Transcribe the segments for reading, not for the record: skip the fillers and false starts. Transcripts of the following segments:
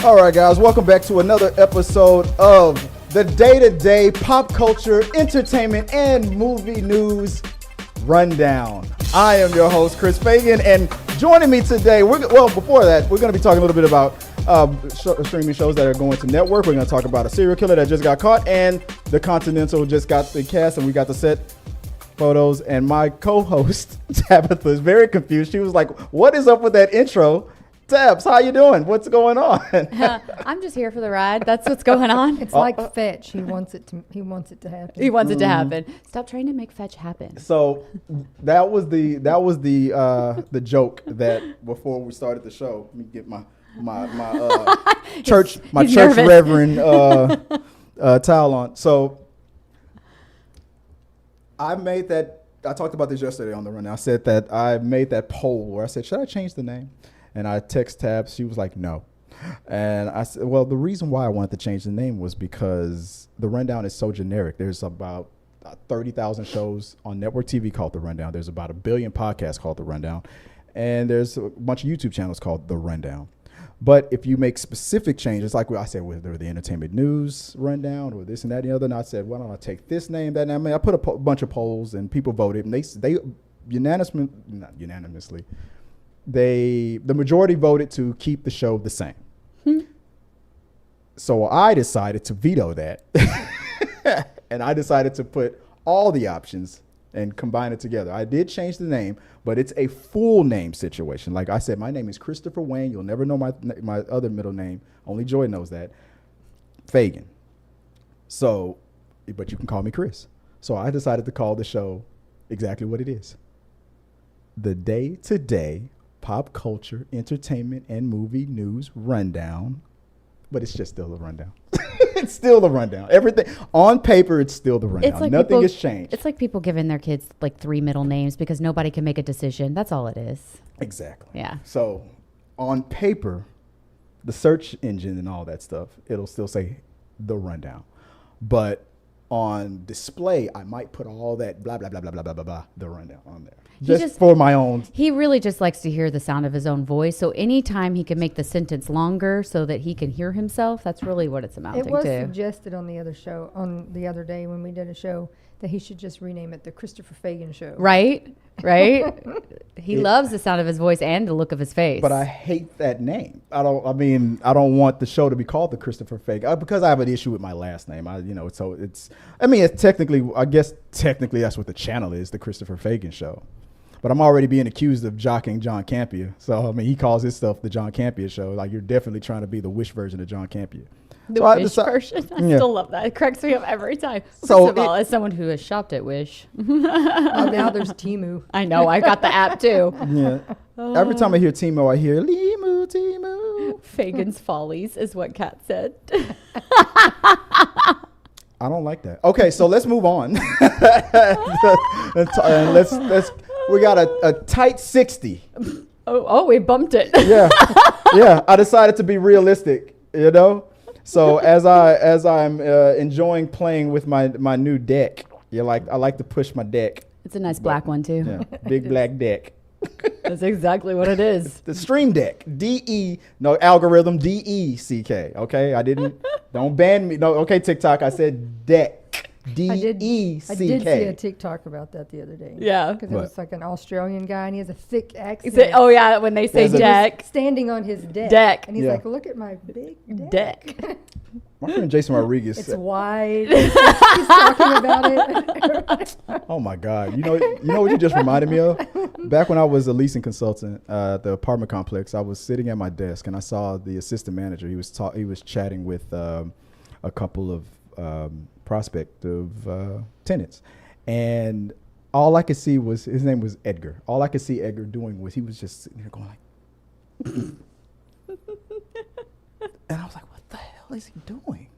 All right, guys, welcome back to another episode of the day-to-day pop culture, entertainment, and movie news rundown. I am your host, Chris Fagan, and joining me today, before that, we're going to be talking a little bit about streaming shows that are going to network. We're going to talk about a serial killer that just got caught, and the Continental just got the cast, and we got the set photos. And my co-host, Tabatha, is very confused. She was like, what is up with that intro? Tabs, how you doing? What's going on? I'm just here for the ride. That's what's going on. It's like Fetch. He wants it to happen. He wants it to happen. Stop trying to make Fetch happen. So that was the joke that before we started the show. Let me get my church reverend towel on. So I talked about this yesterday on the run. I said that I made that poll where I said, should I change the name? And I text Tabs. She was like, no. And I said, well, the reason why I wanted to change the name was because the Rundown is so generic. There's about 30,000 shows on network TV called The Rundown. There's about 1 billion podcasts called The Rundown. And there's a bunch of YouTube channels called The Rundown. But if you make specific changes, like I said, whether the entertainment news rundown or this and that and the other, and I said, why don't I take this name, that name? I put a bunch of polls and people voted, and they unanimously, the majority voted to keep the show the same. So I decided to veto that. And I decided to put all the options and combine it together. I did change the name, but it's a full name situation. Like I said, my name is Christopher Wayne. You'll never know my other middle name. Only Joy knows that. Fagan. So, but you can call me Chris. So I decided to call the show exactly what it is. The day-to-day pop culture, entertainment, and movie news rundown. But it's just still the rundown. It's still the rundown. Everything on paper, it's still the rundown. Like nothing has changed. It's like people giving their kids like 3 middle names because nobody can make a decision. That's all it is. Exactly. Yeah. So on paper, the search engine and all that stuff, it'll still say the rundown. But on display, I might put all that blah, blah, blah, blah, blah, blah, blah, blah, the rundown on there. Just for my own. He really just likes to hear the sound of his own voice. So anytime he can make the sentence longer so that he can hear himself, that's really what it's amounting to. It was suggested on the other day when we did a show that he should just rename it the Christopher Fagan Show. Right? He loves the sound of his voice and the look of his face. But I hate that name. I don't want the show to be called the Christopher Fagan because I have an issue with my last name. It's technically that's what the channel is, the Christopher Fagan Show. But I'm already being accused of jocking John Campea. So, he calls his stuff the John Campea Show. Like, you're definitely trying to be the Wish version of John Campea. The Wish version? I still love that. It cracks me up every time. First of all, as someone who has shopped at Wish. Now there's Temu. I know. I got the app, too. Yeah. Every time I hear Temu, I hear Temu. Fagan's Follies is what Kat said. I don't like that. Okay, so let's move on. We got a tight 60. Oh, we bumped it. Yeah. I decided to be realistic, So as I'm enjoying playing with my new deck, I like to push my deck. It's a nice black one too. Yeah, big black deck. That's exactly what it is. The Stream Deck, algorithm DECK. Okay, don't ban me. No, okay, TikTok. I said deck. DECK. I did see a TikTok about that the other day. Yeah. Because it was like an Australian guy, and he has a thick accent. When they say deck. Standing on his deck. And he's like, look at my big deck. My friend Jason Rodriguez. It's wide. He's talking about it. Oh, my God. You know what you just reminded me of? Back when I was a leasing consultant at the apartment complex, I was sitting at my desk, and I saw the assistant manager. He was chatting with a couple of prospective tenants, and all I could see was his name was Edgar. All I could see Edgar doing was he was just sitting there going like, and I was like, what the hell is he doing?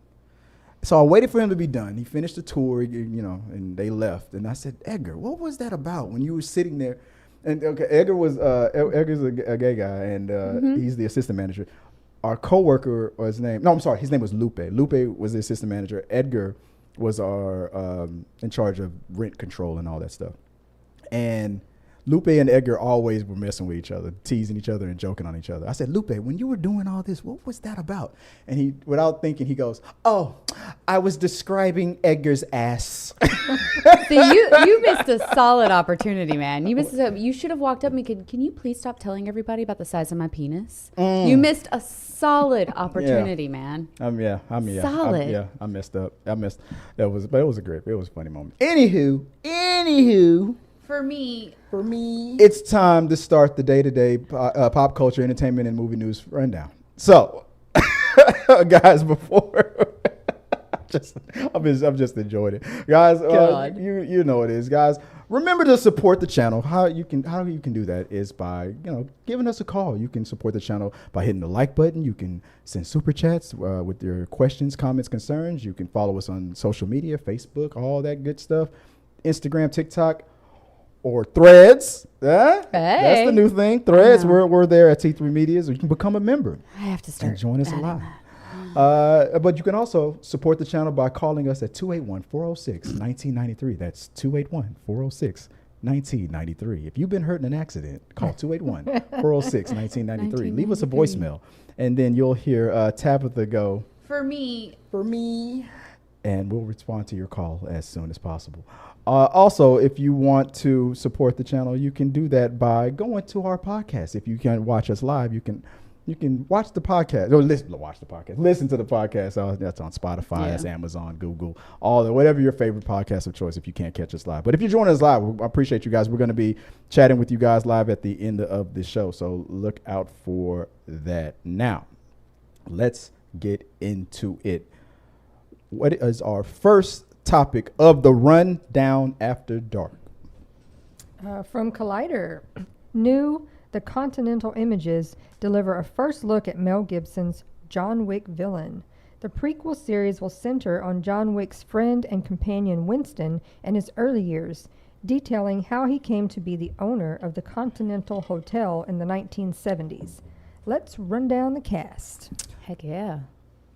So I waited for him to be done. He finished the tour, and they left. And I said, Edgar, what was that about when you were sitting there? And Edgar's a gay guy, and he's the assistant manager. Our coworker, his name was Lupe. Lupe was the assistant manager. Edgar was our in charge of rent control and all that stuff. And Lupe and Edgar always were messing with each other, teasing each other and joking on each other. I said, Lupe, when you were doing all this, what was that about? And he, without thinking, he goes, oh, I was describing Edgar's ass. See, you missed a solid opportunity, man. You should have walked up and me. Can you please stop telling everybody about the size of my penis? You missed a solid opportunity, man. Solid. I messed up. But it was a funny moment. Anywho. For me, It's time to start the day-to-day pop culture, entertainment, and movie news rundown. So, guys, before I'm just enjoying it, guys. You know it is, guys. Remember to support the channel. How you can do that is by giving us a call. You can support the channel by hitting the like button. You can send super chats with your questions, comments, concerns. You can follow us on social media, Facebook, all that good stuff, Instagram, TikTok, or Threads. That's the new thing. Threads. We're there at T3 Media. So you can become a member. I have to start. And join us live. But you can also support the channel by calling us at 281-406-1993. That's 281-406-1993. If you've been hurt in an accident, call 281-406-1993. Leave us a voicemail, and then you'll hear Tabatha go, For me. And we'll respond to your call as soon as possible. Also, if you want to support the channel, you can do that by going to our podcast. If you can't watch us live, you can watch the podcast or listen to the podcast. That's on Spotify, that's Amazon, Google, whatever your favorite podcast of choice if you can't catch us live. But if you're joining us live, I appreciate you guys. We're going to be chatting with you guys live at the end of the show, so look out for that. Now, let's get into it. What is our first topic of the rundown after dark? From Collider, the Continental Images deliver a first look at Mel Gibson's John Wick villain. The prequel series will center on John Wick's friend and companion Winston and his early years, detailing how he came to be the owner of the Continental Hotel in the 1970s. Let's run down the cast. Heck yeah.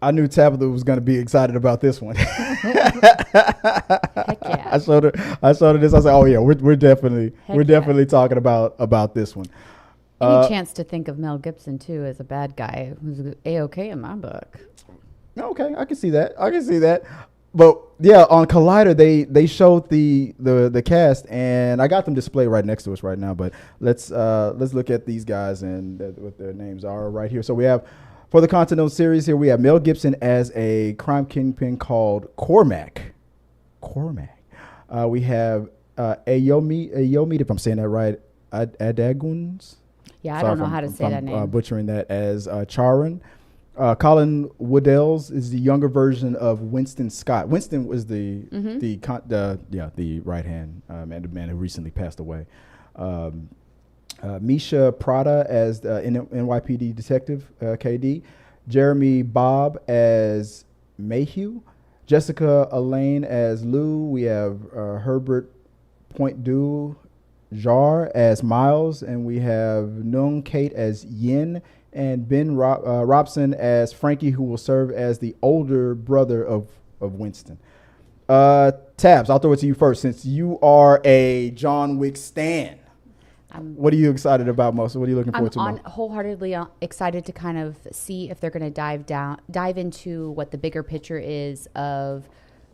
I knew Tabatha was going to be excited about this one. Heck yeah. I showed her this. I said, "Oh yeah, we're definitely talking about this one." Any chance to think of Mel Gibson too as a bad guy who's A-okay in my book. Okay, I can see that. But yeah, on Collider they showed the cast, and I got them displayed right next to us right now. But let's look at these guys and what their names are right here. So we have. For the Continental series here, we have Mel Gibson as a crime kingpin called Cormac. We have Ayomi, if I'm saying that right, Adaguns. Yeah, I don't know how to say that name. Butchering that as Charon. Colin Woodell is the younger version of Winston Scott. Winston was the right hand man, the man who recently passed away. Misha Prada as the NYPD detective, KD. Jeremy Bobb as Mayhew. Jessica Elaine as Lou. We have Herbert Pointdu Jar as Miles. And we have Nung Kate as Yin. And Ben Robson as Frankie, who will serve as the older brother of Winston. Tabs, I'll throw it to you first, since you are a John Wick stan. What are you excited about most? What are you looking forward to most? I'm wholeheartedly excited to kind of see if they're going to dive into what the bigger picture is of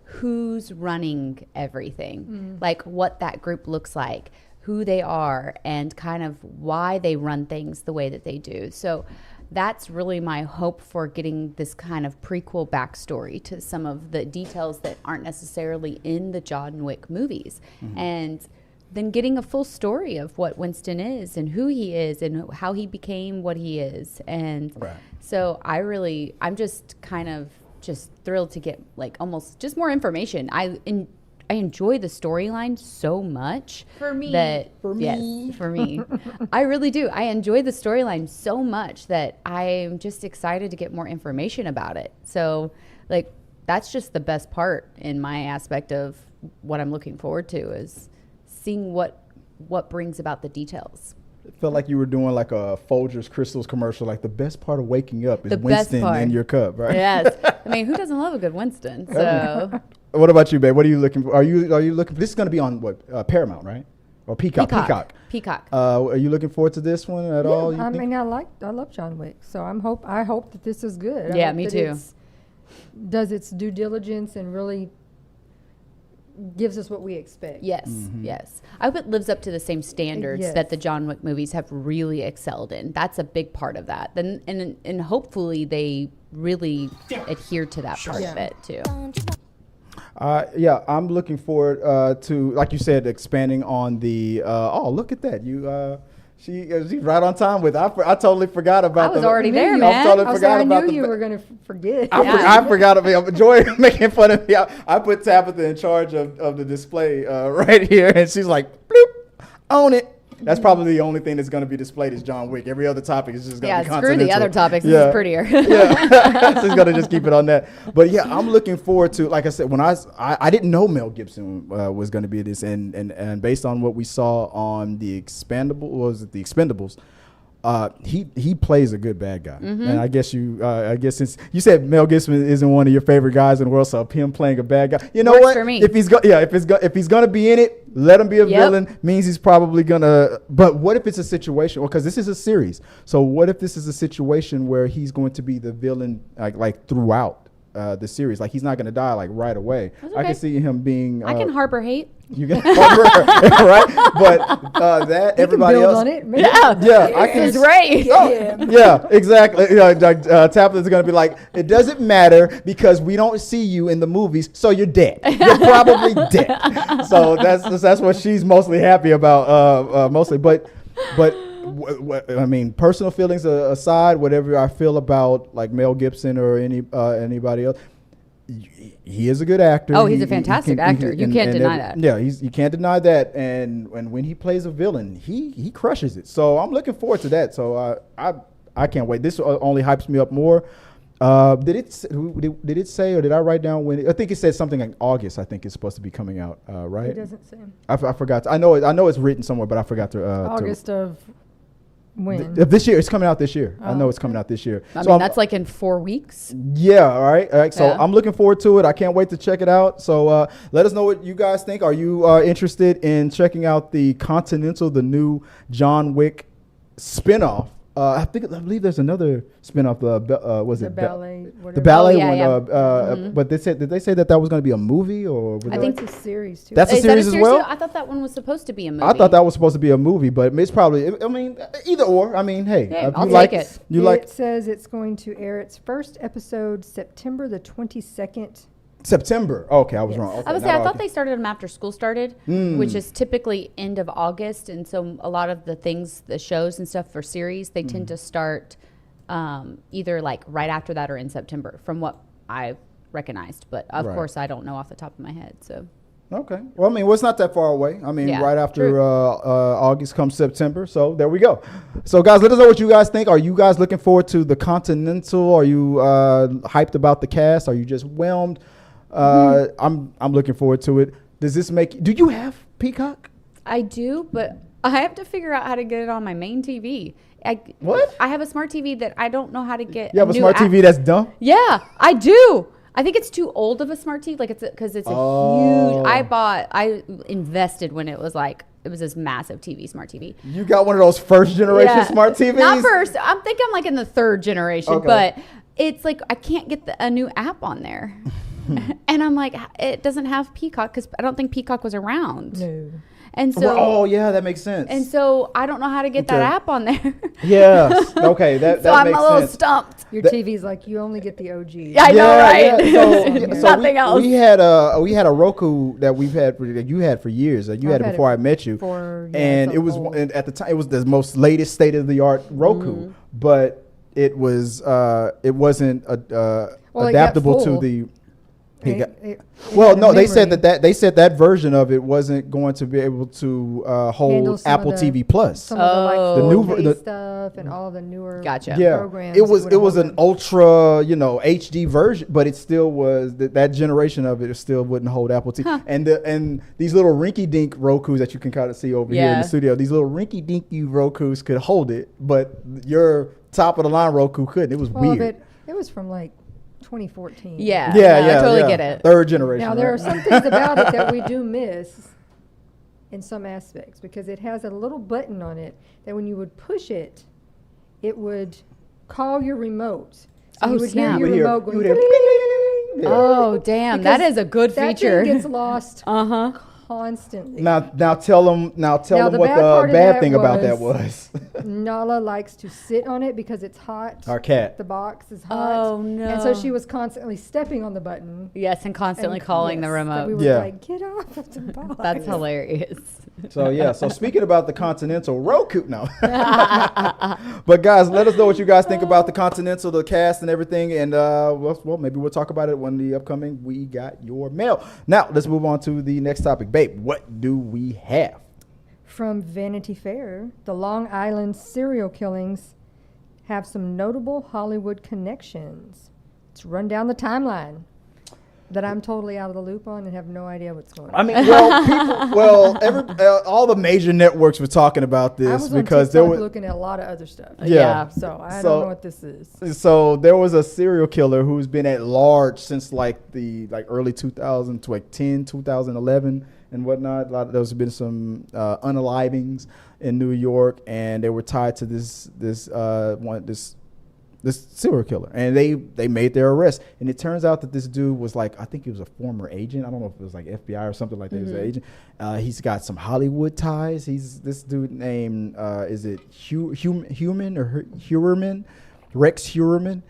who's running everything, like what that group looks like, who they are, and kind of why they run things the way that they do. So that's really my hope for getting this kind of prequel backstory to some of the details that aren't necessarily in the John Wick movies. And then getting a full story of what Winston is and who he is and how he became what he is. And so I'm just kind of just thrilled to get like almost just more information. I enjoy the storyline so much. For me. Yes, for me. I really do. I enjoy the storyline so much that I'm just excited to get more information about it. So like that's just the best part in my aspect of what I'm looking forward to is seeing what brings about the details. It felt like you were doing like a Folgers Crystals commercial, like the best part of waking up is Winston in your cup, right? Yes. I mean, who doesn't love a good Winston? So what about you, babe? What are you looking for? Are you looking for, this is going to be on what, Paramount, right? or Peacock. Are you looking forward to this one at all? I mean, I love John Wick, so I hope that this is good. Yeah, me too. Does its due diligence and really gives us what we expect. Yes, yes. I hope it lives up to the same standards that the John Wick movies have really excelled in. That's a big part of that. Then and hopefully they really adhere to that part of it too. Yeah, I'm looking forward to, like you said, expanding on the. Oh, look at that! She's right on time with. I totally forgot about. I was already there, man. I knew you were going to forget. I forgot about Joy making fun of me. I put Tabatha in charge of the display right here, and she's like, bloop, own it. That's probably the only thing that's going to be displayed is John Wick. Every other topic is just going to be Continental. Screw the other topics. This is prettier. Yeah, she's going to just keep it on that. But yeah, I'm looking forward to, like I said, when I didn't know Mel Gibson was going to be this, and based on what we saw on the Expendables, he plays a good bad guy. And I guess since you said Mel Gibson isn't one of your favorite guys in the world, so him playing a bad guy, you know Works what? For me. If he's gonna be in it, let him be a villain. Means he's probably gonna. But what if it's a situation? Well, because this is a series, so what if this is a situation where he's going to be the villain like throughout the series? Like he's not gonna die like right away. Okay. I can see him being. I can harbor hate. You can right, but that everybody build else on it. I can. It's right. Yeah, exactly. Tabitha's gonna be like, it doesn't matter because we don't see you in the movies, so you're dead. You're probably dead. So that's what she's mostly happy about, mostly. But I mean, personal feelings aside, whatever I feel about like Mel Gibson or anybody else. He is a good actor. Oh, he's a fantastic actor. You can't deny that. Yeah, you can't deny that. And when he plays a villain, he crushes it. So I'm looking forward to that. So I can't wait. This only hypes me up more. Did it say, or did I write down when? I think it said something like August. I think it's supposed to be coming out. Right? It doesn't say. I forgot. I know it's written somewhere, but I forgot to. August of. When? This year. It's coming out this year. I know it's coming out this year. I mean, that's like in 4 weeks. Yeah, all right. So I'm looking forward to it. I can't wait to check it out. So let us know what you guys think. Are you interested in checking out the Continental, the new John Wick spinoff? I believe there's another spinoff. Was it ballet? The ballet one. Yeah. But did they say that was going to be a movie or? I think it's a series too. That's a series as well. I thought that one was supposed to be a movie. I thought that was supposed to be a movie, but it's probably. I mean, either or. I mean, hey, I'll take it. It says it's going to air its first episode September the 22nd. September. Okay, I was wrong. Okay, I thought they started them after school started, which is typically end of August, and so a lot of the shows and stuff for series, they tend to start either like right after that or in September, from what I've recognized. But of course, I don't know off the top of my head. So. Okay. Well, I mean, it's not that far away. I mean, right after August comes September. So there we go. So, guys, let us know what you guys think. Are you guys looking forward to the Continental? Are you hyped about the cast? Are you just whelmed? I'm looking forward to it. Does this do you have Peacock? I do, but I have to figure out how to get it on my main TV. What? I have a smart TV that I don't know how to get. You have a smart TV that's dumb? Yeah, I do. I think it's too old of a smart TV, like because it's a huge. I invested when it was this massive TV, smart TV. You got one of those first generation smart TVs? Not first. I'm like in the third generation, but it's like I can't get a new app on there. And I'm like, it doesn't have Peacock because I don't think Peacock was around. No. And so, that makes sense. And so I don't know how to get that app on there. Yes. Okay. That so makes sense. I'm a little stumped. Your TV's like you only get the OG. Yeah, I know, right? Yeah. So nothing else. We had a Roku that you had for years. You had it before I met you. And it was at the time it was the most latest state of the art Roku, but it wasn't adaptable to the. They said that version of it wasn't going to be able to hold Apple TV Plus. Some of the new stuff and all the newer programs. It was an ultra, HD version, but it still was that generation of it still wouldn't hold Apple TV. Huh. And these little rinky-dink Rokus that you can kind of see over here in the studio, these little rinky-dinky Rokus could hold it, but your top of the line Roku couldn't. It was weird. It was from 2014. Yeah, I totally get it. Third generation. Now there are some things about it that we do miss. in some aspects because it has a little button on it that when you would push it, it would call your remote. So Oh, you would snap. hear your You would hear- remote going. you would hear "Ding." Yeah. Oh, damn. That Because is a good that feature. thing gets lost Uh-huh. constantly. Now tell them Now, what the bad part the of bad that thing about that was. Nala likes to sit on it because it's hot. Our cat. The box is hot. Oh, no. And so she was constantly stepping on the button. Yes, and constantly and calling the yes, that we remote. were Yeah. like, get off of the box. That's hilarious. So yeah. So speaking about the Continental Roku, no. But guys, let us know what you guys think about the Continental, the cast, and everything. And well, maybe we'll talk about it when the upcoming We Got Your Mail. Now let's move on to the next topic, babe. What do we have? From Vanity Fair, the Long Island serial killings have some notable Hollywood connections. Let's run down the timeline that I'm totally out of the loop on and have no idea what's going on. I mean, all the major networks were talking about I this was on because there TikTok was looking at a lot of other stuff. Yeah. So I So- don't know what this is. So there was a serial killer who's been at large since the early 2000s to 2011 and whatnot. There's been some unalivings in New York, and they were tied to this serial killer, and they made their arrest. And it turns out that this dude was I think he was a former agent. I don't know if it was FBI or something like that. He was an agent. He's got some Hollywood ties. He's this dude named is it Heuermann or Heuermann, Rex Heuermann.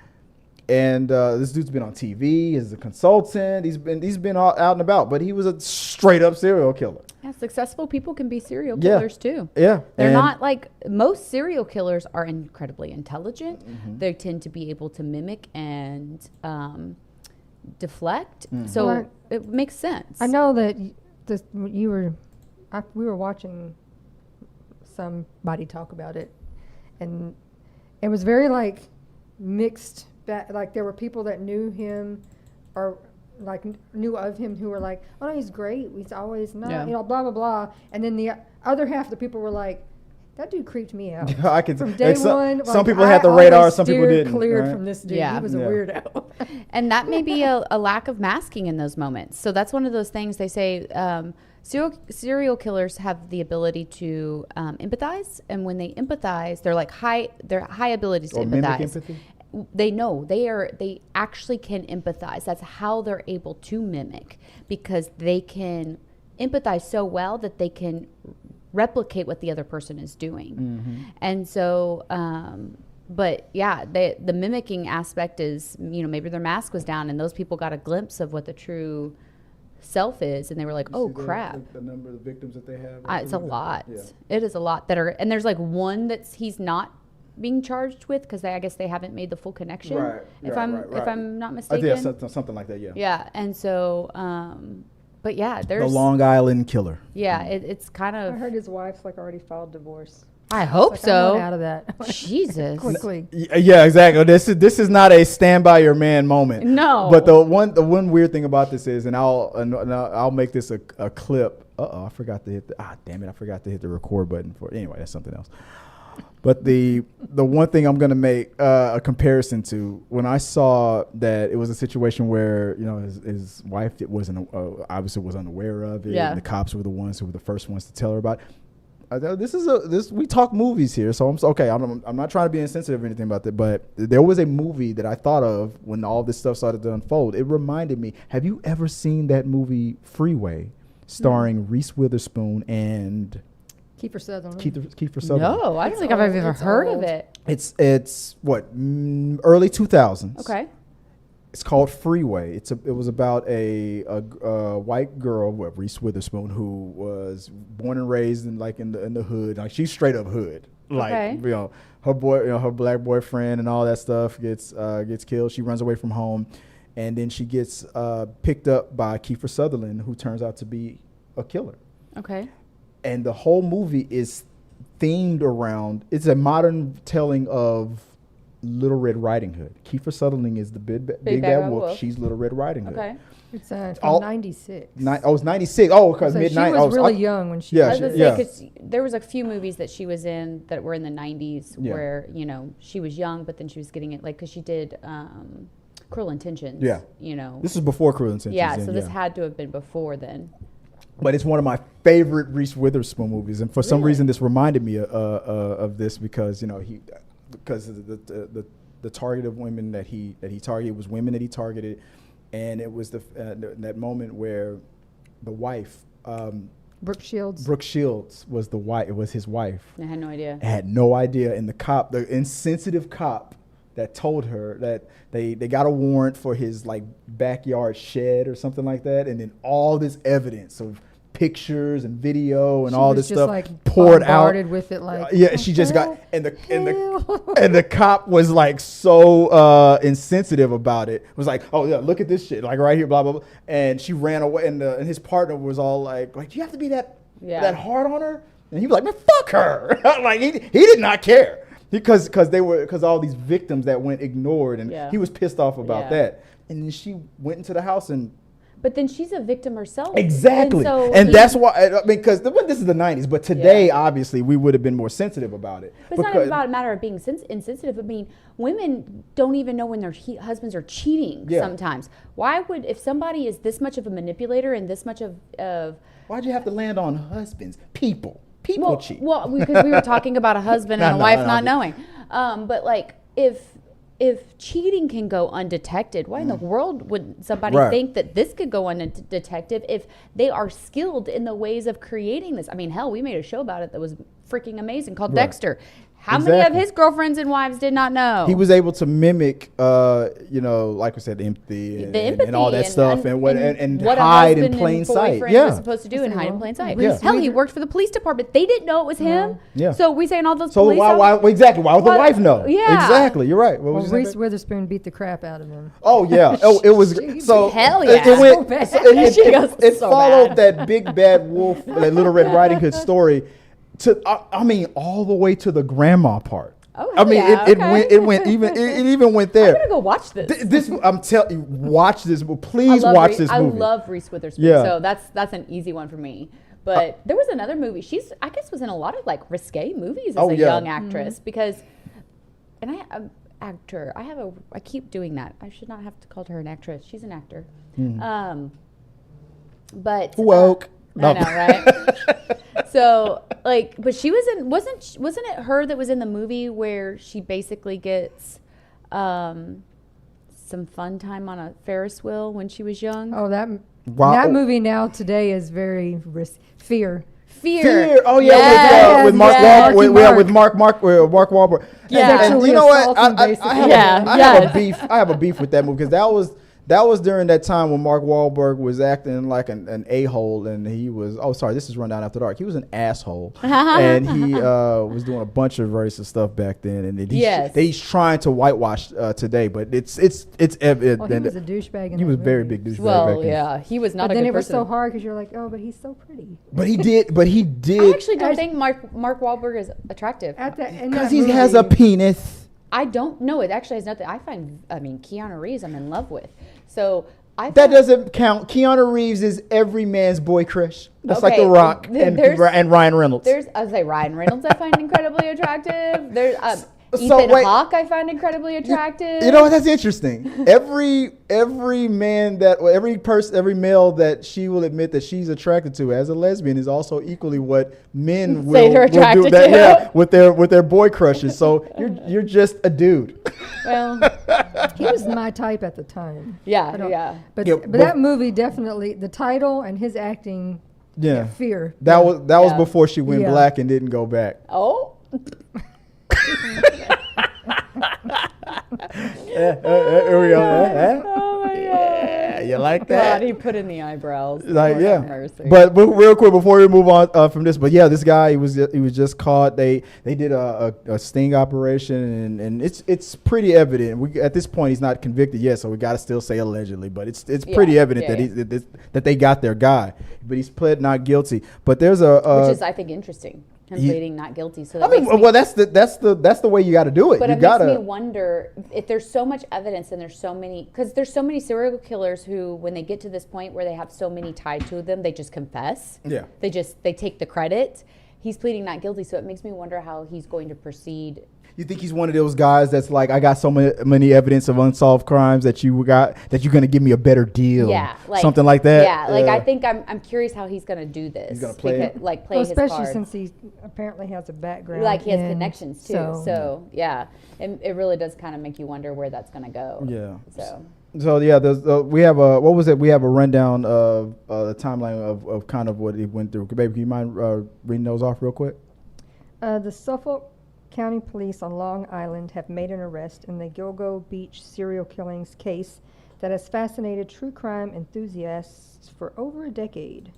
And this dude's been on TV as a consultant. He's been all out and about, but he was a straight up serial killer. Yeah, successful people can be serial Yeah. killers too. Yeah, They're and- not most serial killers are incredibly intelligent. They tend to be able to mimic and deflect. So Well, it makes sense. I know that we were watching somebody talk about it, and it was very mixed. There were people that knew him or knew of him who were like, oh no, he's great. He's always not, Yeah. blah blah blah. And then the other half of the people were like, that dude creeped me out. I can From day one. Some people had the radar, some people didn't. Cleared right? from this dude. Yeah. He was a Yeah. weirdo. And that may be a lack of masking in those moments. So that's one of those things they say serial killers have the ability to empathize. And when they empathize, they're high abilities to Or mimic empathize. empathy? They know they actually can empathize. That's how they're able to mimic, because they can empathize so well that they can replicate what the other person is doing. And so but yeah, the mimicking aspect is, maybe their mask was down and those people got a glimpse of what the true self is, and they were like, oh crap, The number of victims that they have. it's a lot. Yeah. It is a lot that are, and there's one that's he's not being charged with because I guess they haven't made the full connection. Right. If right. I'm not I mistaken. think something like that. Yeah. Yeah, and so, but yeah, The there's Long Island Killer. yeah, it's kind I of. heard his wife's already filed divorce. I hope Like, I want so. out of that. Jesus. Quickly. Yeah, exactly. This is not a stand by your man moment. No. But the one weird thing about this is, and I'll make this a clip. I forgot to hit I forgot to hit the record button for it. Anyway, that's something else. But the one thing I'm gonna make a comparison to, when I saw that it was a situation where his wife obviously was unaware of it, Yeah. and the cops were the ones who were the first ones to tell her about it. We talk movies here, so I'm not trying to be insensitive or anything about that, but there was a movie that I thought of when all this stuff started to unfold. It reminded me. Have you ever seen that movie Freeway, starring Reese Witherspoon and Kiefer Sutherland. Kiefer Sutherland? No, I don't It's think I've old. ever It's heard of old. it. It's what early 2000s. Okay. It's called Freeway. It was about a white girl, Reese Witherspoon, who was born and raised in the hood. Like, she's straight up hood. Like, Okay. her black boyfriend and all that stuff gets killed. She runs away from home, and then she gets picked up by Kiefer Sutherland, who turns out to be a killer. Okay. And the whole movie is themed around, it's a modern telling of Little Red Riding Hood. Kiefer Sutherland is the big bad wolf. She's Little Red Riding Hood. Okay. It's from All- 96. It's 96. Oh, because So midnight. she was really young when she Yeah, I was did gonna this. say, 'cause there was a few movies that she was in that were in the 90s Yeah. where, she was young, but then she was getting it, because she did Cruel Intentions. Yeah. This is before Cruel Intentions. Yeah, then, so this had to have been before then. But it's one of my favorite Reese Witherspoon movies, and for some reason, this reminded me of this because because of the target of women that he targeted was women that he targeted, and it was that moment where the wife, Brooke Shields. Brooke Shields was his wife. I had no idea. I had no idea, and the insensitive cop that told her that they got a warrant for his like backyard shed or something like that, and then all this evidence of pictures and video and all this stuff like poured out with it like she just got and the cop was like so insensitive about it. Was like, oh yeah, look at this shit like right here, blah blah blah, and she ran away, and his partner was all like do you have to be that hard on her? And he was like, man, fuck her. Like he did not care because all these victims that went ignored, and he was pissed off about that. And then she went into the house and. But then she's a victim herself. Exactly. And that's why, I mean, because this is the 90s, but today, obviously, we would have been more sensitive about it. But it's not even about a matter of being insensitive. I mean, women don't even know when their husbands are cheating sometimes. Why would, if somebody is this much of a manipulator and this much of why'd you have to land on husbands? People cheat. Well, because we were talking about a husband and a wife not knowing. But like, if cheating can go undetected, why in the world would somebody think that this could go undetected if they are skilled in the ways of creating this? I mean, hell, we made a show about it that was freaking amazing called Dexter. How many of his girlfriends and wives did not know? He was able to mimic, like I said, empathy and all that stuff, and hide in plain sight. Yeah, was supposed to do and hide in plain sight. Hell, he worked for the police department. They didn't know it was him. Yeah. So we saying all those. So police why would the wife know? Yeah, exactly. You're right. Well, Reese Witherspoon beat the crap out of him. Oh yeah. It was so. Hell yeah. It followed that big bad wolf, that Little Red Riding Hood story. I mean, all the way to the grandma part. Oh, I mean, it even went there. I'm gonna go watch this. I'm telling you, watch this. Please watch this movie. I love Reese Witherspoon, so that's an easy one for me. But there was another movie. I guess was in a lot of like risque movies as a young actress because, I keep doing that. I should not have to call her an actress. She's an actor. But woke. I know, right? So, like, but she was in, wasn't it her that was in the movie where she basically gets some fun time on a Ferris wheel when she was young? Oh, that movie now today is very Fear. Oh yeah, with Mark Wahlberg. With Mark Wahlberg. Yeah, and you know what? I have a beef with that movie because that was during that time when Mark Wahlberg was acting like an a-hole, and he was, this is Rundown After Dark. He was an asshole, and he was doing a bunch of racist stuff back then, and he's trying to whitewash today, but it's he was a douchebag. He was a very big douchebag. Well, back then. He was not. But a then good it was person. so hard because you're like, oh, but he's so pretty. But he did. I actually don't think Mark Wahlberg is attractive because he has a penis. I don't know. It actually has nothing. Keanu Reeves I'm in love with. So that doesn't count. Keanu Reeves is every man's boy crush. That's like The Rock and Ryan Reynolds. I was like Ryan Reynolds I find incredibly attractive. There's Ethan Hawke I find incredibly attractive. You know what? That's interesting. Every male that she will admit that she's attracted to as a lesbian is also equally what men will do that. Yeah, with their boy crushes. So you're just a dude. Well, he was my type at the time. Yeah. But that movie definitely, the title and his acting. Yeah. Fear. That was before she went black and didn't go back. Oh. Here we go. Oh my God. Yeah, you like that? God, he put in the eyebrows. Like, but real quick before we move on from this, but this guy he was just caught. They did a sting operation, and it's pretty evident. At this point he's not convicted yet, so we got to still say allegedly. But it's pretty evident that they got their guy, but he's pled not guilty. But there's which is I think interesting. Him pleading not guilty. So that's the way you got to do it. But it makes me wonder if there's so much evidence and there's so many serial killers who, when they get to this point where they have so many tied to them, they just confess. Yeah. They take the credit. He's pleading not guilty, so it makes me wonder how he's going to proceed You think he's one of those guys that's like, I got so many evidence of unsolved crimes that you're gonna give me a better deal? Yeah, like, something like that. Yeah, like I think I'm curious how he's gonna do this. He's gonna play it? Like play his especially card. since he apparently has a background. Like he has in- connections too. So yeah, it really does kind of make you wonder where that's gonna go. Yeah. So yeah, we have a what was it? We have a rundown of the timeline of kind of what he went through. Baby, can you mind reading those off real quick? The Suffolk County Police on Long Island have made an arrest in the Gilgo Beach serial killings case that has fascinated true crime enthusiasts for over a decade.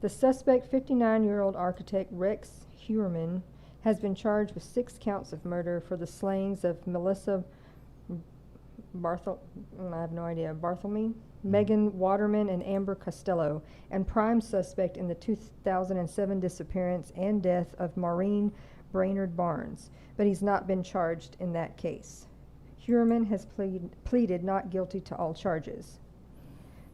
The suspect, 59-year-old architect Rex Heuermann, has been charged with 6 counts of murder for the slayings of Melissa Barthelme, Megan Waterman, and Amber Costello, and prime suspect in the 2007 disappearance and death of Maureen Brainerd Barnes, but he's not been charged in that case. Heuermann has pleaded not guilty to all charges.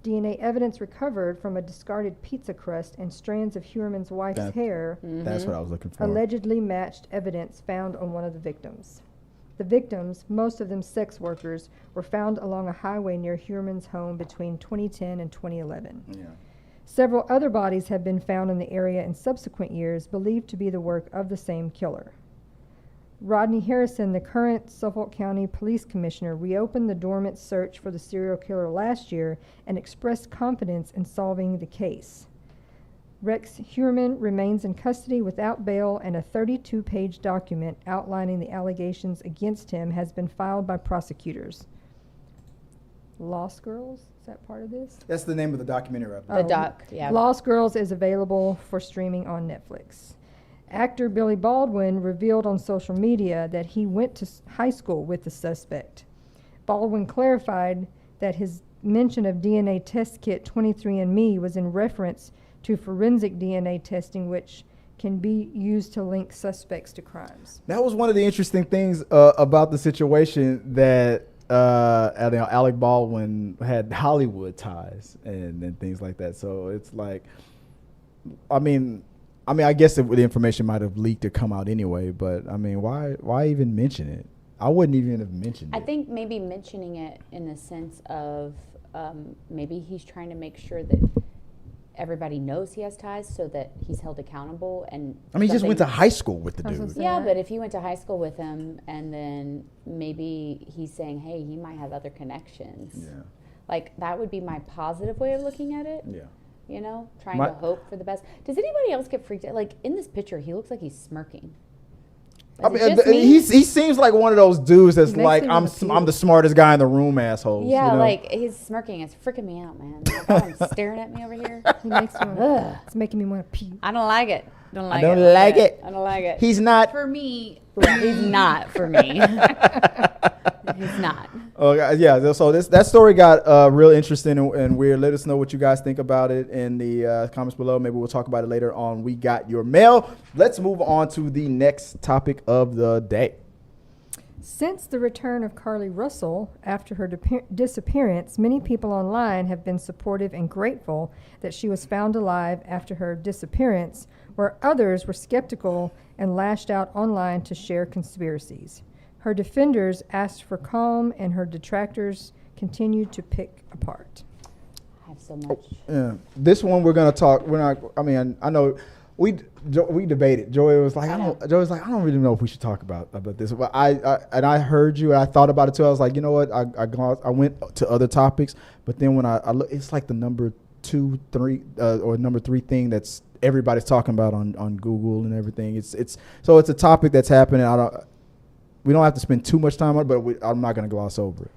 DNA evidence recovered from a discarded pizza crust and strands of Heuermann's wife's hair That's what I was looking for. allegedly matched evidence found on one of the victims. The victims, most of them sex workers, were found along a highway near Heuermann's home between 2010 and 2011. Yeah. Several other bodies have been found in the area in subsequent years, believed to be the work of the same killer. Rodney Harrison, the current Suffolk County Police Commissioner, reopened the dormant search for the serial killer last year and expressed confidence in solving the case. Rex Heuermann remains in custody without bail, and a 32-page document outlining the allegations against him has been filed by prosecutors. Lost Girls? Is that part of this? That's the name of the documentary. the doc, yeah. Lost Girls is available for streaming on Netflix. Actor Billy Baldwin revealed on social media that he went to high school with the suspect. Baldwin clarified that his mention of DNA test kit 23andMe was in reference to forensic DNA testing, which can be used to link suspects to crimes. That was one of the interesting things about the situation that Alec Baldwin had Hollywood ties and things like that. So it's like, I mean, I guess the information might have leaked or come out anyway. But I mean, why even mention it? I wouldn't even have mentioned it. I think maybe mentioning it in the sense of maybe he's trying to make sure that everybody knows he has ties so that he's held accountable. And I mean, he just went to high school with the I was dude. gonna say- yeah, but if you went to high school with him and then maybe he's saying, hey, he might have other connections. Yeah. Like, that would be my positive way of looking at it. Yeah. You know, trying to hope for the best. Does anybody else get freaked out? Like, in this picture, he looks like he's smirking. I mean, he seems like one of those dudes that's He makes like, me I'm wanna puke. the smartest guy in the room, assholes. yeah, you know? like, he's smirking. It's freaking me out, man. I got him staring at me over here. He makes me Ugh. wanna, it's making me want to pee. I don't like it. Don't like I don't it. like it. I don't like it. He's not. For me, he's not for me. He's not. Oh yeah. So that story got real interesting and weird. Let us know what you guys think about it in the comments below. Maybe we'll talk about it later on We Got Your Mail. Let's move on to the next topic of the day. Since the return of Carlee Russel after her disappearance, many people online have been supportive and grateful that she was found alive after her disappearance, where others were skeptical and lashed out online to share conspiracies. Her defenders asked for calm, and her detractors continued to pick apart. I have so much. Yeah. This one we're gonna talk. We're not. I mean, I know we debated. Joey was like, I don't really know if we should talk about this. But I heard you and I thought about it too. I was like, you know what? I went to other topics, but then when I look, it's like the number 2, 3, or number 3 thing that's everybody's talking about on Google and everything. It's a topic that's happening. We don't have to spend too much time on it, but I'm not going to gloss over it.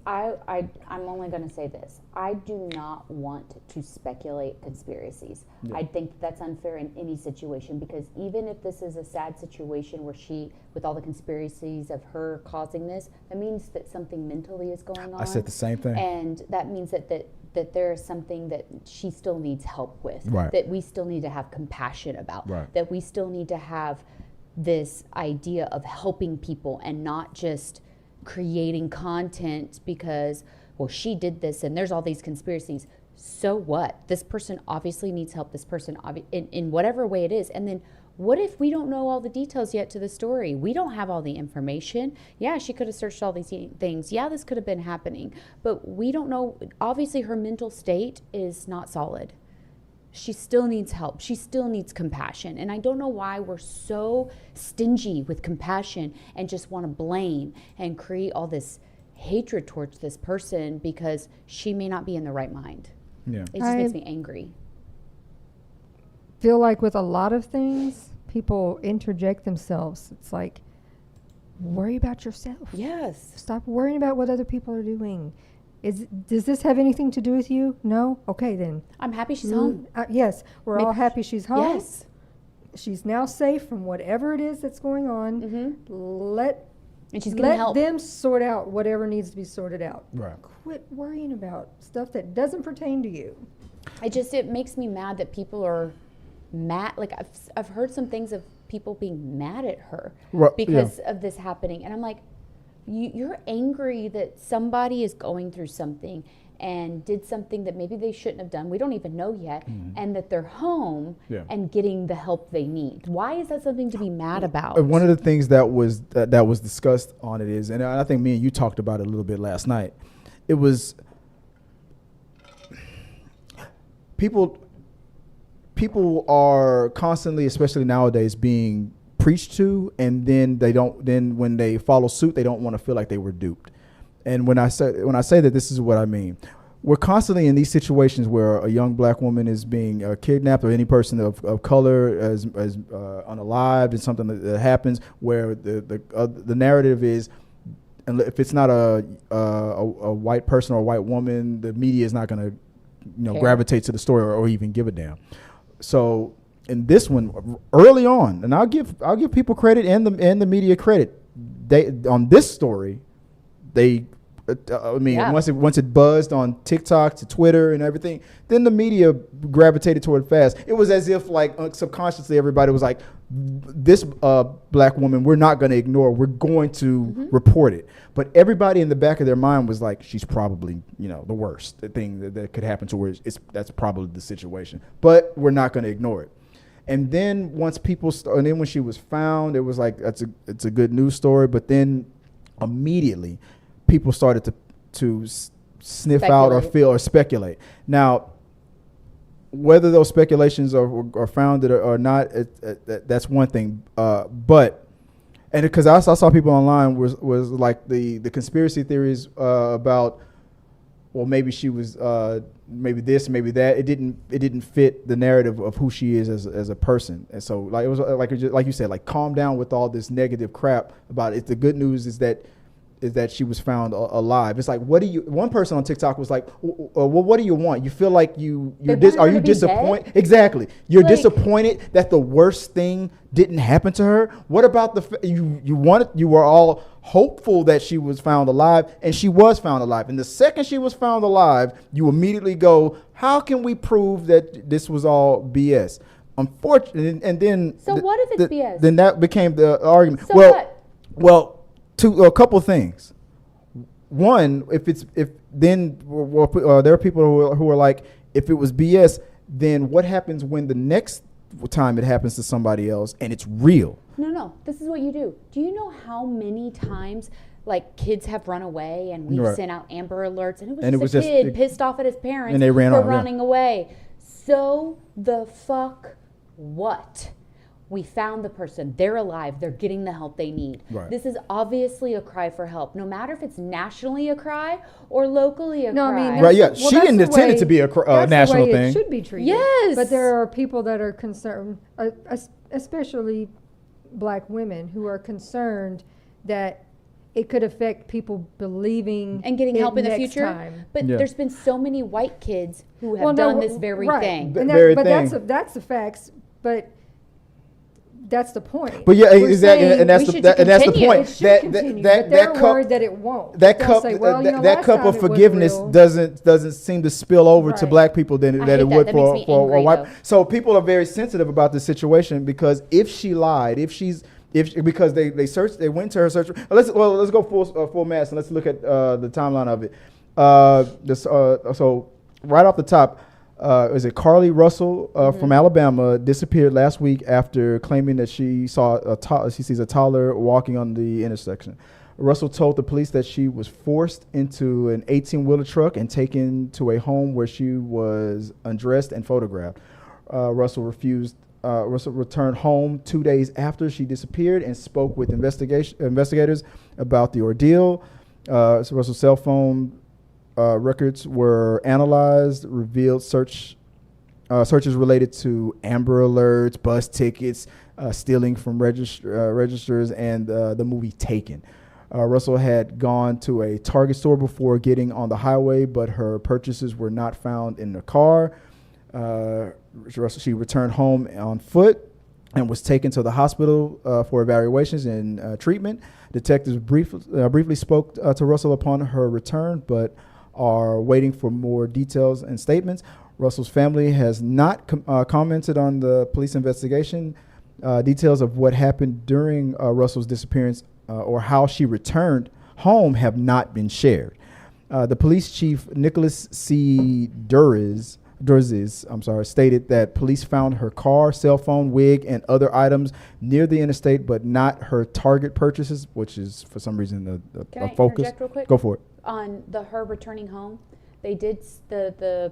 I'm only going to say this. I do not want to speculate conspiracies. Yeah. I think that's unfair in any situation, because even if this is a sad situation where with all the conspiracies of her causing this, that means that something mentally is going on. I said the same thing. And that means that there is something that she still needs help with, Right. that we still need to have compassion about, Right. that we still need to have this idea of helping people and not just creating content because, well, she did this and there's all these conspiracies. So what? This person obviously needs help. This person, in whatever way it is. And then what if we don't know all the details yet to the story? We don't have all the information. Yeah, she could have searched all these things. Yeah, this could have been happening. But we don't know. Obviously, her mental state is not solid. She still needs help. She still needs compassion. And I don't know why we're so stingy with compassion and just want to blame and create all this hatred towards this person because she may not be in the right mind. Yeah. It just makes me angry. Feel like with a lot of things, people interject themselves. It's like, worry about yourself. Yes. Stop worrying about what other people are doing. Does this have anything to do with you? No? Okay, then. I'm happy she's home. Yes, we're all happy she's home. Yes. She's now safe from whatever it is that's going on. And she's getting help. Let them sort out whatever needs to be sorted out. Right. Quit worrying about stuff that doesn't pertain to you. It makes me mad that people are mad. Like I've heard some things of people being mad at her because of this happening, and I'm like, you're angry that somebody is going through something and did something that maybe they shouldn't have done. We don't even know yet, and that they're home and getting the help they need. Why is that something to be mad about? One of the things that was discussed on it is, and I think me and you talked about it a little bit last night. It was people are constantly, especially nowadays, being preached to, and then when they follow suit, they don't want to feel like they were duped. And when I say that, this is what I mean. We're constantly in these situations where a young black woman is being kidnapped, or any person of color as unalived, and something that happens where the narrative is, and if it's not a white person or a white woman, the media is not going to gravitate to the story or even give a damn. So in this one, early on, and I'll give people credit and the media credit. They on this story, once it buzzed on TikTok to Twitter and everything, then the media gravitated toward it fast. It was as if like subconsciously everybody was like, this black woman, we're not going to ignore. We're going to report it. But everybody in the back of their mind was like, she's probably the worst thing that could happen to her. That's probably the situation. But we're not going to ignore it. And then once and then when she was found, it was like it's a good news story. But then immediately, people started to sniff out or feel or speculate. Now, whether those speculations are founded or not, that's one thing. But because I saw people online was like the conspiracy theories about, well, maybe she was maybe this, maybe that. It didn't fit the narrative of who she is as a person. And so like it was like you said, like calm down with all this negative crap about it. The good news is that she was found alive. It's like, one person on TikTok was like, well, what do you want? You feel like are you disappointed? Exactly. You're disappointed that the worst thing didn't happen to her. What about you were all hopeful that she was found alive, and she was found alive. And the second she was found alive, you immediately go, how can we prove that this was all BS? Unfortunately, and then so what if it's BS? Then that became the argument. So what? A couple things. One, there are people who are like, if it was BS, then what happens when the next time it happens to somebody else and it's real? No. This is what you do. Do you know how many times like kids have run away and we've sent out Amber Alerts, and it was just a kid pissed off at his parents and they ran for off, running away? So the fuck what? We found the person. They're alive. They're getting the help they need. Right. This is obviously a cry for help, no matter if it's nationally a cry or locally a cry. I mean, right? Yeah, she didn't intend it to be a national thing. thing. It should be treated. Yes, but there are people that are concerned, especially black women, who are concerned that it could affect people believing and getting help in the future. Time. But there's been so many white kids who have done this very thing. That's the facts. But that's the point. But yeah, exactly, and that's the point. It should continue, but they're worried that it won't. That cup of forgiveness doesn't seem to spill over to black people that it would for a white. So people are very sensitive about the situation, because if she lied, because they searched, they went to her search. Let's go full mass and let's look at the timeline of it. So right off the top, is it Carlee Russel from Alabama disappeared last week after claiming that she sees a toddler walking on the intersection. Russell told the police that she was forced into an 18-wheeler truck and taken to a home where she was undressed and photographed. Russell returned home 2 days after she disappeared and spoke with investigators about the ordeal. So Russell's cell phone records were analyzed, revealed searches related to Amber Alerts, bus tickets, stealing from registers, and the movie Taken. Russell had gone to a Target store before getting on the highway, but her purchases were not found in the car. She returned home on foot and was taken to the hospital for evaluations and treatment. Detectives briefly spoke to Russell upon her return, but are waiting for more details and statements. Russell's family has not commented on the police investigation. Details of what happened during Russell's disappearance or how she returned home have not been shared. The police chief, Nicholas C. Durzis, stated that police found her car, cell phone, wig, and other items near the interstate, but not her Target purchases, which is for some reason a focus. Interject real quick? Go for it. On her returning home, they did the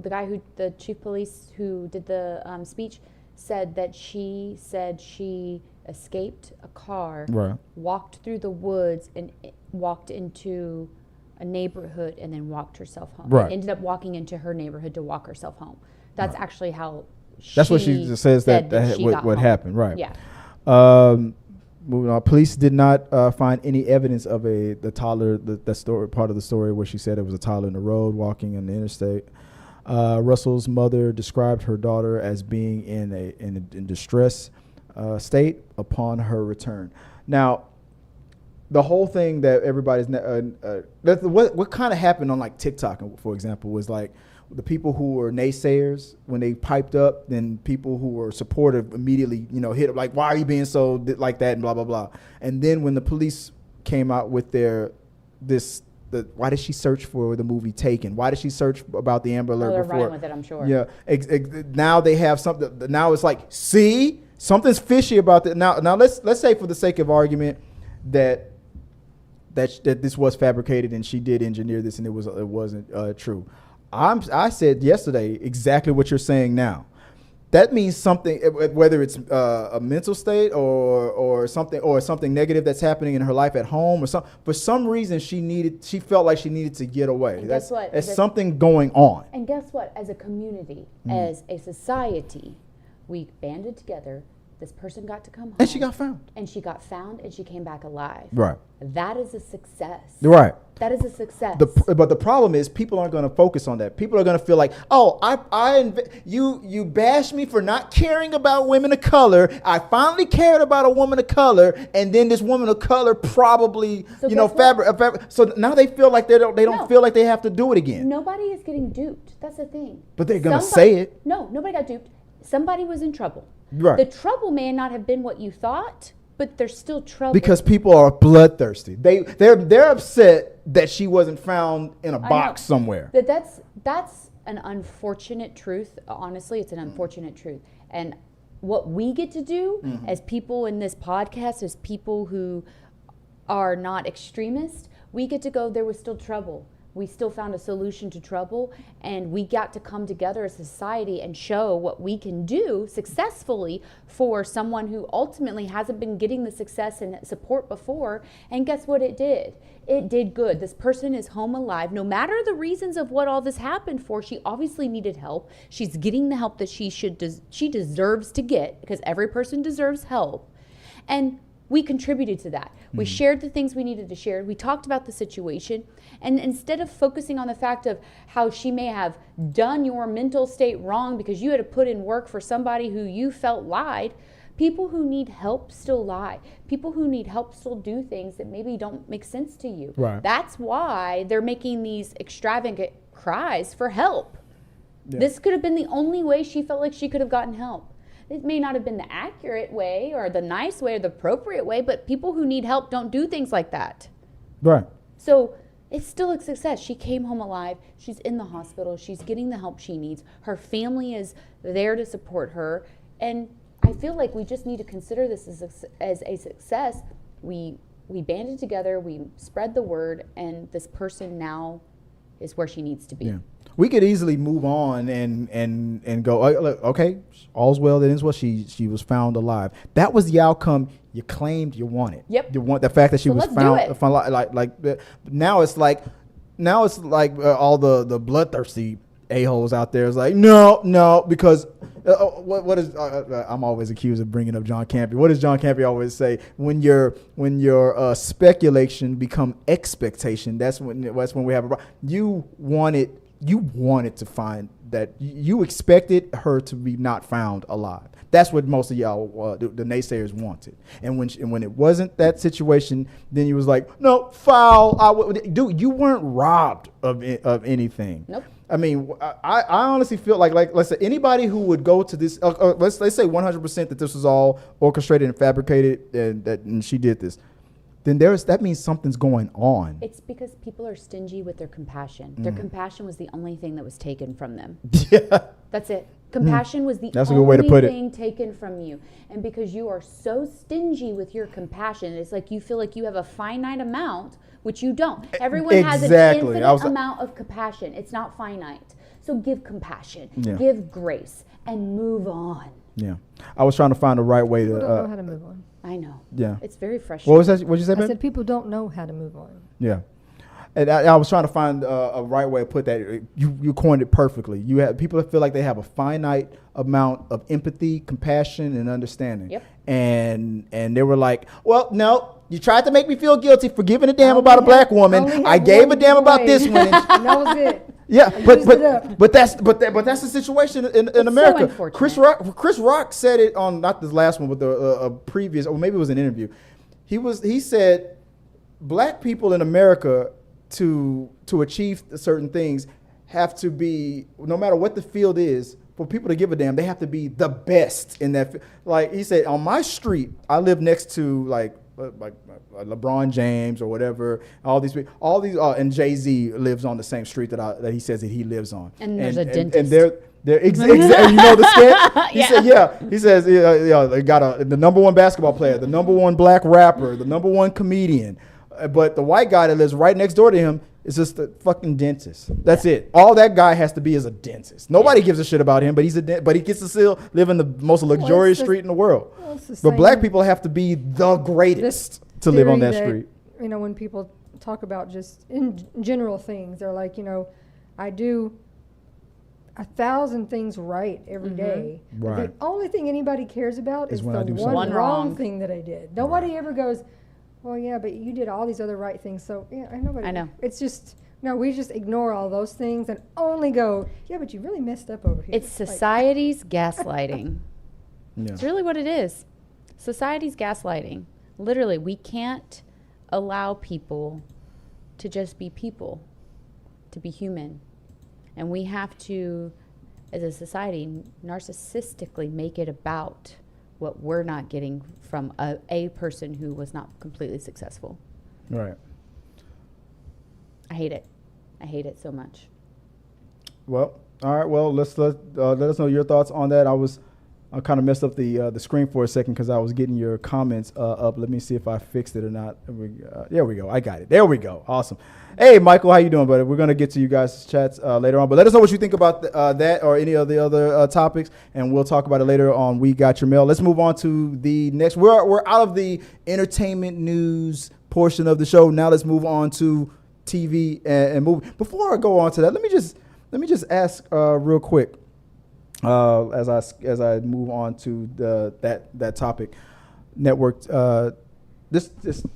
guy the chief police who did the speech said that she escaped a car, right, walked through the woods and walked into a neighborhood and then walked herself home. Right. And ended up walking into her neighborhood to walk herself home. That's right. actually how That's what she says that what happened. Right. Yeah. Moving on. Police did not find any evidence of the toddler. The story part of the story where she said it was a toddler in the road walking in the interstate. Russell's mother described her daughter as being in distress state upon her return. Now, the whole thing that everybody's what kind of happened on like TikTok, for example, was like the people who were naysayers when they piped up, then people who were supportive immediately, hit up like, why are you being so like that and blah blah blah. And then when the police came out with why did she search for the movie Taken? Why did she search about the Amber Alert they're before? running with it, I'm sure. Yeah. Now they have something. Now it's like, see, something's fishy about that. Now let's say for the sake of argument that this was fabricated and she did engineer this and it wasn't true. I said yesterday exactly what you're saying now. That means something, whether it's a mental state or something negative that's happening in her life at home, or for some reason she felt like she needed to get away. And guess what? There's something going on. And guess what? As a community, as a society, we banded together. This person got to come home. And she got found. And she got found and she came back alive. Right. That is a success. Right. That is a success. But the problem is people aren't going to focus on that. People are going to feel like, oh, you bashed me for not caring about women of color. I finally cared about a woman of color, and then this woman of color probably, so now they feel like they don't feel like they have to do it again. Nobody is getting duped. That's the thing. But they're going to say it. No, nobody got duped. Somebody was in trouble. Right. The trouble may not have been what you thought, but there's still trouble. Because people are bloodthirsty. They're upset that she wasn't found in a box somewhere. That's an unfortunate truth. Honestly, it's an unfortunate truth. And what we get to do as people in this podcast, as people who are not extremists, we get to go, there was still trouble. We still found a solution to trouble, and we got to come together as a society and show what we can do successfully for someone who ultimately hasn't been getting the success and support before. And guess what it did? It did good. This person is home alive. No matter the reasons of what all this happened for, she obviously needed help. She's getting the help that she deserves to get, because every person deserves help. And we contributed to that. We shared the things we needed to share. We talked about the situation. And instead of focusing on the fact of how she may have done your mental state wrong because you had to put in work for somebody who you felt lied, people who need help still lie. People who need help still do things that maybe don't make sense to you. Right. That's why they're making these extravagant cries for help. Yeah. This could have been the only way she felt like she could have gotten help. It may not have been the accurate way or the nice way or the appropriate way, but people who need help don't do things like that. Right. So It's still a success. She came home alive. She's in the hospital. She's getting the help she needs. Her family is there to support her. And I feel like we just need to consider this as a success. We banded together, we spread the word, and this person now is where she needs to be. Yeah. We could easily move on and go, okay, all's well that ends well. She was found alive. That was the outcome you claimed you wanted. Yep. You want the fact that she was found now it's like all the bloodthirsty a-holes out there is like, no, because what is I'm always accused of bringing up John Campy. What does John Campy always say? When your speculation become expectation, that's when we have a problem. You wanted to find that, you expected her to be not found alive. That's what most of y'all, the naysayers, wanted. And when it wasn't that situation, then you was like, no, foul. Dude, you weren't robbed of anything. Nope. I mean, I honestly feel like let's say anybody who would go to this, let's say 100% that this was all orchestrated and fabricated and she did this, then that means something's going on. It's because people are stingy with their compassion. Their compassion was the only thing that was taken from them. Yeah. That's it. Compassion was the That's a good way to put only it. thing taken from you. And because you are so stingy with your compassion, it's like you feel like you have a finite amount, which you don't. Everyone has an infinite amount of compassion. It's not finite. So give compassion, give grace, and move on. Yeah. I was trying to find the right way People to. don't know how to move on. I know. Yeah. It's very frustrating. What was that? What'd you say, I babe? said people don't know how to move on. Yeah. And I was trying to find a right way to put that. You coined it perfectly. You have people that feel like they have a finite amount of empathy, compassion, and understanding. Yep. And they were like, well, no, you tried to make me feel guilty for giving a damn about a black woman. I gave a damn about this one. And that was it. Yeah, but that's the situation in America. So Chris Rock said it on not this last one, but the previous, or maybe it was an interview. He said black people in America to achieve certain things have to be, no matter what the field is, for people to give a damn, they have to be the best in that. Like he said, on my street, I live next to like LeBron James or whatever. And Jay-Z lives on the same street that he says that he lives on. And there's a dentist. And they're exactly. You know the skit? He said, yeah. He says, they got the number one basketball player, the number one black rapper, the number one comedian. But the white guy that lives right next door to him is just a fucking dentist. That's it. All that guy has to be is a dentist. Nobody gives a shit about him, but but he gets to still live in the most luxurious street in the world. But black people have to be the greatest to live on that street. You know, when people talk about just in general things, they're like, I do 1,000 things right every day. Right. The only thing anybody cares about is the one wrong thing that I did. Nobody ever goes, well, yeah, but you did all these other right things. So, yeah, I know. It's just, we just ignore all those things and only go, yeah, but you really messed up over here. It's society's gaslighting. Yeah. It's really what it is. Society's gaslighting. Literally, we can't allow people to just be people, to be human. And we have to, as a society, narcissistically make it about what we're not getting from a person who was not completely successful. Right. I hate it. I hate it so much. Well, all right. Well, let us know your thoughts on that. I kind of messed up the screen for a second because I was getting your comments up. Let me see if I fixed it or not. There we go. I got it. There we go. Awesome. Hey, Michael, how you doing, buddy? We're going to get to you guys' chats later on. But let us know what you think about that or any of the other topics, and we'll talk about it later on We Got Your Mail. Let's move on to the next. We're out of the entertainment news portion of the show. Now let's move on to TV and movie. Before I go on to that, let me just ask real quick. As I move on to that topic, network, this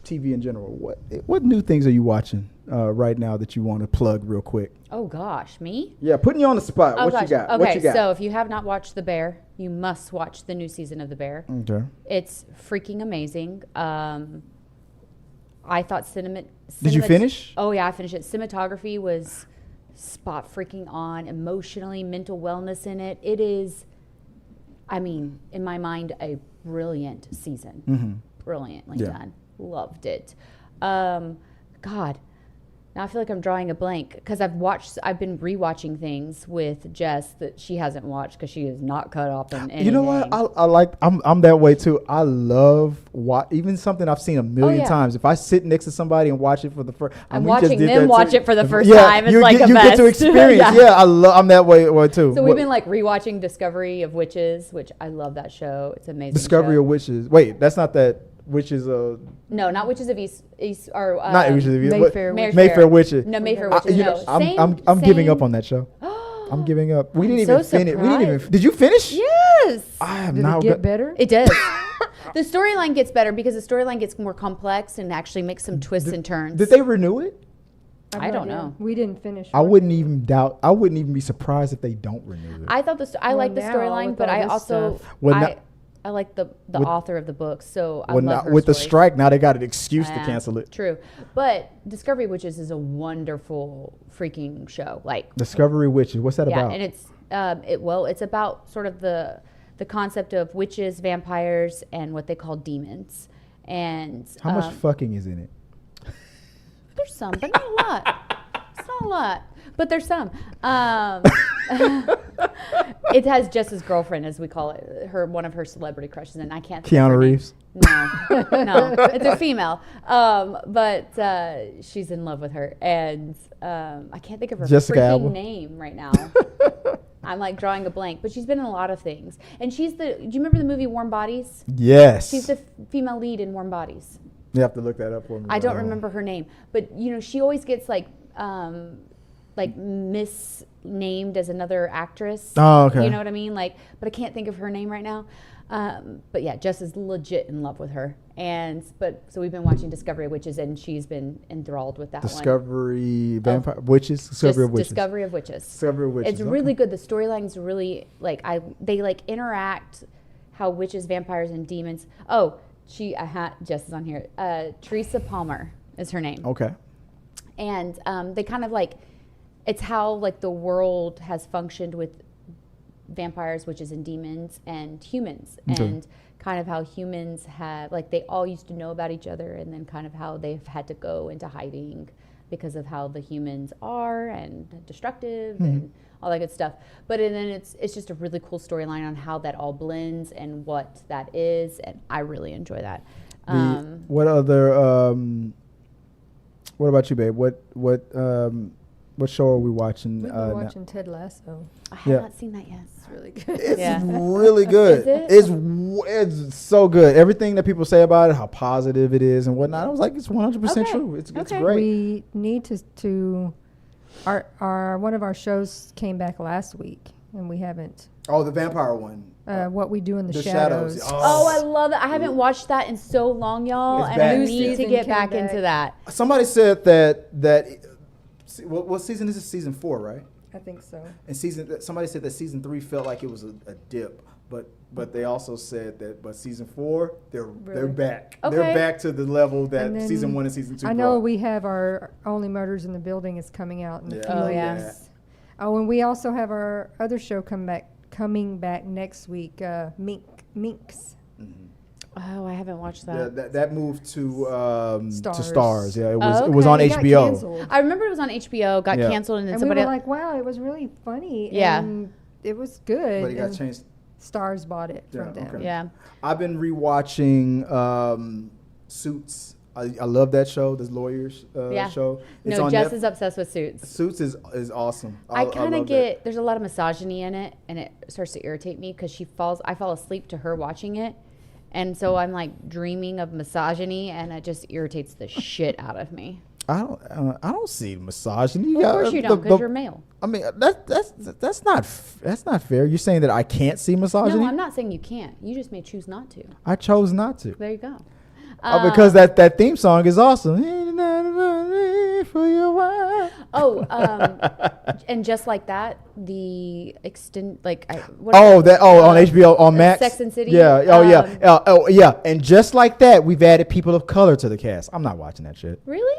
TV in general. What new things are you watching right now that you want to plug real quick? Oh gosh, me? Yeah, putting you on the spot. What you got? Okay, what you got? So if you have not watched The Bear, you must watch the new season of The Bear. Okay. It's freaking amazing. I thought Did you finish? Oh yeah, I finished it. Cinematography was spot freaking on, emotionally, mental wellness in it. It is, in my mind, a brilliant season. Mm-hmm. Brilliantly done. Loved it. God, Now I feel like I'm drawing a blank because I've been rewatching things with Jess that she hasn't watched because she is not caught up in anything. You know what? I'm that way too. I love even something I've seen a million times. If I sit next to somebody and watch it for the first, I'm watching them watch it for the first time. It's you like get, a you best. get to experience. I'm that way too. So we've been like rewatching Discovery of Witches, which I love that show. It's amazing. Discovery of Witches. Wait, that's not that. Witches no, not Witches of East or not Witches of East. Mayfair Witches. No, Mayfair Witches. I'm giving up on that show. I'm giving up. We didn't even finish. Did you finish? Yes. Did it get better? It does. The storyline gets better because the storyline gets more complex and actually makes some twists and turns. Did they renew it? I don't know. We didn't finish. I wouldn't even be surprised if they don't renew it. I thought I like the storyline, but I also I like the author of the book, so I love her with stories. the strike, now they got an excuse to cancel it. True, but Discovery Witches is a wonderful freaking show. Like Discovery Witches, what's that about? And it's about sort of the concept of witches, vampires, and what they call demons. And how much fucking is in it? There's some, but not a lot. It's not a lot, but there's some. It has Jess's girlfriend, as we call it, one of her celebrity crushes, and I can't. Keanu Reeves. No, it's a female, but she's in love with her, and I can't think of her freaking name right now. I'm like drawing a blank, but she's been in a lot of things, and do you remember the movie Warm Bodies? Yes. She's the female lead in Warm Bodies. You have to look that up for me. I don't remember her name, but she always gets like misnamed as another actress. Oh, okay. You know what I mean? But I can't think of her name right now. But yeah, Jess is legit in love with her. So we've been watching Discovery of Witches, and she's been enthralled with that Discovery Witches? Discovery of Witches. Discovery of Witches. Discovery of Witches. It's really good. The storyline's really, they interact how witches, vampires, and demons. Oh, Jess is on here. Teresa Palmer is her name. Okay. And they kind of it's how the world has functioned with vampires, witches, and demons, and humans, and kind of how humans have they all used to know about each other, and then kind of how they've had to go into hiding because of how the humans are and destructive and all that good stuff. But then it's just a really cool storyline on how that all blends and what that is, and I really enjoy that. What about you, babe? What show are we watching? We've been watching Ted Lasso. I have not seen that yet. It's really good. It's really good. Is it? It's so good. Everything that people say about it, how positive it is and whatnot, I was like, it's 100% true. It's great. We need to our one of our shows came back last week, and we haven't. Oh, the vampire one. What We Do in the Shadows. Oh, I love it. I haven't watched that in so long, y'all, and I need to get back into that. Somebody said that what season is this? Season 4, right? I think so. And somebody said that season 3 felt like it was a dip, but they also said that season 4 they're back. Okay. They're back to the level that season 1 and season 2. I know we have our Only Murders in the Building is coming out in a few weeks. Yeah. Oh, and we also have our other show coming back next week, Minx. Mm-hmm. Oh, I haven't watched that. Yeah, that moved to Stars. Stars. Yeah, it was on HBO. I remember it was on HBO, got canceled, and then somebody we were like, wow, it was really funny. Yeah. And it was good. But it got changed. Stars bought it from them. Okay. Yeah. I've been rewatching Suits. I love that show, this lawyers show. It's on Jess is obsessed with Suits. Suits is awesome. I kind of get, there's a lot of misogyny in it, and it starts to irritate me because I fall asleep to her watching it. And so I'm dreaming of misogyny, and it just irritates the shit out of me. I don't see misogyny. Well, of course you don't, because you're male. I mean, that's not fair. You're saying that I can't see misogyny? No, I'm not saying you can't. You just may choose not to. I chose not to. There you go. Because that theme song is awesome. And just like that, the extend on HBO on Max, Sex and City. Yeah. And just like that, we've added people of color to the cast. I'm not watching that shit. Really?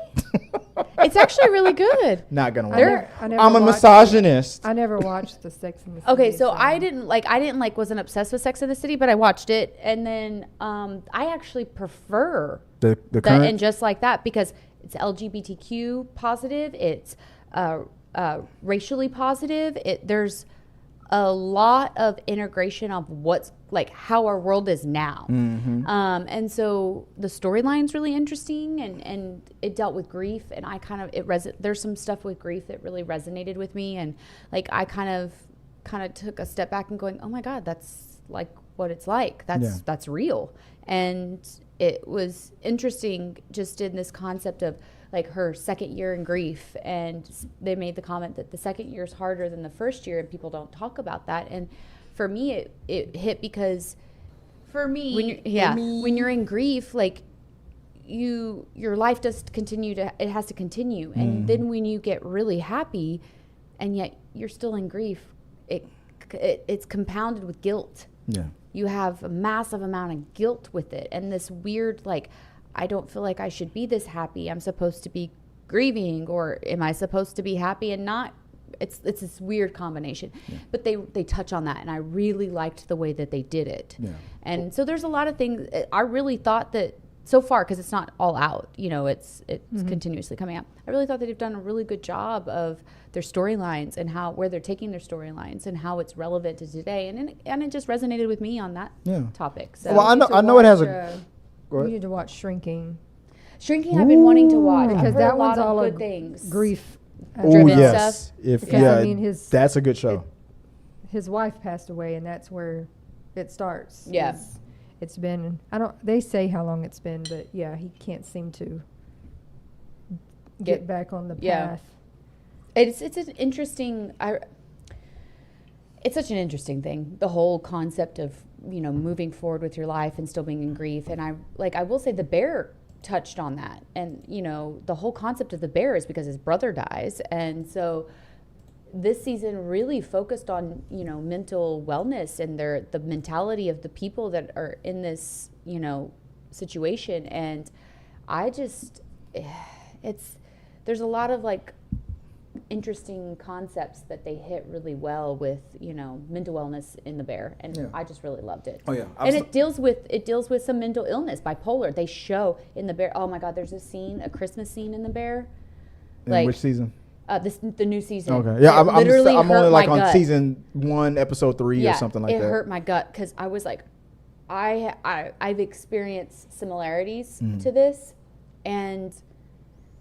It's actually really good. Not gonna watch. I'm a misogynist. I never watched the Sex and the City. Okay, so wasn't obsessed with Sex and the City, but I watched it, and then I actually prefer the current? And just like that, because it's LGBTQ positive. It's racially positive. There's a lot of integration of what's like how our world is now. And so the storyline's really interesting, and it dealt with grief, and I kind of there's some stuff with grief that really resonated with me, and like I kind of took a step back and going, oh my God, that's like what it's like. That's real. And it was interesting just in this concept of like her second year in grief, and they made the comment that the second year is harder than the first year, and people don't talk about that. And for me, it hit because for me, when you're in grief, like your life does continue it has to continue. And then when you get really happy and yet you're still in grief, it's compounded with guilt. Yeah. You have a massive amount of guilt with it, and this weird like, I don't feel like I should be this happy. I'm supposed to be grieving, or am I supposed to be happy and not? It's this weird combination. Yeah. But they touch on that, and I really liked the way that they did it. Yeah. And so there's a lot of things. I really thought that so far, because it's not all out, you know, it's continuously coming out. I really thought that they've done a really good job of their storylines and where they're taking their storylines and how it's relevant to today. And it just resonated with me on that topic. So well, I know it has a. You need to watch Shrinking. Shrinking, I've been wanting to watch because that one's all good things. Grief. Oh yes, stuff. I mean, that's a good show. His wife passed away, and that's where it starts. Yeah, it's been. They say how long it's been, but yeah, he can't seem to get back on the path. It's an interesting. It's such an interesting thing, the whole concept of, you know, moving forward with your life and still being in grief. And I will say The Bear touched on that. And, you know, the whole concept of The Bear is because his brother dies. And so this season really focused on, you know, mental wellness and the mentality of the people that are in this, you know, situation. And there's a lot of like interesting concepts that they hit really well with, you know, mental wellness in The Bear, and I just really loved it. Oh yeah, and it deals with some mental illness, bipolar. They show in The Bear. Oh my God, there's a Christmas scene in The Bear. In which season? The new season. Okay, yeah, I'm only like on gut. Season 1, episode 3 or something like that. It hurt my gut because I was like, I've experienced similarities to this, and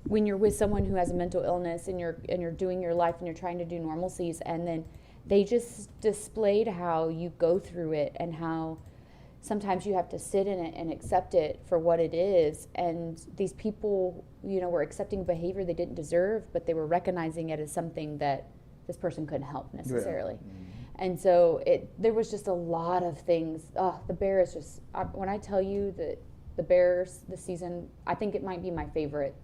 when you're with someone who has a mental illness and you're doing your life and you're trying to do normalcies, and then they just displayed how you go through it and how sometimes you have to sit in it and accept it for what it is. And these people, you know, were accepting behavior they didn't deserve, but they were recognizing it as something that this person couldn't help necessarily. Yeah. And so there was just a lot of things. The Bear is just, when I tell you that The Bears this season, I think it might be my favorite.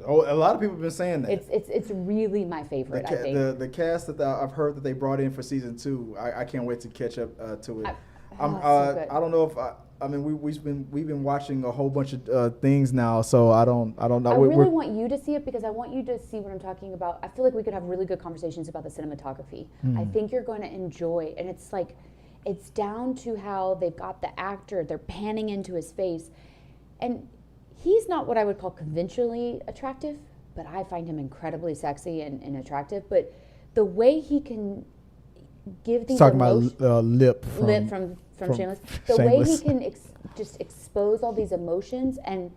Oh, a lot of people have been saying that. It's really my favorite, I think. The cast that I've heard that they brought in for season 2, I can't wait to catch up to it. So I don't know if I mean we've been watching a whole bunch of things now, so I don't know. I really want you to see it because I want you to see what I'm talking about. I feel like we could have really good conversations about the cinematography. I think you're going to enjoy, and it's down to how they've got the actor. They're panning into his face, and he's not what I would call conventionally attractive, but I find him incredibly sexy and attractive. But the way he can give these emotions, talking about lip from Shameless. The way he can just expose all these emotions, and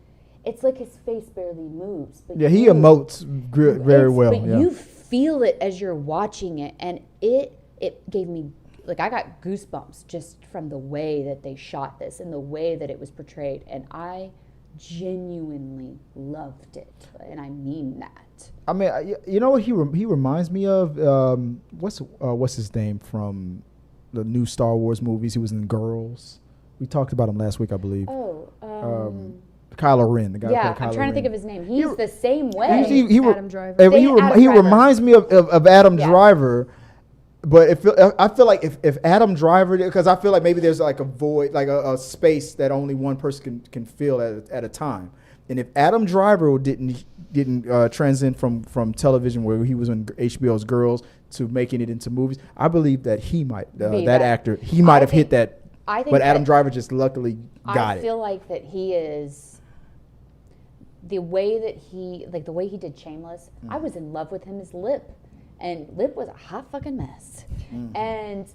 it's like his face barely moves. But he emotes very well. But you feel it as you're watching it, and it gave me, like, I got goosebumps just from the way that they shot this and the way that it was portrayed, and I genuinely loved it, and I mean that. I mean, you know what he reminds me of? What's his name from the new Star Wars movies? He was in Girls. We talked about him last week, I believe. Kylo Ren, the guy. Yeah, I'm trying to think of his name. He's the same way. Adam Driver. He reminds me of Adam Driver. But I feel like if Adam Driver, because I feel like maybe there's like a void, like a space that only one person can fill at a time. And if Adam Driver didn't transcend from television, where he was on HBO's Girls, to making it into movies, I believe that he might actor might have hit that. But Adam Driver just luckily got it. I feel like that he is the way that he did Shameless, I was in love with him as Lip, and Lip was a hot fucking mess, and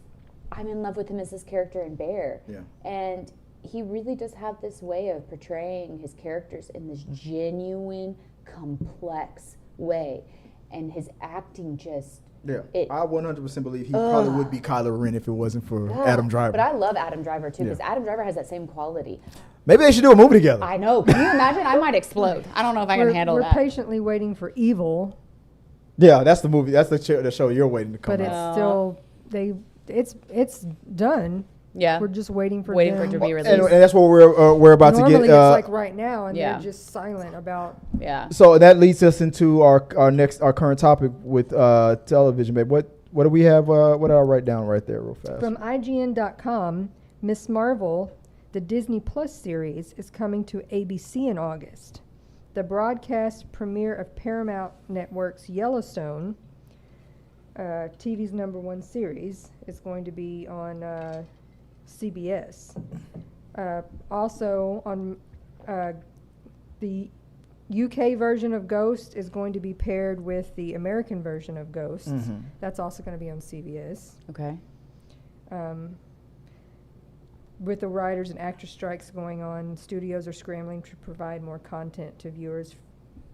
I'm in love with him as this character in Bear, and he really does have this way of portraying his characters in this genuine, complex way, and his acting just. Yeah, I 100% believe he probably would be Kylo Ren if it wasn't for Adam Driver. But I love Adam Driver too, because Adam Driver has that same quality. Maybe they should do a movie together. I know. Can you imagine? I might explode. I don't know if I can handle that. We're patiently waiting for Evil. Yeah, that's the movie. That's the show you're waiting to come out. But it's still it's done. Yeah, we're just waiting for it to be released. And that's what we're about to get. Normally, it's like right now, and they're just silent about. Yeah. So that leads us into our current topic with television, babe. What do we have? What did I write down right there, real fast? From IGN.com, Miss Marvel, the Disney Plus series, is coming to ABC in August. The broadcast premiere of Paramount Network's Yellowstone, TV's #1 series, is going to be on CBS. Also on the UK version of Ghost is going to be paired with the American version of Ghost. That's also going to be on CBS. Okay. With the writers and actor strikes going on, studios are scrambling to provide more content to viewers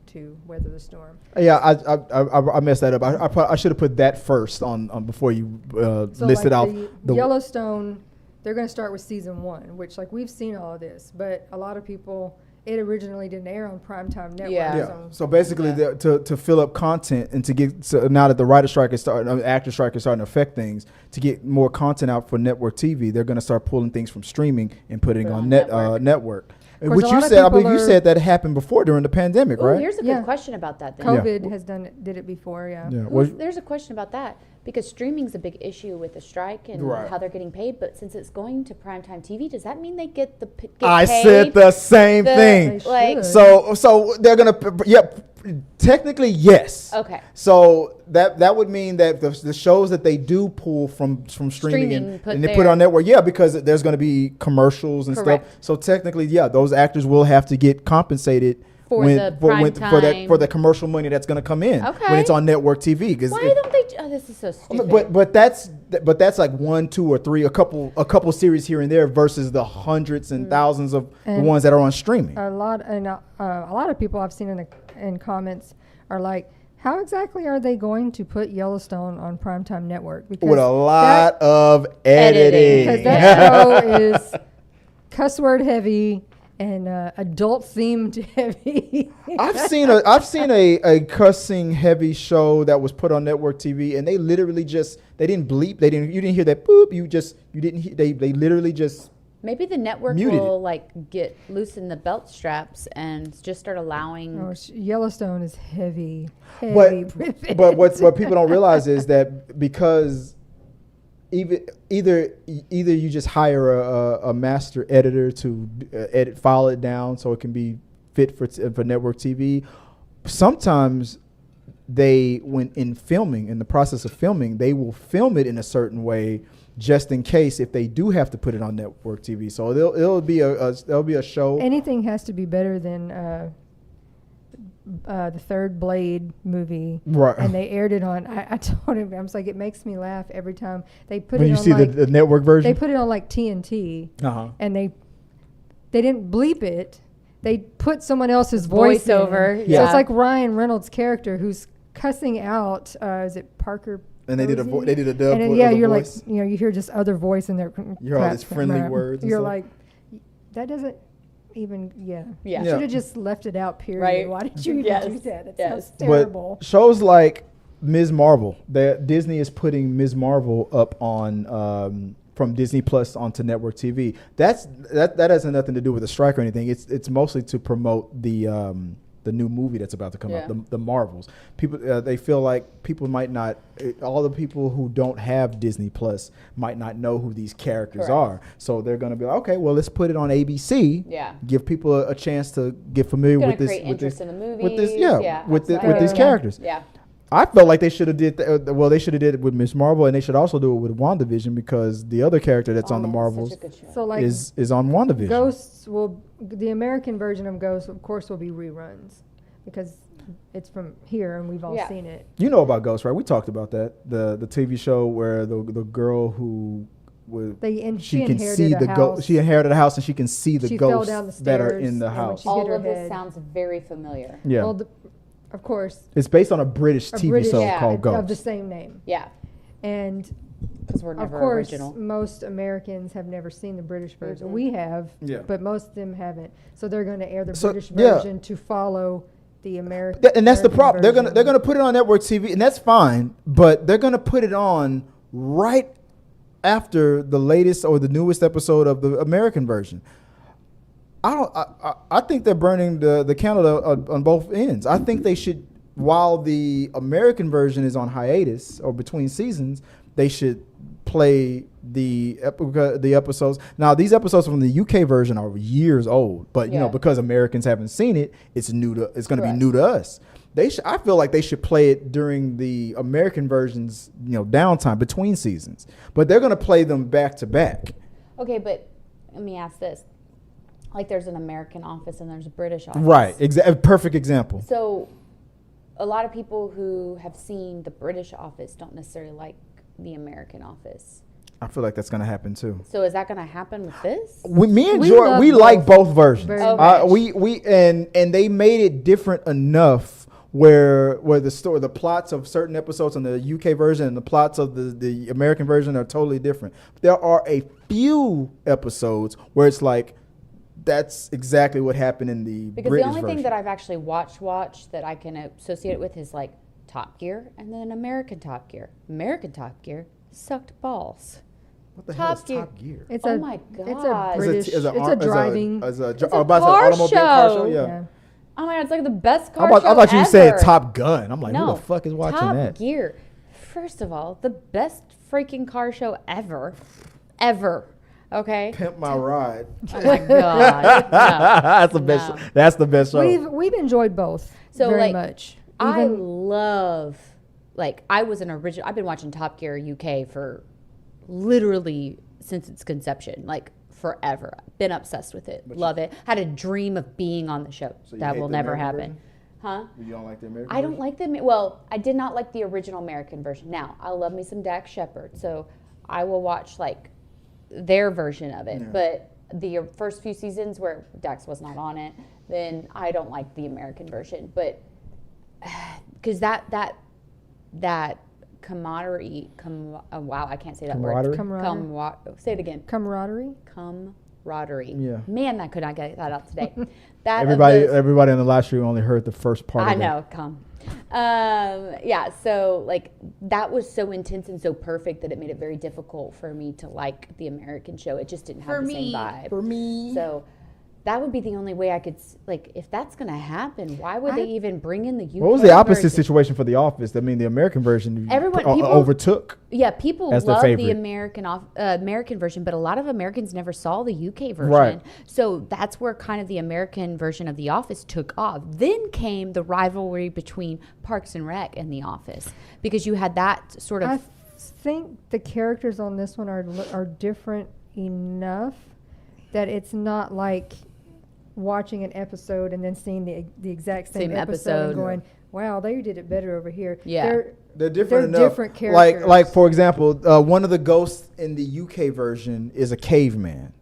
to weather the storm. Yeah, I messed that up. I should have put that first on before you listed out the Yellowstone. They're going to start with season 1, which we've seen all of this, but a lot of people, it originally didn't air on primetime network. Yeah. So basically, to fill up content and to get now that the writer strike is starting, actor strike is starting to affect things, to get more content out for network TV, they're going to start pulling things from streaming and putting on network. Which you said, I believe you said that happened before during the pandemic, right? Here's a good question about that. Then. COVID did it before, There's a question about that because streaming's a big issue with the strike and how they're getting paid. But since it's going to primetime TV, does that mean they get paid? I said the same thing. So they're gonna, technically yes. Okay. So that would mean that the shows that they do pull from streaming and they put on network, because there's going to be commercials and stuff. So technically, those actors will have to get compensated for the commercial money that's going to come in when it's on network TV. Why don't they? Oh, this is so stupid. But that's like 1, 2, or 3, a couple series here and there versus the hundreds and thousands of the ones that are on streaming. A lot of people I've seen in comments are like, how exactly are they going to put Yellowstone on primetime network? Because with a lot of editing. Because that show is cuss word heavy and adult themed heavy. I've seen a cussing heavy show that was put on network TV, and they literally they didn't bleep. You didn't hear that boop. They literally just. Maybe the network will get loosen the belt straps and just start allowing. Oh, Yellowstone is heavy. But what people don't realize is that because either you just hire a master editor to file it down so it can be fit for network TV. Sometimes when in the process of filming, they will film it in a certain way just in case if they do have to put it on network TV. So there'll be a show. Anything has to be better than the third Blade movie, right? And they aired it on. I told him, I was like, it makes me laugh every time they put when it you on. See the network version. They put it on TNT, and they didn't bleep it. They put someone else's voice over. So it's like Ryan Reynolds' character who's cussing out. Is it Parker? And they did a dub. And then, you're voice. You hear just other voice in there. You hear all these friendly words. You're like, that doesn't even. Should have just left it out. Period. Right. Why did you even do that? It sounds terrible. But shows like Ms. Marvel, Disney is putting Ms. Marvel up on from Disney Plus onto network TV. That has nothing to do with the strike or anything. It's mostly to promote the new movie that's about to come out, the Marvels. People, they feel like people might not, all the people who don't have Disney Plus might not know who these characters are. So they're going to be like, okay, well, let's put it on ABC. Yeah. Give people a chance to get familiar with this. Interest in the movie. With these characters. Yeah. I felt like they should have did well. They should have did it with Miss Marvel, and they should also do it with WandaVision because the other character that's on the Marvels So like is on WandaVision. The American version of Ghosts, of course, will be reruns because it's from here and we've all seen it. You know about Ghosts, right? We talked about that. The TV show where the girl who she inherited a house and she can see the ghosts that are in the house. All of this sounds very familiar. Yeah. Well, of course. It's based on a British TV show called Ghosts. Of the same name. Yeah. And because we're never of course, original. most Americans have never seen the British version. We have, but most of them haven't. So they're going to air the British version to follow the American. And that's the problem. They're gonna put it on network TV, and that's fine. But they're gonna put it on right after the latest or the newest episode of the American version. I think they're burning the candle on both ends. I think they should, while the American version is on hiatus or between seasons, they should play the episodes. Now, these episodes from the UK version are years old, but you know, because Americans haven't seen it, it's going to be new to us. I feel like they should play it during the American version's downtime between seasons, but they're going to play them back to back. Okay, but let me ask this: like, there's an American office and there's a British office, right? Perfect example. So, a lot of people who have seen the British office don't necessarily like the American office. I feel like that's going to happen too. So is that going to happen with this? Me and Jordan, we like both versions. Okay. And they made it different enough where the plots of certain episodes on the UK version and the plots of the American version are totally different. There are a few episodes where it's like that's exactly what happened in the because British the only version. thing that I've actually watched that I can associate it with is like Top Gear and then American Top Gear. American Top Gear sucked balls. What the hell is Top Gear? Oh my God. It's a British. It's a car show. Yeah. Oh my God, it's like the best car show I thought you ever. said Top Gun. I'm like, no, who the fuck is watching Top that? Gear. First of all, the best freaking car show ever. Ever. Okay? Pimp My Ride. Oh my God. That's the best show. We've enjoyed both very much. I love, I've been watching Top Gear UK for literally since its conception, forever. Been obsessed with it. Love it. Had a dream of being on the show. So that will never happen. Huh? You don't like the American version? I don't like I did not like the original American version. Now, I love me some Dax Shepard, so I will watch their version of it. Yeah. But the first few seasons where Dax was not on it, then I don't like the American version. But because that camaraderie, wow, I can't say that word. Say it again. Camaraderie. Yeah. Man, I could not get that out today. Everybody on the live stream only heard the first part. I know. Yeah. So that was so intense and so perfect that it made it very difficult for me to like the American show. It just didn't have the same vibe. For me. So that would be the only way I could, if that's going to happen, why would they even bring in the UK What was the opposite situation for The Office? I mean, the American version overtook. Yeah, people love the American version, but a lot of Americans never saw the UK version. Right. So that's where kind of the American version of The Office took off. Then came the rivalry between Parks and Rec and The Office, because you had that sort of... I think the characters on this one are different enough that it's not like watching an episode and then seeing the exact same episode and going, wow, they did it better over here. Yeah. They're different enough. Different characters. Like for example, one of the ghosts in the UK version is a caveman.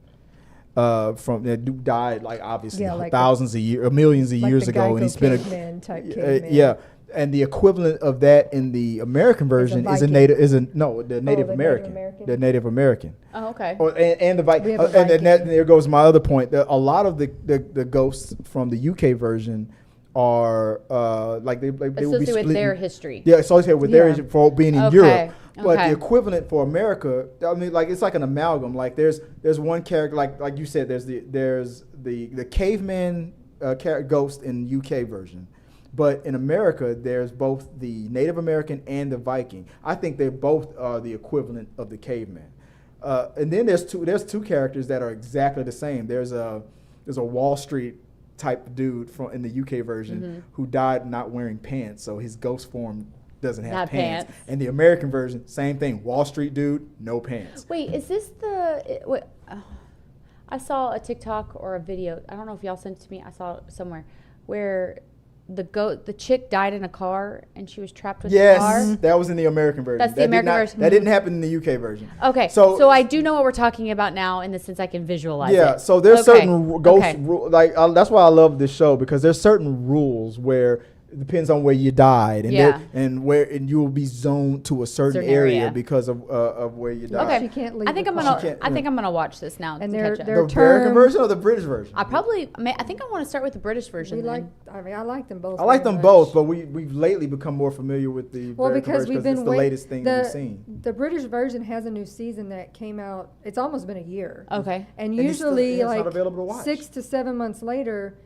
Who died obviously thousands of years, millions of years ago, and he's been a caveman. Yeah. And the equivalent of that in the American version is the Native American. The Native American. Oh, okay. And the Viking. And there goes my other point. A lot of the ghosts from the UK version are they would be associated with their history. Yeah, associated with their history for being in Europe. But the equivalent for America, I mean, it's like an amalgam. There's one character, like you said, there's the caveman ghost in UK version. But in America, there's both the Native American and the Viking. I think they both are the equivalent of the caveman. And then there's two characters that are exactly the same. There's a Wall Street type dude in the UK version who died not wearing pants, so his ghost form doesn't have Not pants. pants. And the American version, same thing. Wall Street dude, no pants. Wait, is this I saw a TikTok or a video. I don't know if y'all sent it to me. I saw it somewhere where the chick died in a car and she was trapped with the car. Yes, that was in the American version. That's the American version. That didn't happen in the UK version. Okay, so I do know what we're talking about now in the sense I can visualize it. Yeah, so there's certain ghost that's why I love this show, because there's certain rules where it depends on where you died, and and you will be zoned to a certain area because of where you died. Okay, she can't leave. I think I'm gonna watch this now. And to their catch up. The American version or the British version? I think I want to start with the British version. I like them both. I like them both, but we've lately become more familiar with the American because version it's the latest thing we've seen. The British version has a new season that came out. It's almost been a year. Okay, and usually it's not available to watch. 6 to 7 months later,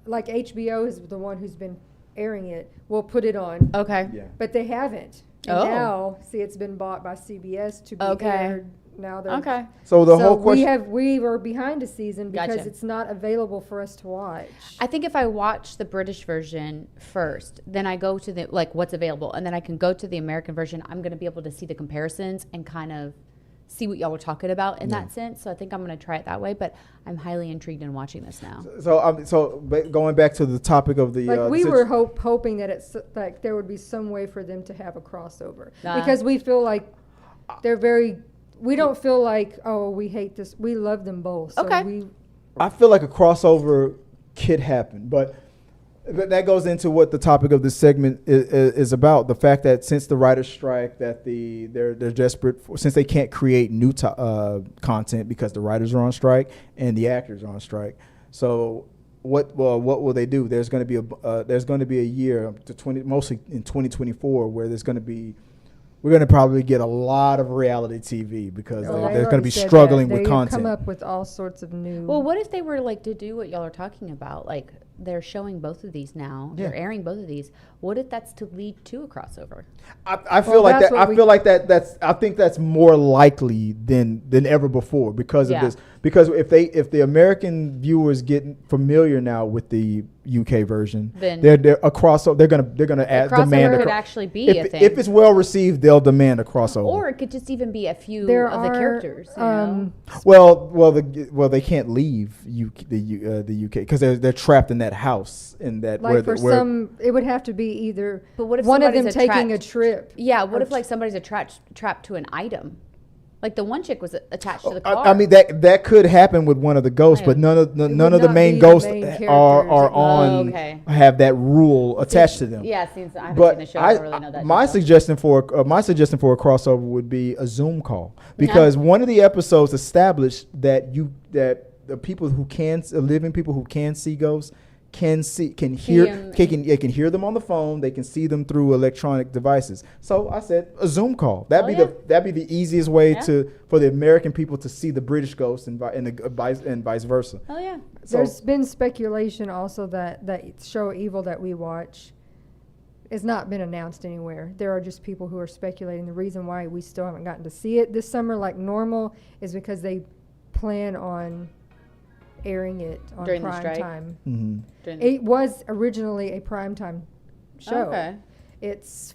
like HBO is the one who's been airing it, we'll put it on. Okay. Yeah. But they haven't. And now, it's been bought by CBS to be aired. Now they're So the whole question. We were behind a season because Gotcha. it's not available for us to watch. I think if I watch the British version first, then I go to the what's available, and then I can go to the American version. I'm going to be able to see the comparisons and kind of see what y'all were talking about in that sense. So I think I'm going to try it that way, but I'm highly intrigued in watching this now. So going back to the topic of the we were hoping that it's like there would be some way for them to have a crossover because we feel like they're very. We don't feel like we hate this. We love them both. So I feel like a crossover could happen, but that goes into what the topic of this segment is about. The fact that since the writers' strike, that they're desperate since they can't create new content because the writers are on strike and the actors are on strike. So what will they do? There's going to be a year mostly in 2024 where we're going to probably get a lot of reality TV because they're going to be struggling with content. They come up with all sorts of new. Well, what if they were to do what y'all are talking about? They're showing both of these now. Yeah. They're airing both of these. What if that's to lead to a crossover? I feel like that. I feel like that. I think that's more likely than ever before because of this. Because if the American viewers get familiar now with the UK version, then they're a crossover. They're gonna add demand. Could actually be a thing. If it's well received, they'll demand a crossover. Or it could just even be a few of the characters. Well, they can't leave the UK because they're trapped in that house in that. It would have to be either. But what if one of them taking a trip? Yeah. What if somebody's trapped to an item? Like the one chick was attached to the car. I mean that could happen with one of the ghosts, but none of the main ghosts have that rule attached to them. Yeah, since I haven't seen the show, I don't really know that. My suggestion for a crossover would be a Zoom call because one of the episodes established that the people who living people who can see ghosts can hear them on the phone. They can see them through electronic devices. So I said a Zoom call. That'd be the easiest way for the American people to see the British ghost and vice versa. Oh yeah. So there's been speculation also that show Evil that we watch has not been announced anywhere. There are just people who are speculating. The reason why we still haven't gotten to see it this summer like normal is because they plan on airing it on during prime time. Mm-hmm. It was originally a primetime show. Okay. It's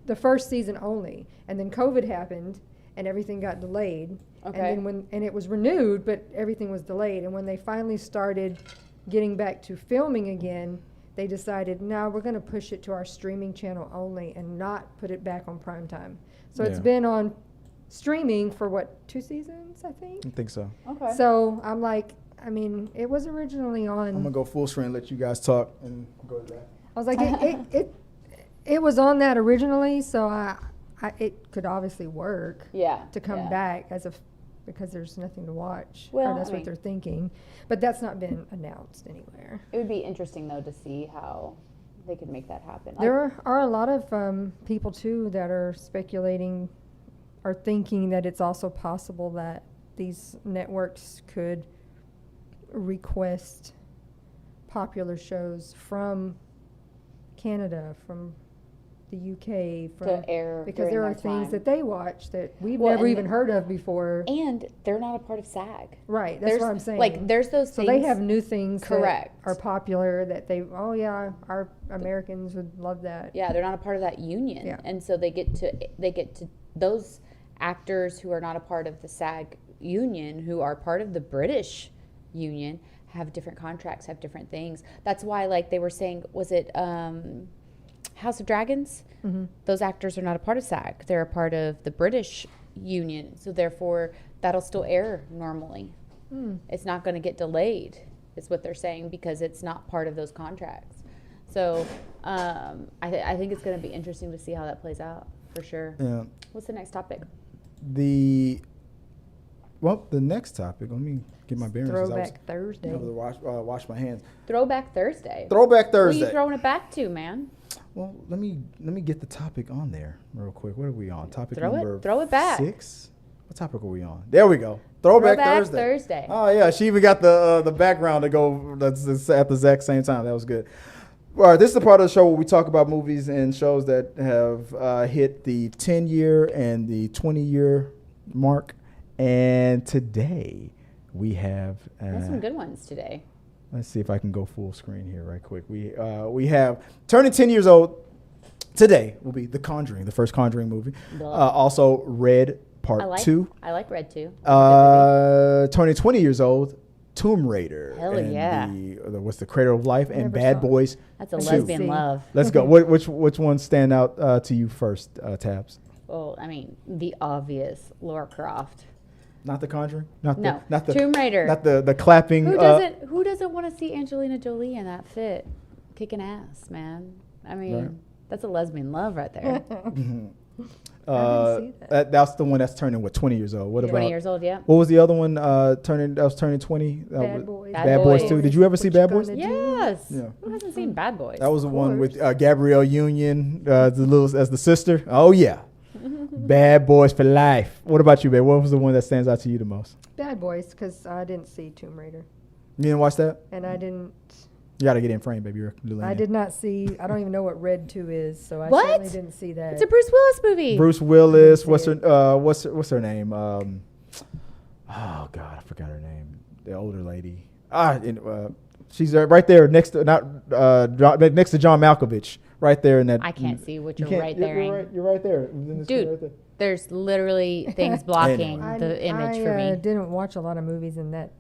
the first season only, and then COVID happened, and everything got delayed. Okay. And then it was renewed, but everything was delayed. And when they finally started getting back to filming again, they decided, no, we're going to push it to our streaming channel only and not put it back on primetime. So it's been on streaming for 2 seasons, I think? I think so. Okay. So I'm like, it was originally on. I'm gonna go full screen and let you guys talk and go to that. I was like, it was on that originally, so it could obviously work. Yeah. To come back because there's nothing to watch. Well, or that's what they're thinking, but that's not been announced anywhere. It would be interesting though to see how they could make that happen. There are a lot of people too that are speculating, or thinking that it's also possible that these networks could request popular shows from Canada, from the UK from to air because during there are their things time. that they watch that we've Well, never and even heard of before. And they're not a part of SAG. Right, that's what I'm saying. Like, there's those so things. they have new things Correct. that are popular that they, oh yeah, our Americans would love that. Yeah, they're not a part of that union. Yeah. And so they get to those actors who are not a part of the SAG union, who are part of the British union, have different contracts, have different things. That's why, like they were saying, was it House of Dragons? Mm-hmm. Those actors are not a part of SAG. They're a part of the British union. So therefore, that'll still air normally. It's not going to get delayed, is what they're saying, because it's not part of those contracts. So I think it's going to be interesting to see how that plays out, for sure. Yeah. What's the next topic? The next topic. Let me get my bearings. Throwback Thursday. I was wash my hands. Throwback Thursday. Throwback Thursday. What are you throwing it back to, man? Well, let me get the topic on there real quick. What are we on? Topic number Throw it back. 6. What topic are we on? There we go. Throwback Thursday. Oh yeah, she even got the background to go. That's at the exact same time. That was good. All right, this is the part of the show where we talk about movies and shows that have hit the 10-year and the 20-year mark. And today we have There's some good ones today. let's see if I can go full screen here right quick. We have turning 10 years old today will be The Conjuring, the first Conjuring movie. Also Red Part 2. I like Red 2. Turning 20 years old, Tomb Raider. Hell and yeah. What's the Cradle of Life and Never Bad saw it. Boys. That's a 2. lesbian love. Let's go. Which ones stand out to you first, Tabs? Well, I mean, the obvious Laura Croft. Not The Conjuring? No, Not the Tomb Raider. Not the clapping. Who doesn't want to see Angelina Jolie in that fit? Kicking ass, man. I mean, Right. that's a lesbian love right there. I didn't see that. That's the one that's turning 20 years old. What Yeah. about 20 years old, yeah. What was the other one turning 20? Bad Boys. Bad Boys 2. Did you ever see What Bad you Boys? gonna Yes. Yeah. Who hasn't seen Bad Boys? That was the one with course. Gabrielle Union, as the sister. Oh yeah, Bad Boys for life. What about you, babe? What was the one that stands out to you the most? Bad Boys, because I didn't see Tomb Raider, You didn't watch that? and I didn't. You got to get in frame, baby. I did not see. I don't even know what Red 2 is, so I What? certainly didn't see that. It's a Bruce Willis movie. Bruce Willis. I didn't What's her name? Oh God, I forgot her name. The older lady. She's right there next to next to John Malkovich. Right there in that. I can't see what you're can't- right there. You're right there. In the screen Dude, right there. there's literally things blocking the image for I me. didn't watch a lot of movies in that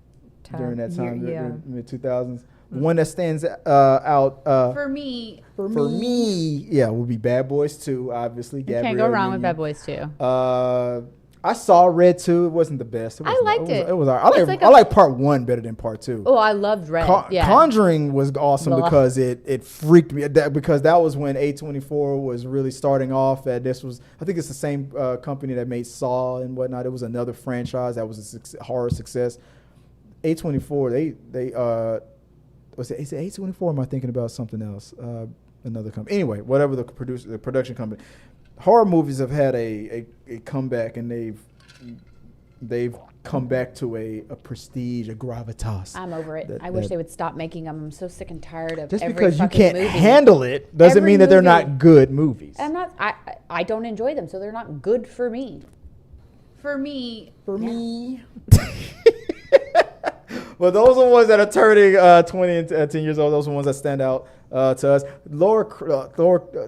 time. During that time, Yeah. mid 2000s. One that stands out For me, for me, yeah, would be Bad Boys 2. Obviously, you can't Gabrielle go wrong with Union. Bad Boys 2. I saw Red 2. It wasn't the best. I liked it. It was all right. It's I like like part 1 better than part 2. Oh, I loved Red. Yeah. Conjuring was awesome Blah. because it freaked me because that was when A24 was really starting off. I think it's the same company that made Saw and whatnot. It was another franchise that was a horror success. A24, they was it A24? Or am I thinking about something else? Another company. Anyway, whatever the production company. Horror movies have had a comeback, and they've come back to a prestige, a gravitas. I'm over it. I wish they would stop making them. I'm so sick and tired of Just every because you fucking can't movie. handle it doesn't Every mean that they're movie. not good movies. I'm not. I don't enjoy them, so they're not good for me. For me. For me. Well, those are the ones that are turning 20 and 10 years old. Those are the ones that stand out to us.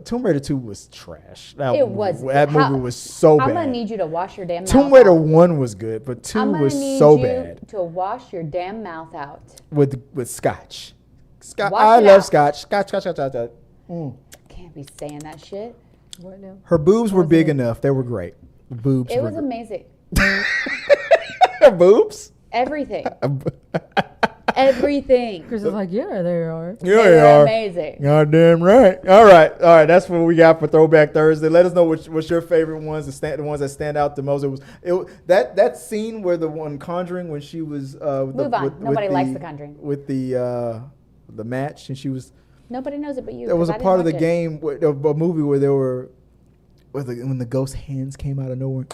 Tomb Raider 2 was trash. That movie was so bad. I'm gonna need you to wash your damn mouth Tomb Raider out. 1 was good, but 2 I'm gonna was need so you bad. to wash your damn mouth out. With scotch. Wash I it love out. scotch. Scotch. Mm. Can't be saying that shit. What now? Her boobs were big enough. They were great. The boobs It were was great. amazing. Her boobs? Everything. Everything. Chris is like, yeah, they are. Yeah, They they were are. amazing. Goddamn right. All right. That's what we got for Throwback Thursday. Let us know what's your favorite ones, the ones that stand out the most. That scene where the one Conjuring when she was Move on. Nobody likes The Conjuring. with the match, and she was. Nobody knows it but you. There was 'cause a I didn't part of the watch it. game, a movie where there were, when the ghost hands came out of nowhere.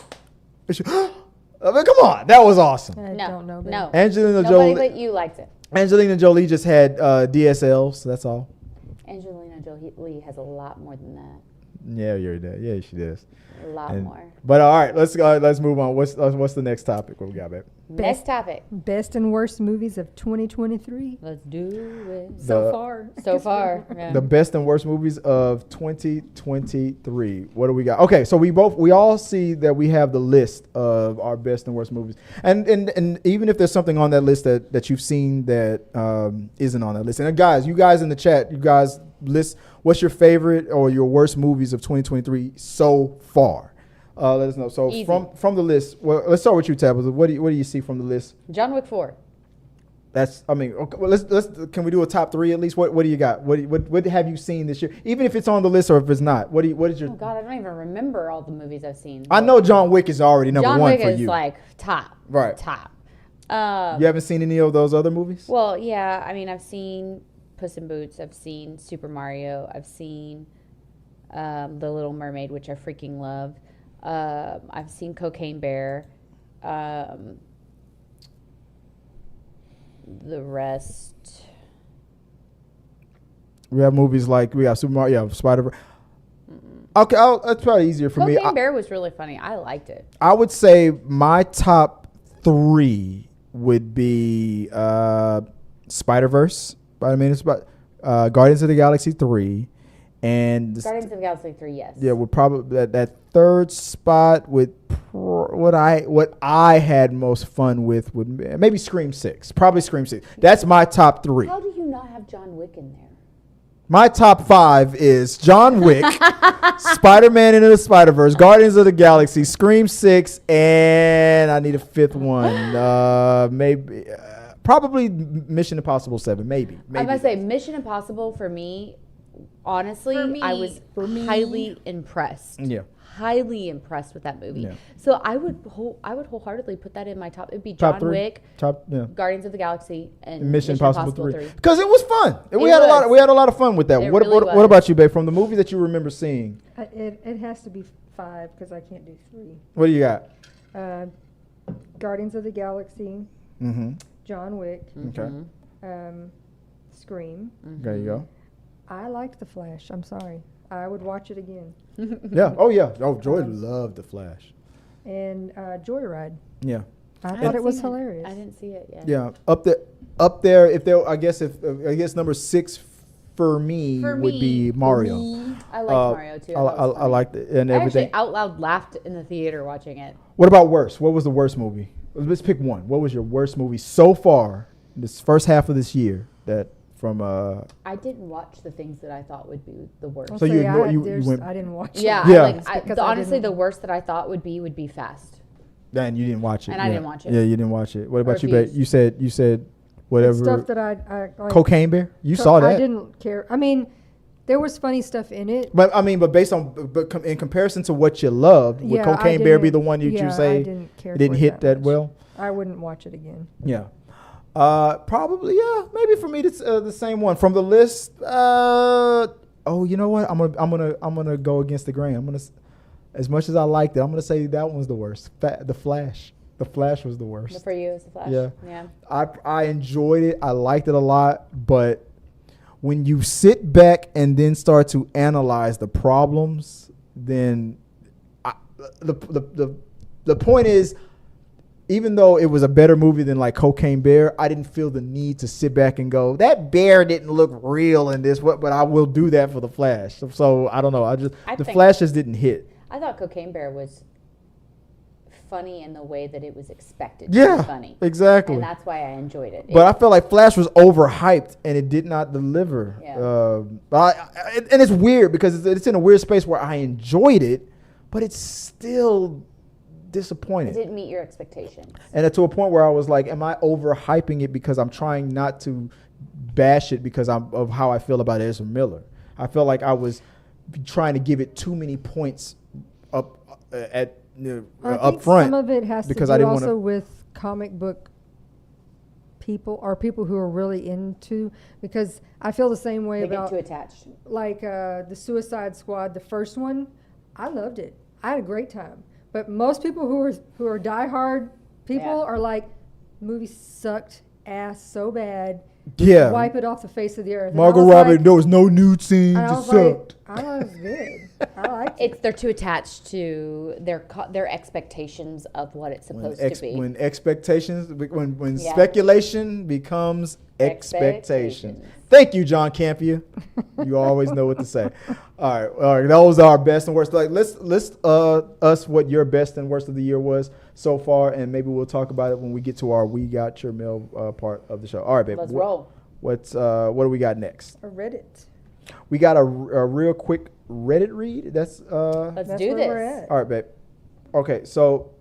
I mean, come on, that was awesome. I No, don't know. babe. no. Angelina Nobody Jolie. but you liked it. Angelina Jolie just had DSLs, so that's all. Angelina Jolie has a lot more than that. Yeah, you're dead. Yeah, she does. A lot more. But all right, let's go. Let's move on. What's the next topic? What we got, babe? Next topic. Best and worst movies of 2023. Let's do it. So far. Yeah. The best and worst movies of 2023. What do we got? Okay, so we all see that we have the list of our best and worst movies, and even if there's something on that list that you've seen that isn't on that list, and you guys in the chat, you guys list what's your favorite or your worst movies of 2023 so far. Let us know. So Easy. from the list, well, let's start with you, Tabatha. What do you see from the list? John Wick 4. Okay, well, let's can we do a top 3 at least? What do you got? What have you seen this year? Even if it's on the list or if it's not, what is your? Oh God, I don't even remember all the movies I've seen. I know John Wick is already number John one Wick for is you. like top. Right. Top. You haven't seen any of those other movies? Well, yeah. I mean, I've seen Puss in Boots. I've seen Super Mario. I've seen The Little Mermaid, which I freaking love. I've seen Cocaine Bear. The rest. We have movies like we have Super Mario, Spider. Okay, that's probably easier for me. Cocaine Bear was really funny. I liked it. I would say my top 3 would be Spider-Verse. Guardians of the Galaxy 3, and Guardians of the Galaxy 3, yes. yeah, would probably that third spot with what I had most fun with would maybe Scream 6. Probably Scream 6. That's my top 3. How do you not have John Wick in there? My top 5 is John Wick, Spider-Man Into the Spider-Verse, Guardians of the Galaxy, Scream 6, and I need a 5th one. Maybe, probably Mission Impossible 7. Maybe. I was going to say Mission Impossible for me, honestly, I was highly impressed. Yeah. Highly impressed with that movie. Yeah. So I would wholeheartedly put that in my top. It'd be John Wick, Guardians of the Galaxy, and Mission Impossible 3. 3. Because it was fun. We had a lot of fun with that. What about you, babe? From the movie that you remember seeing? It has to be 5 because I can't do 3. What do you got? Guardians of the Galaxy. Mm-hmm. John Wick. Okay. Scream. There you go. I liked The Flash. I'm sorry. I would watch it again. Yeah. Oh, yeah. Oh, Joy loved The Flash. And Joyride. Yeah. I thought it was hilarious. I didn't see it yet. Yeah. Up there. I guess number 6 for me would be Mario. I liked Mario too. I liked it and everything. I actually out loud laughed in the theater watching it. What about worst? What was the worst movie? Let's pick one. What was your worst movie so far this first half of this year? I didn't watch the things that I thought would be the worst. So you went. I didn't watch it. Yeah. Honestly, the worst that I thought would be Fast. Then you didn't watch it. And I didn't watch it. Yeah, you didn't watch it. What about you, babe? You said whatever. Stuff that I like. Cocaine Bear. You saw that. I didn't care. I mean, there was funny stuff in it. But in comparison to what you loved, would Cocaine Bear be the one you say didn't hit that well? I wouldn't watch it again. Yeah. Probably, yeah. Maybe for me, it's the same one from the list. You know what? I'm gonna go against the grain. As much as I liked it, I'm gonna say that one was the worst. The Flash. The Flash was the worst. For you, it's The Flash. Yeah. I enjoyed it. I liked it a lot, but when you sit back and then start to analyze the problems, then the point is, even though it was a better movie than like Cocaine Bear, I didn't feel the need to sit back and go, that bear didn't look real in this, but I will do that for The Flash. So I don't know. The Flash just didn't hit. I thought Cocaine Bear was funny in the way that it was expected to be funny. Exactly. And that's why I enjoyed it. But I felt like Flash was overhyped and it did not deliver. Yeah. And it's weird because it's in a weird space where I enjoyed it, but it's still disappointed. It didn't meet your expectations. And to a point where I was like, am I overhyping it because I'm trying not to bash it because of how I feel about Ezra Miller? I felt like I was trying to give it too many points up up front. Some of it has to do also with comic book people or people who are really into, because I feel the same way about too attached. Like the Suicide Squad, the first one. I loved it. I had a great time. But most people who are diehard people are like, the movie sucked ass so bad. Yeah. Wipe it off the face of the earth. Margot Robbie, there was no nude scenes. It sucked. I thought it was good. I like it. They're too attached to their expectations of what it's supposed to be. When expectations, when Yeah. speculation becomes expectation. Expectations. Thank you, John Campia. You always know what to say. All right. Those are our best and worst. Like, let's list us what your best and worst of the year was so far, and maybe we'll talk about it when we get to our We Got Your Mail part of the show. All right, babe. Let's roll. What do we got next? A Reddit. We got a real quick Reddit read. That's Let's That's do where this. we're at. all right, babe. Okay, so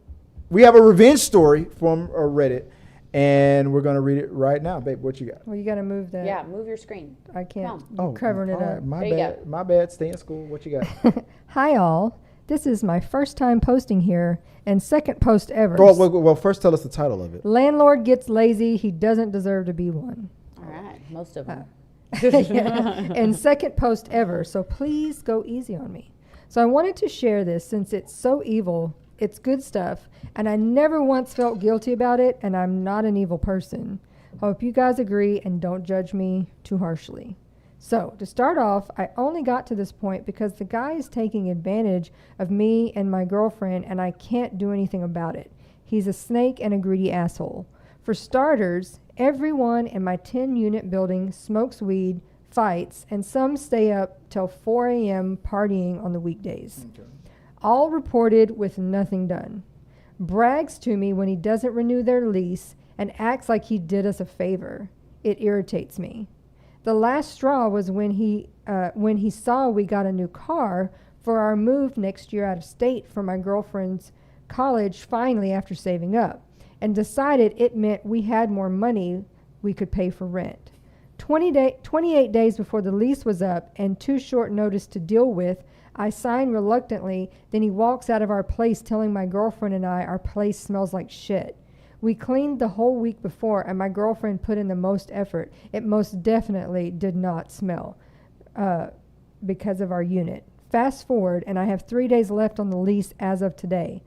we have a revenge story from Reddit, and we're gonna read it right now, babe. What you got? Well, you got to move that. Yeah, move your screen. I can't. Come You're covering it all right, up. My There you bad. go. My bad. Stay in school. What you got? Hi, all. This is my first time posting here and second post ever. Well, first tell us the title of it. Landlord gets lazy. He doesn't deserve to be one. All right, most of them. Yeah. And second post ever, so please go easy on me. So I wanted to share this since it's so evil. It's good stuff, and I never once felt guilty about it, and I'm not an evil person. Hope you guys agree and don't judge me too harshly. So to start off, I only got to this point because the guy is taking advantage of me and my girlfriend, and I can't do anything about it. He's a snake and a greedy asshole. For starters, everyone in my 10-unit building smokes weed, fights, and some stay up till 4 a.m. partying on the weekdays. Okay. All reported with nothing done. Brags to me when he doesn't renew their lease and acts like he did us a favor. It irritates me. The last straw was when he saw we got a new car for our move next year out of state for my girlfriend's college finally after saving up, and decided it meant we had more money we could pay for rent. 28 days before the lease was up and too short notice to deal with, I signed reluctantly. Then he walks out of our place telling my girlfriend and I our place smells like shit. We cleaned the whole week before, and my girlfriend put in the most effort. It most definitely did not smell because of our unit. Fast forward, and I have 3 days left on the lease as of today.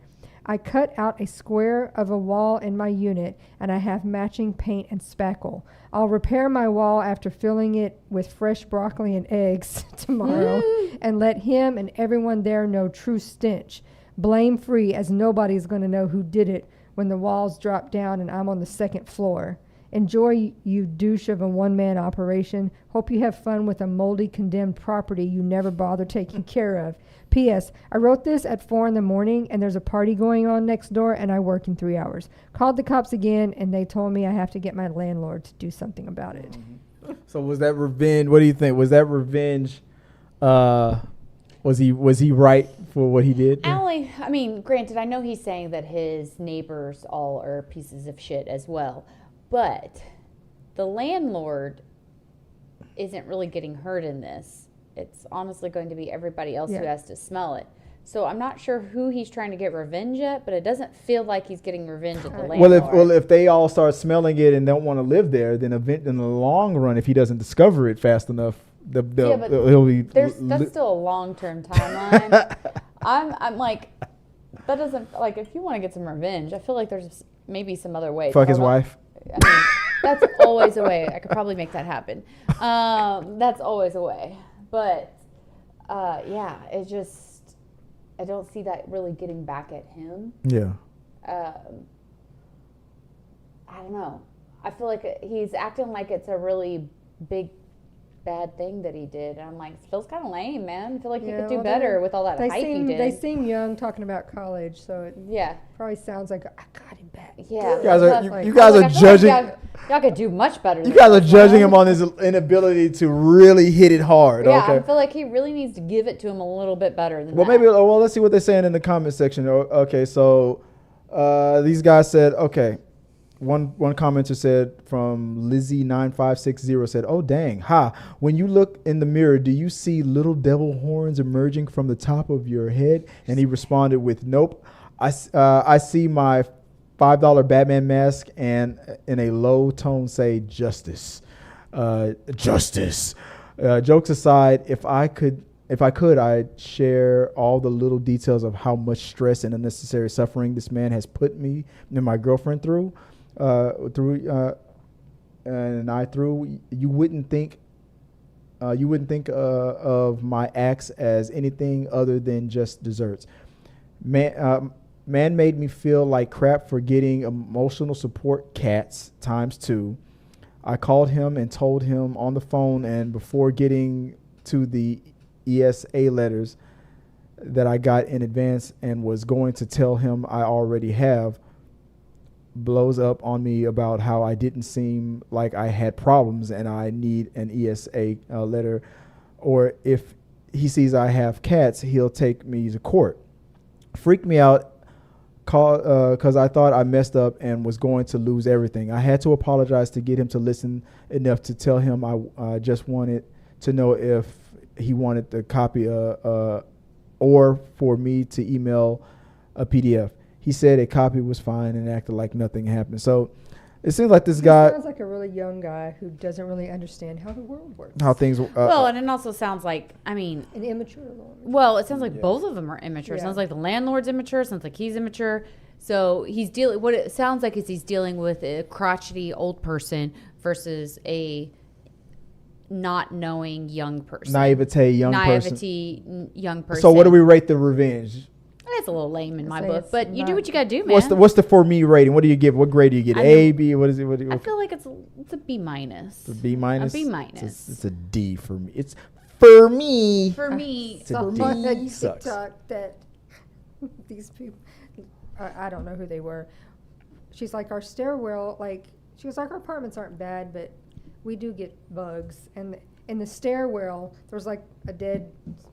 I cut out a square of a wall in my unit, and I have matching paint and spackle. I'll repair my wall after filling it with fresh broccoli and eggs tomorrow and let him and everyone there know true stench. Blame-free, as nobody's going to know who did it when the walls drop down and I'm on the second floor. Enjoy, you douche of a one-man operation. Hope you have fun with a moldy, condemned property you never bother taking care of. P.S. I wrote this at 4 a.m. and there's a party going on next door and I work in 3 hours. Called the cops again and they told me I have to get my landlord to do something about it. Mm-hmm. So was that revenge? What do you think? Was that revenge? Was he right for what he did? I mean, granted, I know he's saying that his neighbors all are pieces of shit as well, but the landlord isn't really getting hurt in this. It's honestly going to be everybody else who has to smell it. So I'm not sure who he's trying to get revenge at, but it doesn't feel like he's getting revenge at the landlord. Well, if they all start smelling it and don't want to live there, then in the long run, if he doesn't discover it fast enough, he'll be. That's still a long-term timeline. I'm like, that doesn't, like, if you want to get some revenge, I feel like there's maybe some other way. Fuck his wife. I mean, that's always a way. I could probably make that happen. That's always a way. But, yeah, it just, I don't see that really getting back at him. Yeah. I don't know. I feel like he's acting like it's a really big, bad thing that he did. And I'm like, it feels kind of lame, man. I feel like you could do better with all that hype you did. They seem young talking about college, so it probably sounds like, I got him back. Yeah. You guys are judging. Y'all could do much better. You guys are judging him on his inability to really hit it hard. Yeah, okay? I feel like he really needs to give it to him a little bit better than that. Well, let's see what they're saying in the comment section. Okay, so these guys said, okay. One commenter said from Lizzie9560 said, "Oh dang, when you look in the mirror, do you see little devil horns emerging from the top of your head?" And he responded with, "Nope, I see my $5 Batman mask and in a low tone say justice, justice." Jokes aside, if I could, I'd share all the little details of how much stress and unnecessary suffering this man has put me and my girlfriend through. You wouldn't think You wouldn't think of my acts as anything other than just desserts. Man made me feel like crap for getting emotional support cats ×2. I called him and told him on the phone, and before getting to the ESA letters that I got in advance and was going to tell him I already have, blows up on me about how I didn't seem like I had problems and I need an ESA letter, or if he sees I have cats, he'll take me to court. Freaked me out because I thought I messed up and was going to lose everything. I had to apologize to get him to listen enough to tell him I just wanted to know if he wanted the copy or for me to email a PDF. He said a copy was fine and acted like nothing happened. So it seems like this guy sounds like a really young guy who doesn't really understand how the world works. How things well, and it also sounds like, I mean, an immature landlord. Well, it sounds like both of them are immature. It sounds like the landlord's immature. It sounds like he's immature. So he's dealing. What it sounds like is he's dealing with a crotchety old person versus a not knowing young person. Naivety, young person. So what do we rate the revenge? It's a little lame in my book, but you do what you gotta do, man. What's the for me rating? What do you give? What grade do you get? A, B? What is it? I feel like it's a B minus. A B minus. A B minus. It's a D for me. It's for me. For me, it's a D. TikTok that these people, I don't know who they were. She's like, our stairwell, she was like, our apartments aren't bad, but we do get bugs, and in the stairwell there's like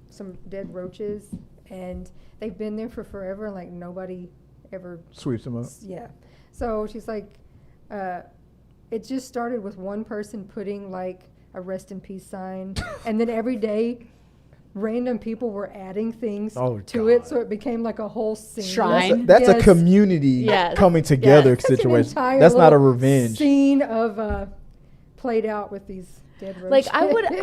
some dead roaches, and they've been there for forever, and like nobody ever sweeps them up. Yeah. So she's like, it just started with one person putting like a rest in peace sign, and then every day random people were adding things to it, so it became like a whole scene. Shrine. That's a community coming together situation. That's not a revenge. Scene of played out with these dead roaches. Like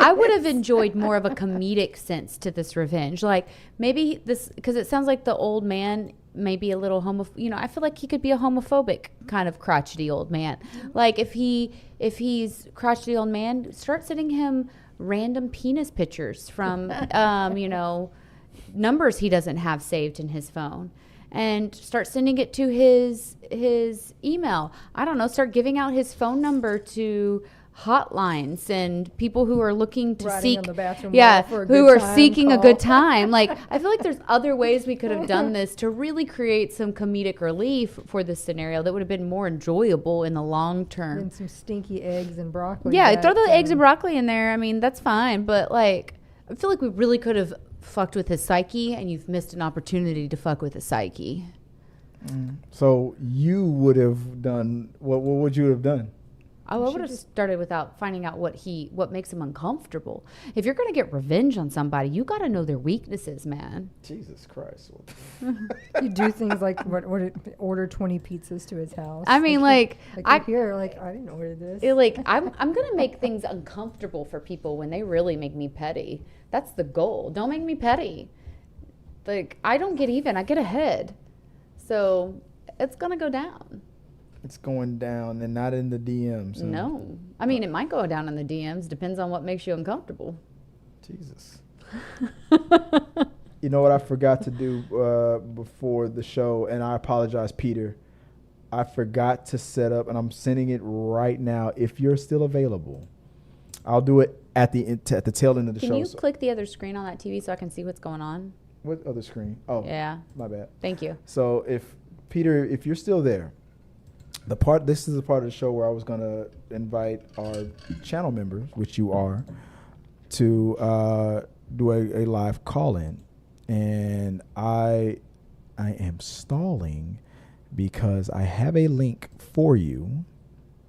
I would have enjoyed more of a comedic sense to this revenge. Like maybe this, because it sounds like the old man may be a little I feel like he could be a homophobic kind of crotchety old man. Like if he's crotchety old man, start sending him random penis pictures from numbers he doesn't have saved in his phone, and start sending it to his email. I don't know, start giving out his phone number to hotlines and people who are looking to seek seeking a good time. Like I feel like there's other ways we could have done this to really create some comedic relief for this scenario that would have been more enjoyable in the long term. And some stinky eggs and broccoli. Yeah, throw the eggs and broccoli in there. I mean, that's fine, but like I feel like we really could have fucked with his psyche, and you've missed an opportunity to fuck with his psyche. So you would have done what would you have done? I would have started without finding out what makes him uncomfortable. If you're going to get revenge on somebody, you got to know their weaknesses, man. Jesus Christ. You do things like order 20 pizzas to his house. I mean, I didn't order this. I'm going to make things uncomfortable for people when they really make me petty. That's the goal. Don't make me petty. Like, I don't get even. I get ahead. So it's going to go down. It's going down and not in the DMs. Huh? No. I mean, it might go down in the DMs. Depends on what makes you uncomfortable. Jesus. You know what I forgot to do before the show, and I apologize, Peter. I forgot to set up, and I'm sending it right now. If you're still available, I'll do it at the tail end of the show. Can you click the other screen on that TV so I can see what's going on? What other screen? Oh, yeah. My bad. Thank you. So if you're still there, this is the part of the show where I was going to invite our channel members, which you are, to do a live call-in. And I am stalling because I have a link for you.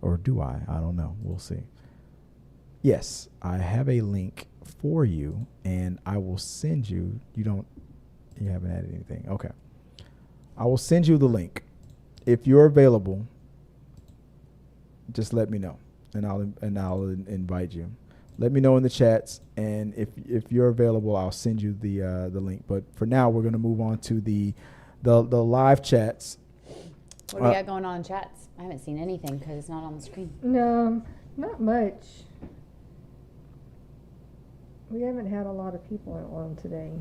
Or do I? I don't know. We'll see. Yes, I have a link for you, and I will send you. You haven't added anything. Okay. I will send you the link. If you're available, just let me know, and I'll invite you. Let me know in the chats, and if you're available, I'll send you the link. But for now, we're gonna move on to the live chats. What do we got going on in chats? I haven't seen anything because it's not on the screen. No, not much. We haven't had a lot of people on today.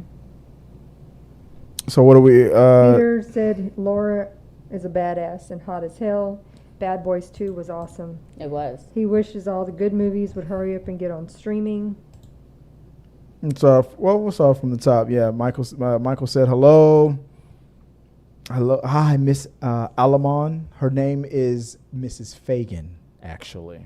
So what do we? Peter said Laura is a badass and hot as hell. Bad Boys 2 was awesome. It was. He wishes all the good movies would hurry up and get on streaming. So we'll start from the top. Yeah, Michael said hello. Hello, hi, Miss Alamon. Her name is Mrs. Fagan, actually.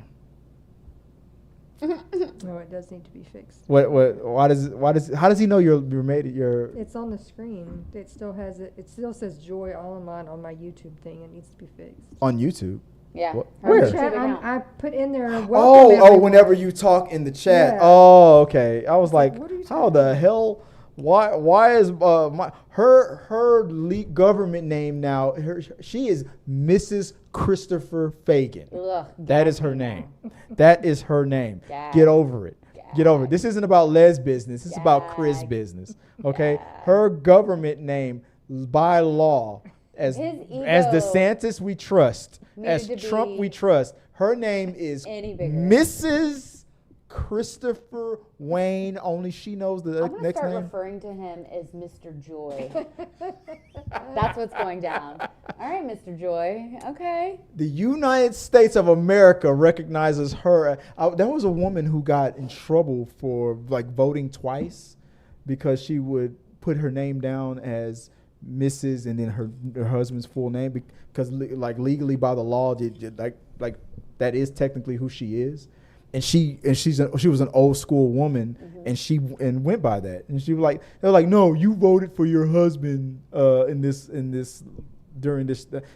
No, it does need to be fixed. Why does how does he know you're made your? It's on the screen. It still has it. It still says Joy all in mine on my YouTube thing. It needs to be fixed. On YouTube. Yeah. Where? Chat, I put in there. Whenever you talk in the chat. Yeah. Oh, okay. I was like, what are you how talking the hell? Why is her government name now? She is Mrs. Christopher Fagan. Ugh, That is her name. That is her name. Gag. Get over it. Get over it. Gag. This isn't about Les business. This is about Chris Gag. business. Okay. Gag. Her government name by law as His ego DeSantis we trust, as needed to Trump be we trust. Her name is any bigger. Mrs. Christopher Wayne. Only she knows the I'm gonna next start name. referring to him as Mr. Joy. That's what's going down. All right, Mr. Joy. Okay. The United States of America recognizes her. There was a woman who got in trouble for like voting twice because she would put her name down as Mrs. and then her husband's full name because legally by the law, like that is technically who she is. And she was an old school woman, and she went by that. And she was like, they're like, no, you voted for your husband during this.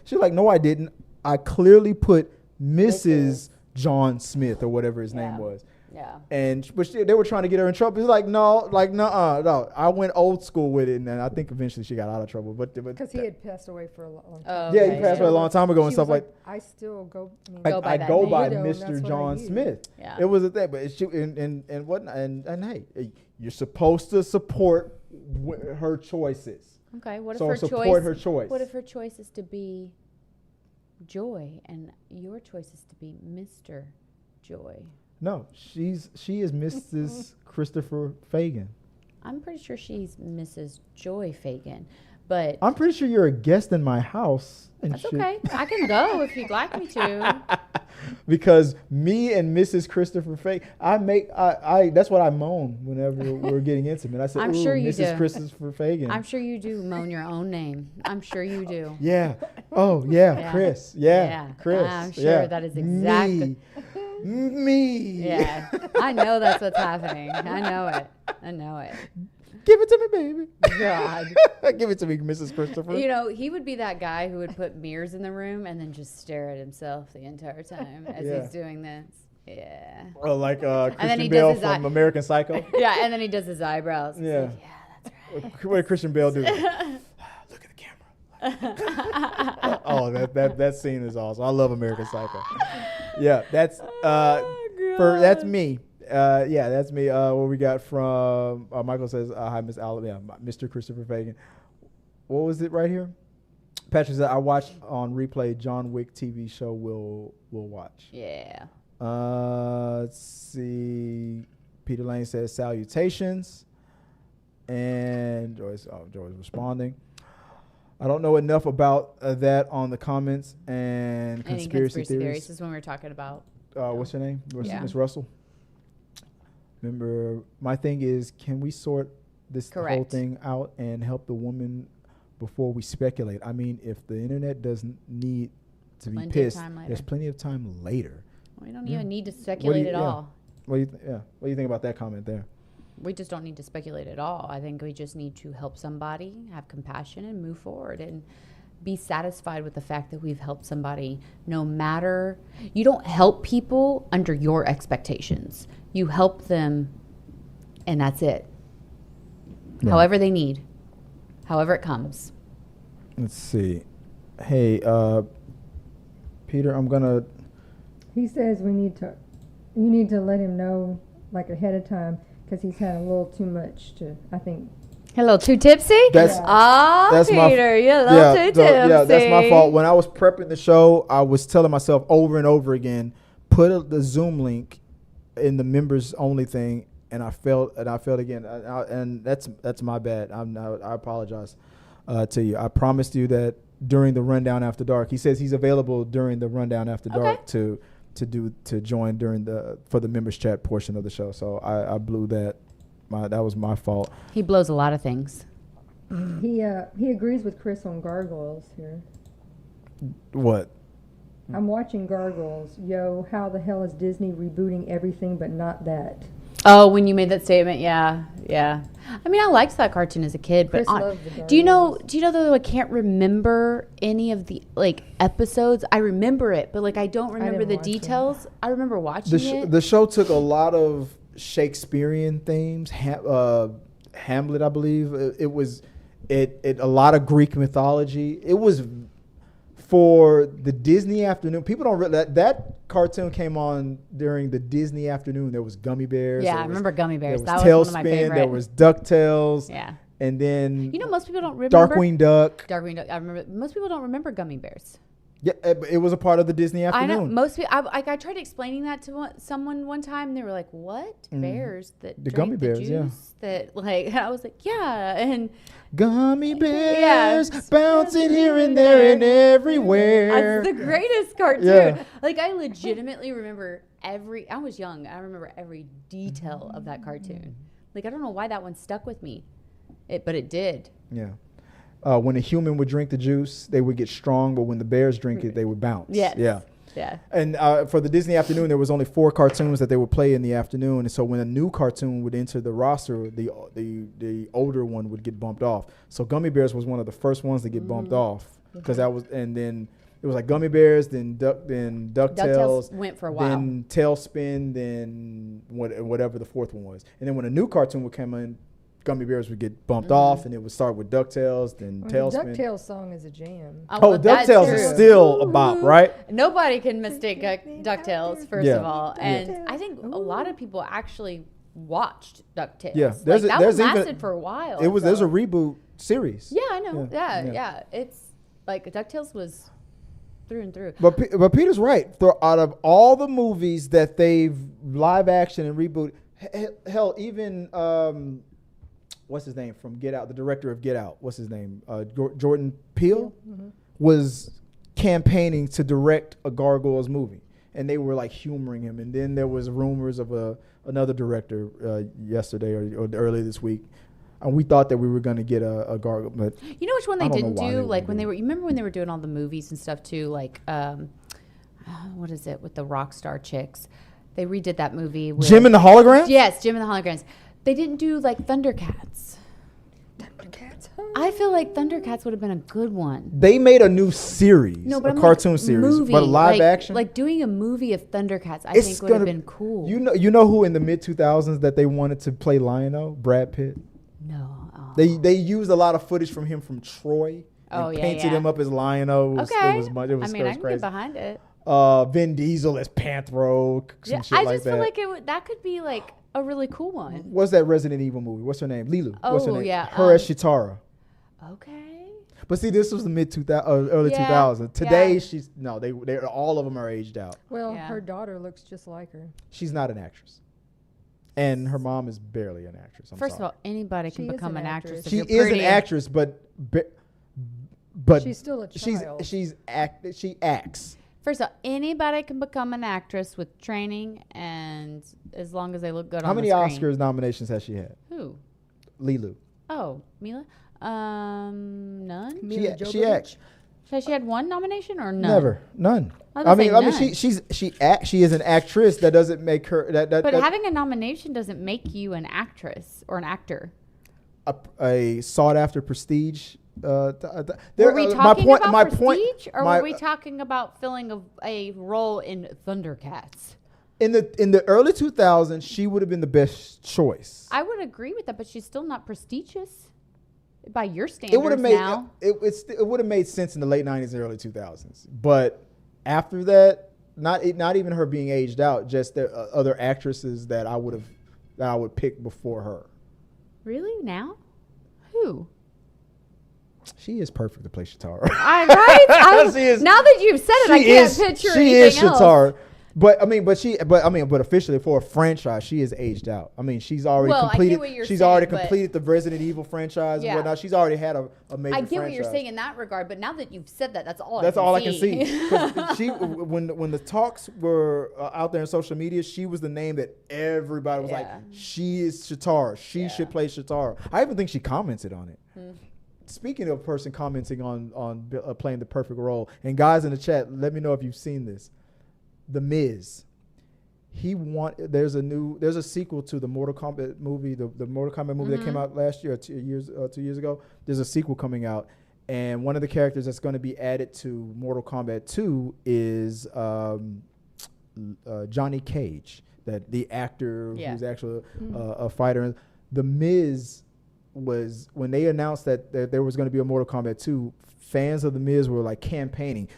She's like, no, I didn't. I clearly put Mrs. John Smith or whatever his name was. Yeah. But they were trying to get her in trouble. It's like, no. I went old school with it, and I think eventually she got out of trouble. But because he had passed away for a long time. Oh, yeah, okay. he passed away a long time ago and She stuff was like. I still go. I that go name. by Widow, and that's Mr. what I John use. Smith. Yeah. It was a thing, but and whatnot, and hey, you're supposed to support her choices. Okay. What if So her support choice? her choice. What if her choice is to be Joy and your choice is to be Mr. Joy? No, she is Mrs. Christopher Fagan. I'm pretty sure she's Mrs. Joy Fagan, but I'm pretty sure you're a guest in my house. And that's shit. okay. I can go if you'd like me to. Because me and Mrs. Christopher Fagan, that's what I moan whenever we're getting intimate. I said, I'm ooh, sure you Mrs. do. Christopher Fagan. I'm sure you do moan your own name. I'm sure you do. Yeah. Oh, yeah, Yeah. Chris. Yeah, Yeah. Chris. I'm sure yeah. that is exactly- Me. Yeah, I know that's what's happening. I know it. Give it to me, baby. God. Give it to me, Mrs. Christopher. You know, he would be that guy who would put mirrors in the room and then just stare at himself the entire time as Yeah. he's doing this. Yeah. Oh, like then Christian he Bale does his from eye- American Psycho. Yeah, and then he does his eyebrows. He's Yeah. like, yeah, that's right. What did Christian Bale do? Look at the camera. Oh, that scene is awesome. I love American Psycho. Yeah, that's that's me. Yeah, that's me. What we got from Michael says, hi, Miss Alabama, Mr. Christopher Fagan. What was it right here? Patrick said, I watched on replay John Wick TV show. We'll watch. Yeah. Let's see. Peter Lane says salutations, and Joy's responding. I don't know enough about that on the comments and Any conspiracy theories theories. is when we were talking about. What's your name? Yeah. Miss Russell. Remember, my thing is, can we sort this whole Correct. thing out and help the woman before we speculate? I mean, if the internet doesn't need to be Plenty of pissed, time later. there's plenty of time later. We don't Yeah. even need to speculate at all. What do you What do you think about that comment there? We just don't need to speculate at all. I think we just need to help somebody, have compassion, and move forward and be satisfied with the fact that we've helped somebody. No matter, you don't help people under your expectations. You help them, and that's it. Yeah. However they need, however it comes. Let's see. Hey, Peter, I'm gonna. He says you need to let him know like ahead of time because he's had a little too much to, I think. Hello, too tipsy? That's Ah, Peter, you're a little too tipsy. Yeah, that's my fault. When I was prepping the show, I was telling myself over and over again, put the Zoom link in the members only thing and I felt again, and that's my bad. I apologize to you. I promised you that during the Rundown After Dark, he says he's available during the Rundown After Dark to join for the members chat portion of the show. So I blew that. That was my fault. He blows a lot of things. He agrees with Chris on Gargoyles here. What? I'm watching Gargoyles. Yo, how the hell is Disney rebooting everything but not that? Oh, when you made that statement, yeah. I mean, I liked that cartoon as a kid, Chris but loved the do you know Gargoyles. though I can't remember any of the like episodes. I remember it, but like I don't remember the watch it. details. I remember watching it. The show took a lot of Shakespearean themes. Hamlet, I believe. It was a lot of Greek mythology. It was for the Disney afternoon. People don't realize that cartoon came on during the Disney afternoon. There was Gummy Bears. Yeah, I remember Gummy Bears. There was That was one of my Tailspin. favorite. There was DuckTales. Yeah. And then You know, most people don't remember Darkwing Duck. Darkwing Duck. I remember. Most people don't remember Gummy Bears. Yeah, it was a part of the Disney I know afternoon. most people. I tried explaining that to someone one time. And they were like, "What bears that The drink Gummy Bears, juice yeah. That like." I was like, "Yeah," and Gummy Bears bouncing here and there and everywhere. that's the greatest cartoon. Yeah. Like I legitimately remember I was young. I remember every detail of that cartoon. Like I don't know why that one stuck with me, but it did. Yeah. When a human would drink the juice, they would get strong, but when the bears drink it, they would bounce. Yes. Yeah. Yeah. And for the Disney afternoon, there was only 4 cartoons that they would play in the afternoon. And so when a new cartoon would enter the roster, the older one would get bumped off. So Gummy Bears was one of the first ones to get bumped off because and then it was like Gummy Bears, then DuckTales went for a while. then Tailspin, then whatever the 4th one was. And then when a new cartoon would come in, Gummy Bears would get bumped off, and it would start with DuckTales, then Tailspin. The DuckTales song is a jam. Well, that's DuckTales true. is still a bop, right? Nobody can mistake DuckTales, first Yeah. of all. And I think a lot of people actually watched DuckTales. Yeah, Like, there's that even- one lasted for a while. There's a so- reboot series. Yeah, I know. Yeah. Yeah. It's like DuckTales was through and through. But Peter's right. Out of all the movies that they've live action and reboot, hell, even what's his name from Get Out, the director of Get Out, what's his name? Jordan Peele was campaigning to direct a Gargoyles movie, and they were like humoring him. And then there was rumors of another director yesterday or earlier this week. And we thought that we were going to get a Gargoyle, but You know which one I they don't know didn't why do? they Like wouldn't when do they it. were, you remember when they were doing all the movies and stuff too? Like, what is it with the rock star chicks? They redid that movie with Jim and the Hologram? Yes, Jim and the Holograms. They didn't do like Thundercats. Thundercats. I feel like Thundercats would have been a good one. They made a new series, No, but a I'm cartoon like, series, movie, but live like, action. Like doing a movie of Thundercats, I It's think would have gonna- been cool. You know who in the mid 2000s that they wanted to play Lion-O? Brad Pitt. No. Oh. They used a lot of footage from him from Troy. And Oh, yeah, painted yeah. him up as Lion-O. Okay. It was I mean, I can crazy. get behind it. Vin Diesel as Panthro. Some Yeah, shit I like just that. feel like that could be like a really cool one. What's that Resident Evil movie? What's her name? Lilu. What's her Oh, name? yeah, Her as Chitara. Okay. But see, this was the mid 2000, early Yeah, 2000s. Today, yeah. she's no, they all of them are aged out. Well, Yeah. her daughter looks just like her. She's not an actress, and her mom is barely an actress. First of all, anybody can She is become an an actress. actress. if she you're is an pretty. actress, but She's still a child. she acts. First of all, anybody can become an actress with training and as long as they look good How on many the screen. Oscars nominations has she had? Who? Lilu. Oh, Mila? None? Mila She Jovovich? acts. So she had one nomination or none? Never, none. I was I gonna mean, say she is an actress. That doesn't make her But having a nomination doesn't make you an actress or an actor. a sought after prestige. Were we talking about prestige, or my- were we talking about filling a role in Thundercats? in the early 2000s, she would have been the best choice. I would agree with that, but she's still not prestigious by your It standards would have made now. it would have made sense in the late 90s and early 2000s. But after that, not even her being aged out, just the other actresses that I would pick before her. Really? Who? She is perfect to play Chitara. Right? She is- now that you've said it, I can't picture she anything is else. Chitara. But officially for a franchise, she is aged out. I mean, she's already completed. Already completed the Resident Evil franchise and whatnot. She's already had a major. I get franchise. what you're saying in that regard, but now that you've said that, that's all I can see. She, when the talks were out there on social media, she was the name that everybody was like, she is Shatara. She should play Shatara. I even think she commented on it. Speaking of a person commenting on playing the perfect role, and guys in the chat, let me know if you've seen this. The Miz, there's a sequel to the Mortal Kombat movie, the Mortal Kombat movie that came out last year, 2 years ago. There's a sequel coming out, and one of the characters that's going to be added to Mortal Kombat 2 is Johnny Cage, the actor who's actually a fighter. The Miz was, when they announced that there was going to be a Mortal Kombat 2, fans of The Miz were like campaigning.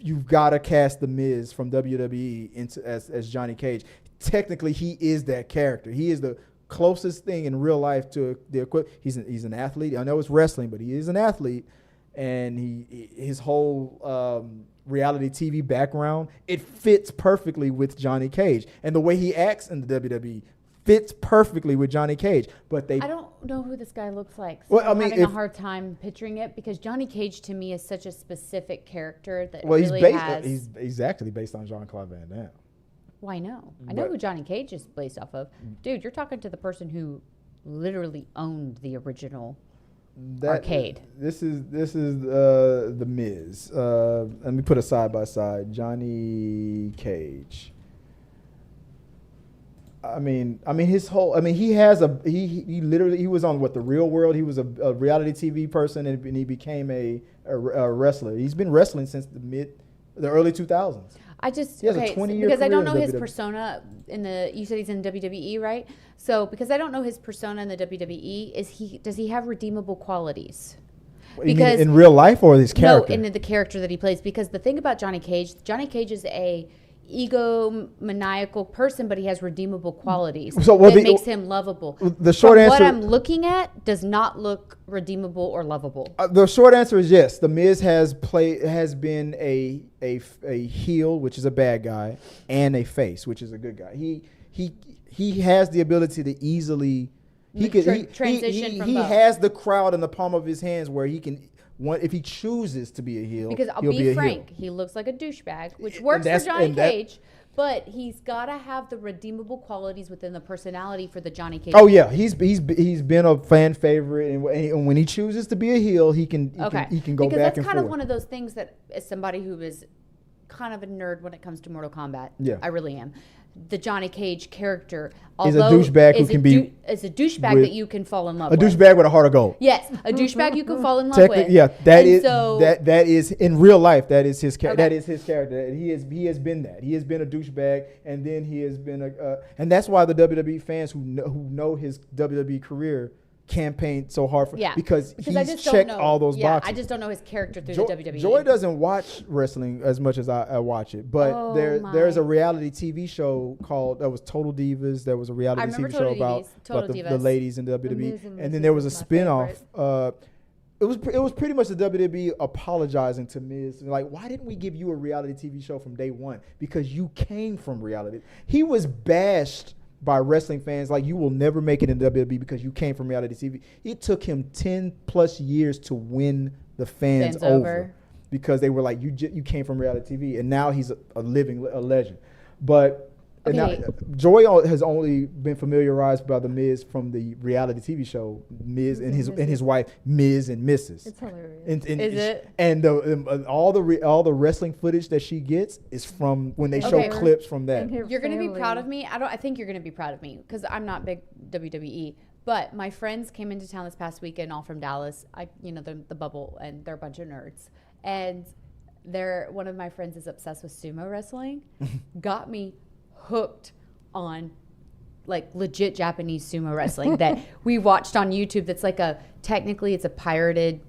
You've got to cast The Miz from WWE as Johnny Cage. Technically, he is that character. He is the closest thing in real life to the equipment. He's an athlete. I know it's wrestling, but he is an athlete, and his whole reality TV background, it fits perfectly with Johnny Cage, and the way he acts in the WWE fits perfectly with Johnny Cage. But I don't know who this guy looks like. So I'm having a hard time picturing it, because Johnny Cage to me is such a specific character that he's actually based on Jean-Claude Van Damme. Well, I know who Johnny Cage is based off of. Dude, you're talking to the person who literally owned the original arcade. This is The Miz. Let me put it side by side. Johnny Cage. I mean, his whole. I mean, he was on The Real World. He was a reality TV person, and he became a wrestler. He's been wrestling since the early 2000s. He has a 20-year because I don't know his persona you said he's in WWE, right? So because I don't know his persona in the WWE, does he have redeemable qualities? Because in real life or his character? No, in the character that he plays. Because the thing about Johnny Cage is a egomaniacal person, but he has redeemable qualities that makes him lovable. The short answer, what I'm looking at, does not look redeemable or lovable. The short answer is yes. The Miz has been a heel, which is a bad guy, and a face, which is a good guy. He has the ability to easily transition from both. He has the crowd in the palm of his hands where he can. If he chooses to be a heel, because I'll be frank, he looks like a douchebag, which works for Johnny Cage, but he's got to have the redeemable qualities within the personality for the Johnny Cage. Oh yeah, he's been a fan favorite, and when he chooses to be a heel, he can go back and forth. Because that's kind of one of those things that, as somebody who is kind of a nerd when it comes to Mortal Kombat, I really am. The Johnny Cage character, is a douchebag who can be is a douchebag that you can fall in love with. A douchebag with a heart of gold. Yes, a douchebag you can fall in love with. Yeah, that is in real life. That is his character. That is his character. He has been that. He has been a douchebag, and then he has been and that's why the WWE fans who know his WWE career campaigned so hard for because he's checked all those boxes. I just don't know his character through the WWE. Joy doesn't watch wrestling as much as I watch it, but there's a reality TV show that was Total Divas. There was a reality TV show about the ladies in WWE, and then there was a spinoff. It was pretty much the WWE apologizing to Miz, like, why didn't we give you a reality TV show from day one? Because you came from reality. He was bashed by wrestling fans like, you will never make it in WWE because you came from reality TV. It took him 10 plus years to win the fans over because they were like, you came from reality TV, and now he's a legend. But and now, Joy has only been familiarized by the Miz from the reality TV show Miz and his wife Miz and Mrs. It's hilarious. Is it? And all the wrestling footage that she gets is from when they show clips from that. You're going to be proud of me. I think you're going to be proud of me because I'm not big WWE. But my friends came into town this past weekend, all from Dallas. The bubble, and they're a bunch of nerds. And one of my friends is obsessed with sumo wrestling. Got me hooked on like legit Japanese sumo wrestling that we watched on YouTube. That's like technically it's a pirated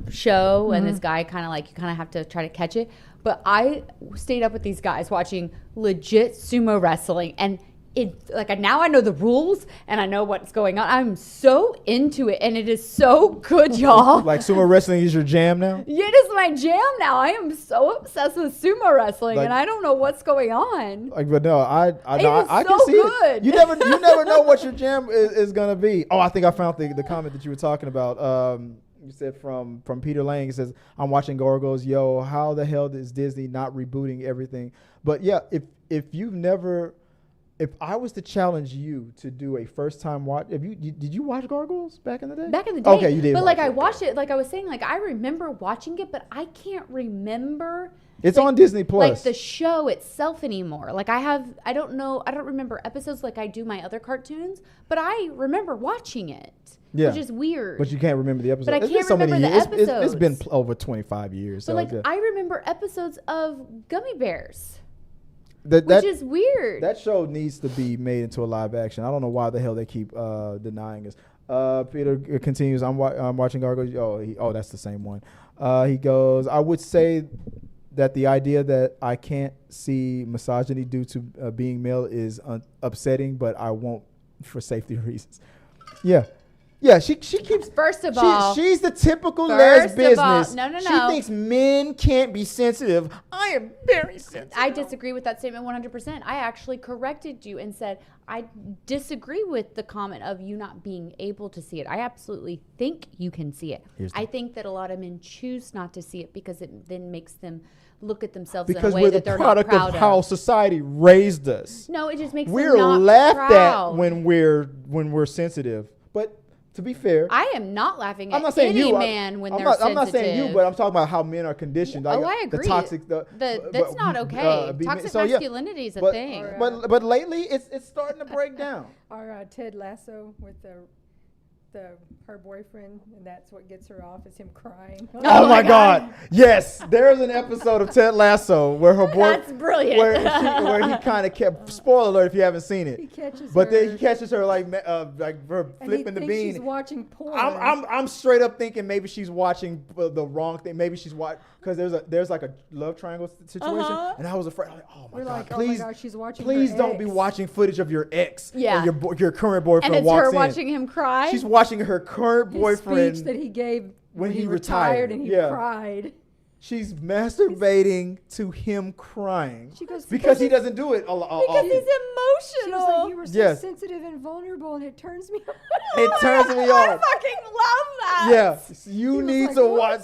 show, and this guy you kind of have to try to catch it. But I stayed up with these guys watching legit sumo wrestling, and now I know the rules and I know what's going on. I'm so into it, and it is so good, y'all. Like sumo wrestling is your jam now? Yeah, it is my jam now. I am so obsessed with sumo wrestling, Like, and I don't know what's going on. Like, but no, I so can see good. it. You never know what your jam is gonna be. Oh, I think I found the comment that you were talking about. You said from Peter Lang. It says, "I'm watching Gargoyles. Yo, how the hell is Disney not rebooting everything?" But yeah, if you've never, if I was to challenge you to do a first time watch, did you watch Gargoyles back in the day? Back in the day. Okay, you did. But watch I it. watched it. Like I was saying, like I remember watching it, but I can't remember. It's on Disney Plus. Like the show itself anymore. Like I don't remember episodes like I do my other cartoons, but I remember watching it. Yeah. Which is weird. But you can't remember the episode. But I It's can't been so many remember the years. episodes. It's been over 25 years. But So like yeah. I remember episodes of Gummy Bears. Which Which is weird. That show needs to be made into a live action. I don't know why the hell they keep denying us. Peter continues, I'm watching Gargoyles. Oh, that's the same one. He goes, I would say that the idea that I can't see misogyny due to being male is upsetting, but I won't for safety reasons. Yeah. Yeah, she keeps. First of all, she's the typical first les of all- business. no. She thinks men can't be sensitive. I am very sensitive. I disagree with that statement 100%. I actually corrected you and said I disagree with the comment of you not being able to see it. I absolutely think you can see it. I think that a lot of men choose not to see it because it then makes them look at themselves because in a way we're the that they're not product proud of how society raised us. No, it just makes We're them not laughed proud. at when we're sensitive. But to be fair, I am not laughing I'm at not saying any you. man when I'm they're not, sensitive. I'm not saying you, but I'm talking about how men are conditioned. Oh, I agree. The toxic. That's not okay. Toxic masculinity is a thing. But lately, it's starting to break down. Or Ted Lasso with her boyfriend, and that's what gets her off is him crying. Oh my God! Yes, there's an episode of Ted Lasso where her boy. That's brilliant. Where he kind of kept. Spoiler alert if you haven't seen it. He catches But her. then he catches her like her and flipping the he thinks bean. she's watching porn. I'm straight up thinking maybe she's watching the wrong thing. Maybe she's watching because there's like a love triangle situation, and I was afraid. I'm like, oh my We're God, like, please, oh my God, she's watching please her don't be ex. watching footage of your ex. Yeah. Or your current boyfriend and it's walks her in. watching him cry. She's watching her current His boyfriend speech that he gave when he retired, and he Yeah. cried. She's masturbating to him crying. She goes, because he doesn't do it. because he's She was emotional. like, you were so Yes. sensitive and vulnerable, and it turns me on. It turns me I on. fucking love that. Yeah, you was need like, to "What?" watch.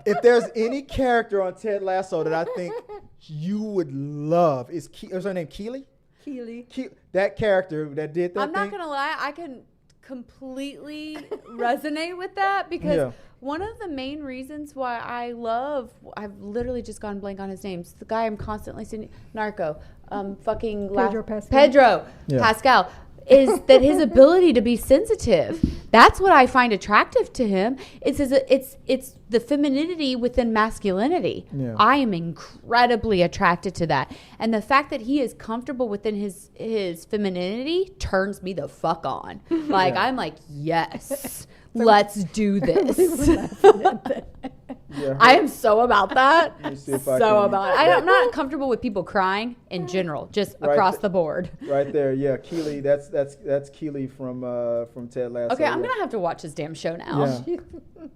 If there's any character on Ted Lasso that I think you would love, is her name Keely? Keely. That character that did that I'm not thing. gonna lie, I can completely resonate with that because Yeah. one of the main reasons why I've literally just gone blank on his name. It's the guy I'm constantly seeing, Narco, Pedro Pascal. Pedro Yeah. Pascal, is that his ability to be sensitive. That's what I find attractive to him. It's the femininity within masculinity. Yeah. I am incredibly attracted to that. And the fact that he is comfortable within his femininity turns me the fuck on. Like, Yeah. I'm like, yes, let's do this. Yeah, I am so about that. Let me see if I So can- about it. I'm not comfortable with people crying in general, just Right across th- the board. right there. Yeah, Keely. That's Keely from Ted Lasso. Okay, I'm yeah. gonna have to watch this damn show now. Yeah.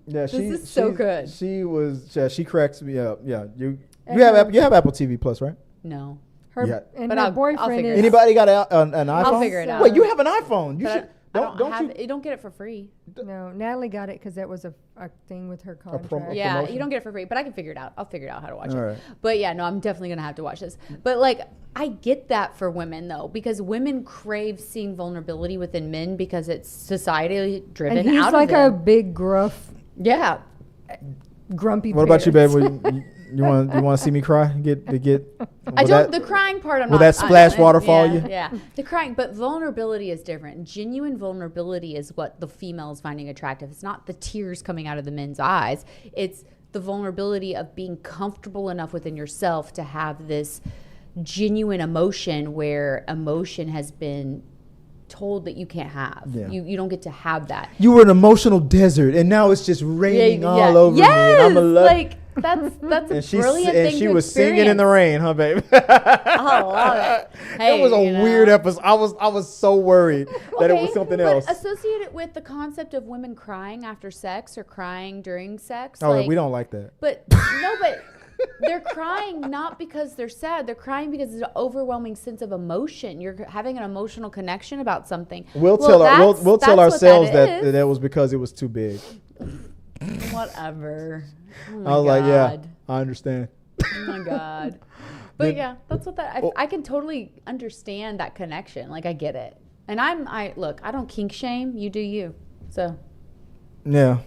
Yeah, This is so good. She cracks me up. Yeah, you And have her- you have Apple TV Plus, right? No. Her Yeah. and But her I'll boyfriend figure it is. out. Anybody got an iPhone? I'll figure it out. Wait, you have an iPhone. You But should you don't get it for free. No, Natalie got it because that was a thing with her contract. promo. Yeah, promotion? you don't get it for free, but I can figure it out. I'll figure out how to watch All it. right. But yeah, no, I'm definitely gonna have to watch this. But like, I get that for women though, because women crave seeing vulnerability within men because it's societally driven And he's out like of a them. big, gruff, Yeah. grumpy. What about you, babe? parents. You want to see me cry? Get. I don't. The crying part, I'm will not. that splash I- waterfall yeah, you? Yeah, the crying, but vulnerability is different. Genuine vulnerability is what the female is finding attractive. It's not the tears coming out of the men's eyes. It's the vulnerability of being comfortable enough within yourself to have this genuine emotion where emotion has been told that you can't have. Yeah. You don't get to have that. You were an emotional desert, and now it's just raining all over me. And I'm like That's And a she brilliant and thing she to was singing in the rain, huh, baby? I love it. Hey, It was a weird episode. I was so worried that it was something else. But associate it with the concept of women crying after sex or crying during sex. Oh, we don't like that. But no, but they're crying not because they're sad. They're crying because it's an overwhelming sense of emotion. You're having an emotional connection about something. We'll tell ourselves that that was because it was too big. Whatever. Oh I was like, yeah, I understand. Oh my God. But yeah, that's what I can totally understand that connection. Like, I get it. And I don't kink shame. You do you. So. Yeah.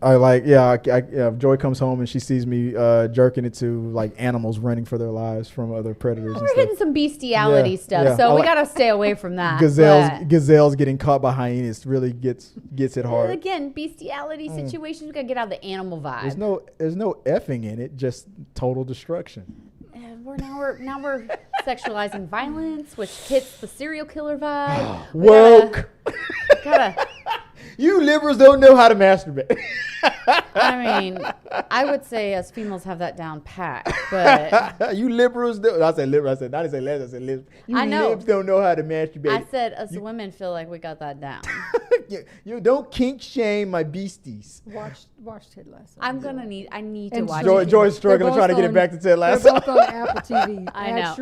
If Joy comes home and she sees me jerking it to like animals running for their lives from other predators. We're hitting some bestiality stuff, so we gotta stay away from that. Gazelles getting caught by hyenas really gets it hard. Again, bestiality situations, we gotta get out of the animal vibe. There's no effing in it, just total destruction. Now we're sexualizing violence, which hits the serial killer vibe. Woke. Gotta. You liberals don't know how to masturbate. I mean, I would say us females have that down pat, but you liberals do. I said liberals. I didn't say lesbians. I said libs. You libs don't know how to masturbate. I said us women feel like we got that down. you don't kink shame my beasties. Watch Ted Lasso. I need to watch it. Joy's struggling trying to get it back to Ted Lasso. They're both on Apple TV. I know.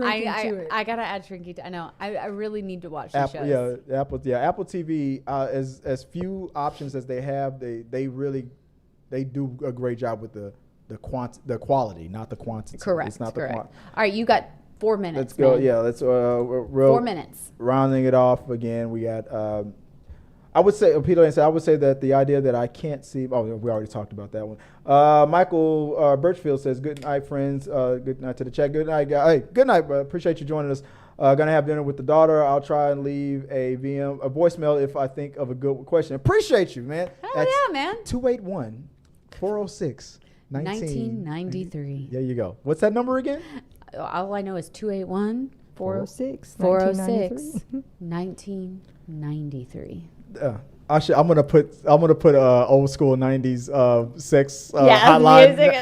I gotta add Shrinky to. I know. I really need to watch the shows. Apple TV. As few options as they have, they do a great job with the quality, not the quantity. Correct. It's not correct. The quantity. All right, you got 4 minutes. Let's go. Man. Yeah, let's 4 minutes. Rounding it off again, we got. I would say, Peter said, I would say that the idea that I can't see. Oh, we already talked about that one. Michael Birchfield says, "Good night, friends. Good night to the chat. Good night, guys. Hey, good night. Appreciate you joining us. Gonna have dinner with the daughter. I'll try and leave a voicemail if I think of a good question. Appreciate you, man. Hell yeah, man. 281-406. 1993. There you go. What's that number again? All I know is 281 406 1993. I'm gonna put old school 90s sex hotline music.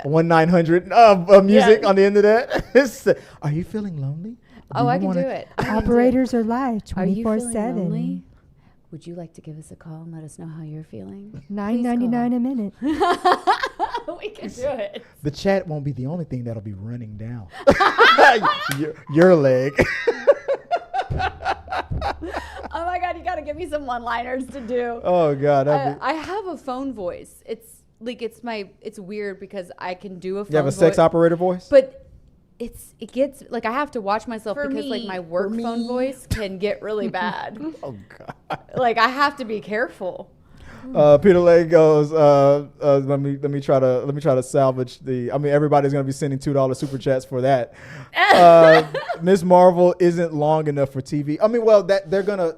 1-900 music on the end of that. Are you feeling lonely? I can do it. Operators are live 24/7. Are you feeling lonely? Would you like to give us a call and let us know how you're feeling? $9.99 a minute. We can do it. The chat won't be the only thing that'll be running down your leg. Oh my God, you gotta give me some one-liners to do. Oh God, I have a phone voice. It's weird because I can do a phone voice. You have a sex operator voice? But it gets like I have to watch myself because like my work phone voice can get really bad. Oh God. Like I have to be careful. Peter Lay goes, let me try to salvage the. I mean, everybody's gonna be sending $2 super chats for that. Miss Marvel isn't long enough for TV. I mean, well, that they're gonna.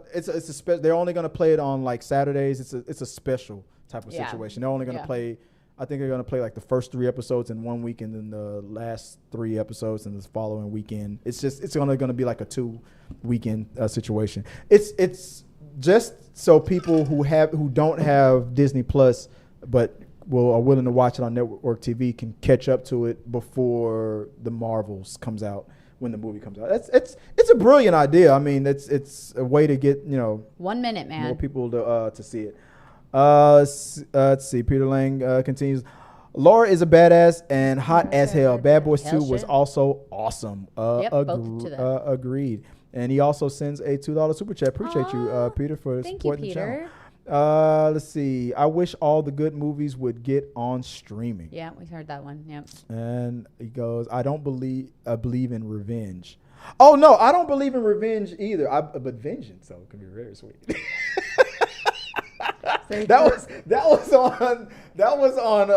They're only gonna play it on like Saturdays. It's a special type of situation. They're only gonna play. I think they're gonna play like the first 3 episodes in 1 week, and then the last 3 episodes in the following weekend. It's only gonna be like a 2 weekend situation. It's just so people who don't have Disney Plus but are willing to watch it on network TV can catch up to it before the Marvels comes out, when the movie comes out. It's a brilliant idea. I mean, it's a way to get 1 minute, man, more people to see it. Let's see. Peter Lang continues. Laura is a badass and hot as hell. Bad Boys 2 was also awesome. Agreed. And he also sends a $2 super chat. Appreciate you, Peter, for supporting the channel. Let's see. I wish all the good movies would get on streaming. Yeah, we heard that one. Yep. And he goes, I believe in revenge. Oh no, I don't believe in revenge either. But vengeance, so it can be very sweet. that was on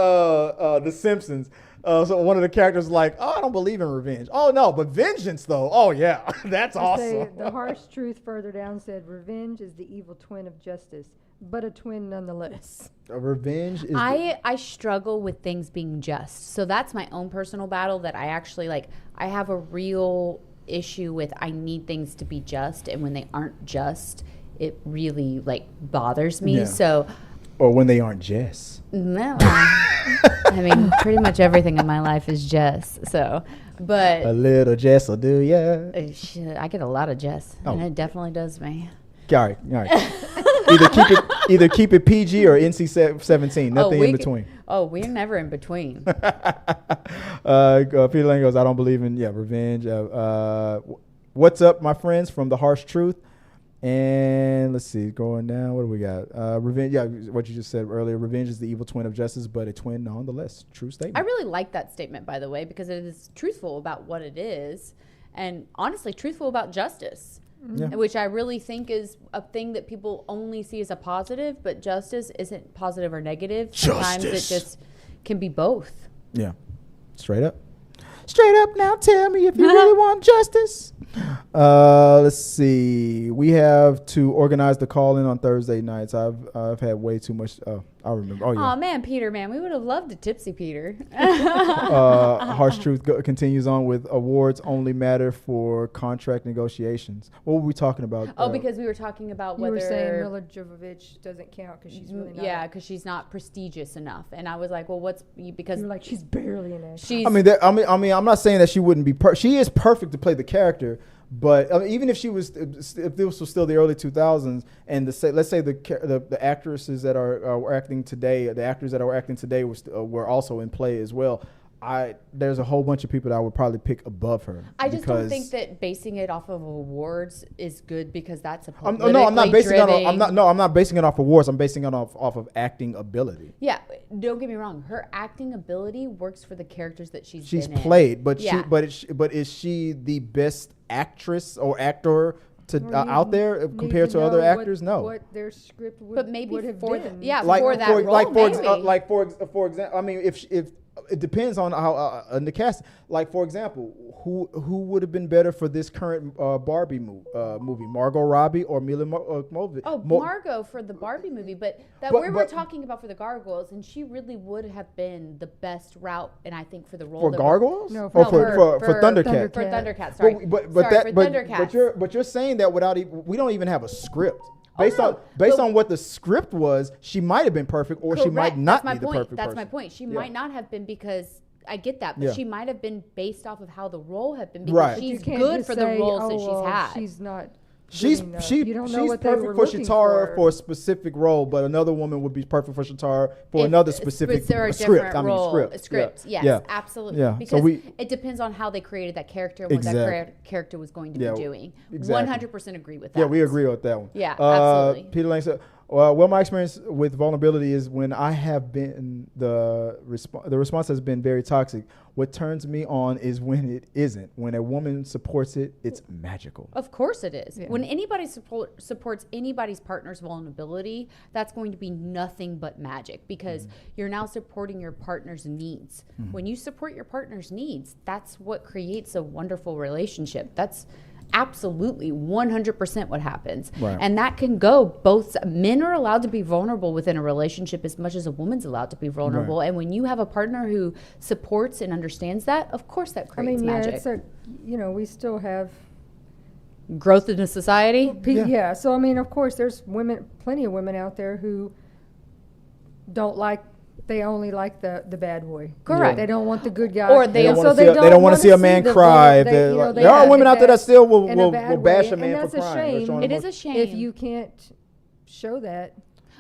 The Simpsons. So one of the characters was like, I don't believe in revenge. Oh no, but vengeance though. Oh yeah, that's awesome. The harsh truth further down said, revenge is the evil twin of justice, but a twin nonetheless. Revenge is. I struggle with things being just. So that's my own personal battle that I actually like. I have a real issue with. I need things to be just, and when they aren't just, it really like bothers me. Yeah. So. Or when they aren't just. No. I mean, pretty much everything in my life is Jess. So, but A little Jess will do, yeah. shit, I get a lot of Jess, and it definitely does me. All right. Either keep it PG or NC-17. Nothing in between. We're never in between. Peter Lane goes, I don't believe in revenge. What's up, my friends, from The Harsh Truth. And let's see, going down, what do we got? Revenge, what you just said earlier. Revenge is the evil twin of justice, but a twin nonetheless. True statement. I really like that statement, by the way, because it is truthful about what it is, and honestly truthful about justice. Yeah. Which I really think is a thing that people only see as a positive, but justice isn't positive or negative. Sometimes it just can be both. Yeah. Straight up now, tell me if you really want justice. Let's see. We have to organize the call-in on Thursday nights. I've had way too much. I remember. Oh, yeah. Oh, man, Peter, man. We would have loved a tipsy Peter. Harsh Truth continues on with awards only matter for contract negotiations. What were we talking about? Because we were talking about you whether... were saying Mila Jovovich doesn't count because she's really not... Yeah, because she's not prestigious enough. And I was like, well, what's... Because you're like, she's barely an actress. I'm not saying that she wouldn't be... she is perfect to play the character. But even if if this was still the early 2000s, and let's say the actresses that are acting today, the actors that are acting today were also in play as well. There's a whole bunch of people that I would probably pick above her. I just don't think that basing it off of awards is good, because that's a I'm not basing it off awards. I'm basing it off of acting ability. Yeah, don't get me wrong. Her acting ability works for the characters that she's played, but is she the best actress or actor out there compared to other actors? No. What their script would, but maybe would have for been. for that role. For example, I mean, if it depends on how in the cast. Like, for example, who would have been better for this current Barbie movie, Margot Robbie or Mila Jovovich? Margot for the Barbie movie, but we were talking about for the Gargoyles, and she really would have been the best route, and I think for the role for Gargoyles, for Thundercats. For Thundercats, sorry. But Thundercats. you're saying that we don't even have a script. Based on what the script was, she might have been perfect, or she might not be the perfect person. That's my point. She might not have been, because I get that, but she might have been based off of how the role had been, because she's good for the roles that she's had. She's not. She's perfect for Shatara for a specific role, but another woman would be perfect for Shatara for another specific script. Yes, absolutely. Yeah. Because it depends on how they created that character and what that character was going to be doing. 100% agree with that. Yeah, we agree with that one. Yeah, absolutely. Peter Lane said, well, my experience with vulnerability is when I have been the response has been very toxic. What turns me on is when it isn't. When a woman supports it, it's magical. Of course it is. Yeah. When anybody supports anybody's partner's vulnerability, that's going to be nothing but magic, because you're now supporting your partner's needs. When you support your partner's needs, that's what creates a wonderful relationship. That's absolutely 100% what happens. Right. And that can go both. Men are allowed to be vulnerable within a relationship as much as a woman's allowed to be vulnerable. Right. And when you have a partner who supports and understands that, of course that creates magic. It's we still have growth in a society. Yeah. So, I mean, of course, there's plenty of women out there who don't like, they only like the bad boy. Correct. They don't want the good guy. Or they don't want to see a man cry. There are women out there that still will bash a man for crying. It is a shame if you can't show that.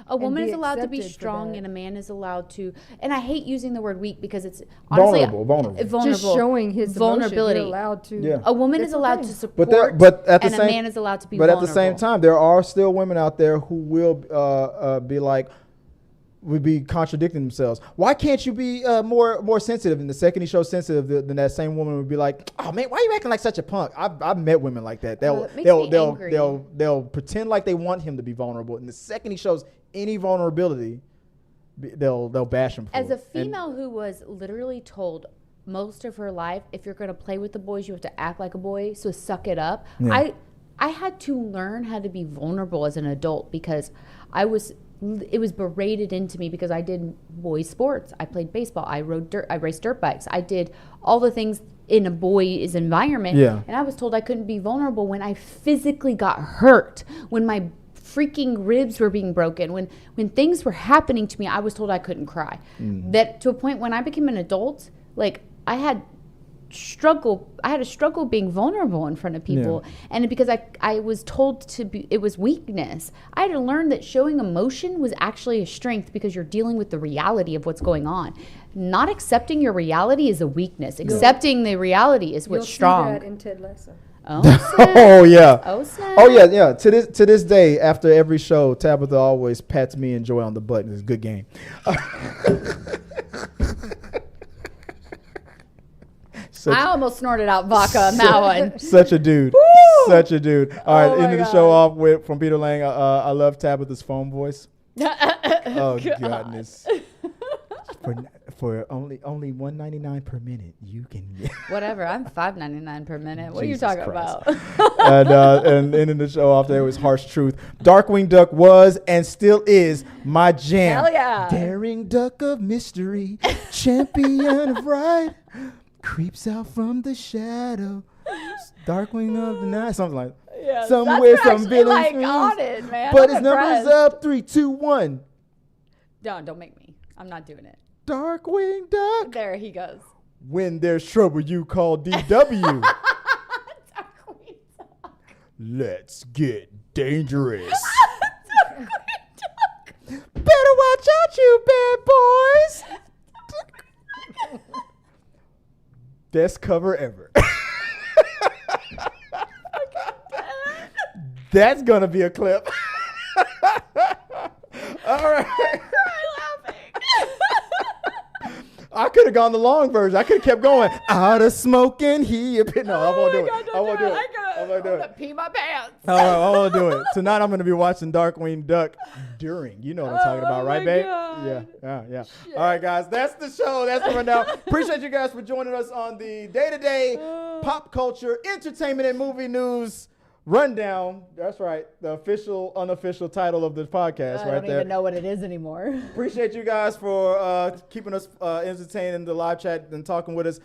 A woman is allowed to be strong, and a man is allowed to. And I hate using the word weak, because it's honestly vulnerable. Just showing his vulnerability. You're allowed to. Yeah. A woman is allowed to support, and a man is allowed to be. But at the same time, there are still women out there who will be like, would be contradicting themselves. Why can't you be more sensitive? And the second he shows sensitive, then that same woman would be like, "Oh man, why are you acting like such a punk?" I've met women like that. They'll pretend like they want him to be vulnerable, and the second he shows any vulnerability, they'll bash him for it. As a female who was literally told most of her life, if you're going to play with the boys, you have to act like a boy, so suck it up. Yeah. I had to learn how to be vulnerable as an adult, because it was berated into me, because I did boys sports. I played baseball. I raced dirt bikes. I did all the things in a boy's environment. Yeah. And I was told I couldn't be vulnerable when I physically got hurt, when my freaking ribs were being broken, when things were happening to me, I was told I couldn't cry. That to a point when I became an adult, like I had a struggle being vulnerable in front of people. And because I was told it was weakness. I had to learn that showing emotion was actually a strength because you're dealing with the reality of what's going on. Not accepting your reality is a weakness. Accepting the reality is what's strong. You'll see that in Ted Lasso. Oh yeah. Oh snap. Oh yeah. To this day, after every show, Tabatha always pats me and Joy on the butt. It's a good game. I almost snorted out vodka on that one. Such a dude. Woo! Such a dude. All right, ending the God. show off from Peter Lang. I love Tabatha's phone voice. Oh goodness. For only $1.99 per minute, you can get Whatever. I'm $5.99 per minute. What Jesus are you talking Christ. about? and ending the show off there was Harsh Truth. Darkwing Duck was and still is my jam. Hell yeah. Daring duck of mystery, champion of right, creeps out from the shadow. Darkwing of the night, something like Yeah, somewhere that's some actually, villain like, screams, on it, man. but I'm his number's impressed. up 3, 2, 1. Don't make me. I'm not doing it. Darkwing Duck. There he goes. When there's trouble, you call DW. Let's get dangerous. Better watch out, you bad boys. Best cover ever. That's gonna be a clip. All right. I could have gone the long version. I could have kept going. Out of smoking, he appeared. No, I won't do it. I won't do it. I won't do it. Pee my pants. All right, I won't do it. Tonight I'm going to be watching Darkwing Duck during. You know what I'm talking about, right, babe? God. Yeah. All right, guys. That's the show. That's the rundown. Appreciate you guys for joining us on the day-to-day pop culture, entertainment, and movie news rundown. That's right. The official, unofficial title of the podcast I right don't there. even know what it is anymore. Appreciate you guys for keeping us entertained in the live chat and talking with us,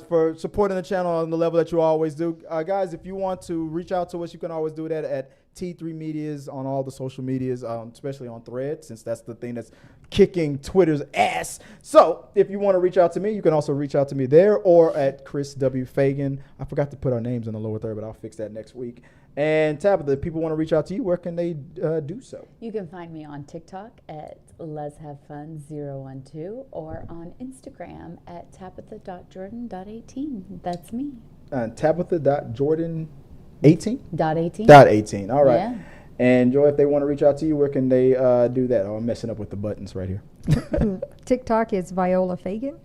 for supporting the channel on the level that you always do. Guys, if you want to reach out to us, you can always do that at T3 Medias on all the social medias, especially on Thread, since that's the thing that's kicking Twitter's ass. So if you want to reach out to me, you can also reach out to me there or at Chris W. Fagan. I forgot to put our names in the lower third, but I'll fix that next week. And Tabatha, if people want to reach out to you, where can they do so? You can find me on TikTok at Let'sHaveFun012 or on Instagram at Tabatha.Jordan.18. That's me. Tabatha.Jordan18? .18. All right. Yeah. And Joy, if they want to reach out to you, where can they do that? Oh, I'm messing up with the buttons right here. TikTok is Viola Fagan,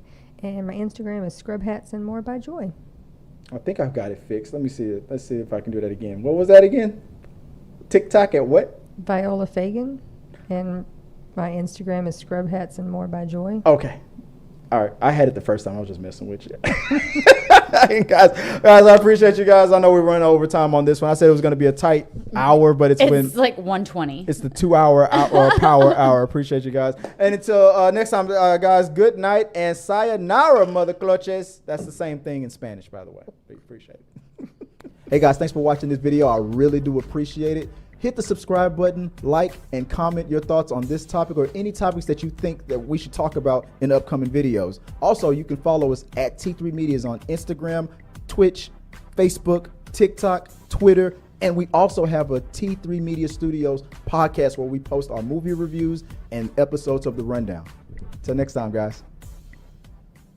and my Instagram is Scrub Hats and More by Joy. I think I've got it fixed. Let me see it. Let's see if I can do that again. What was that again? TikTok at what? Viola Fagan, and my Instagram is Scrub Hats and More by Joy. Okay. All right. I had it the first time. I was just messing with you. guys, I appreciate you guys. I know we're running over time on this one. I said it was going to be a tight hour, but it's like 1:20. It's the 2 hour or power hour. Appreciate you guys. And until next time, guys, good night and sayonara, mother clutches. That's the same thing in Spanish, by the way. Appreciate it. Hey, guys, thanks for watching this video. I really do appreciate it. Hit the subscribe button, like, and comment your thoughts on this topic or any topics that you think that we should talk about in upcoming videos. Also, you can follow us at T3 Medias on Instagram, Twitch, Facebook, TikTok, Twitter, and we also have a T3 Media Studios podcast where we post our movie reviews and episodes of The Rundown. Till next time, guys.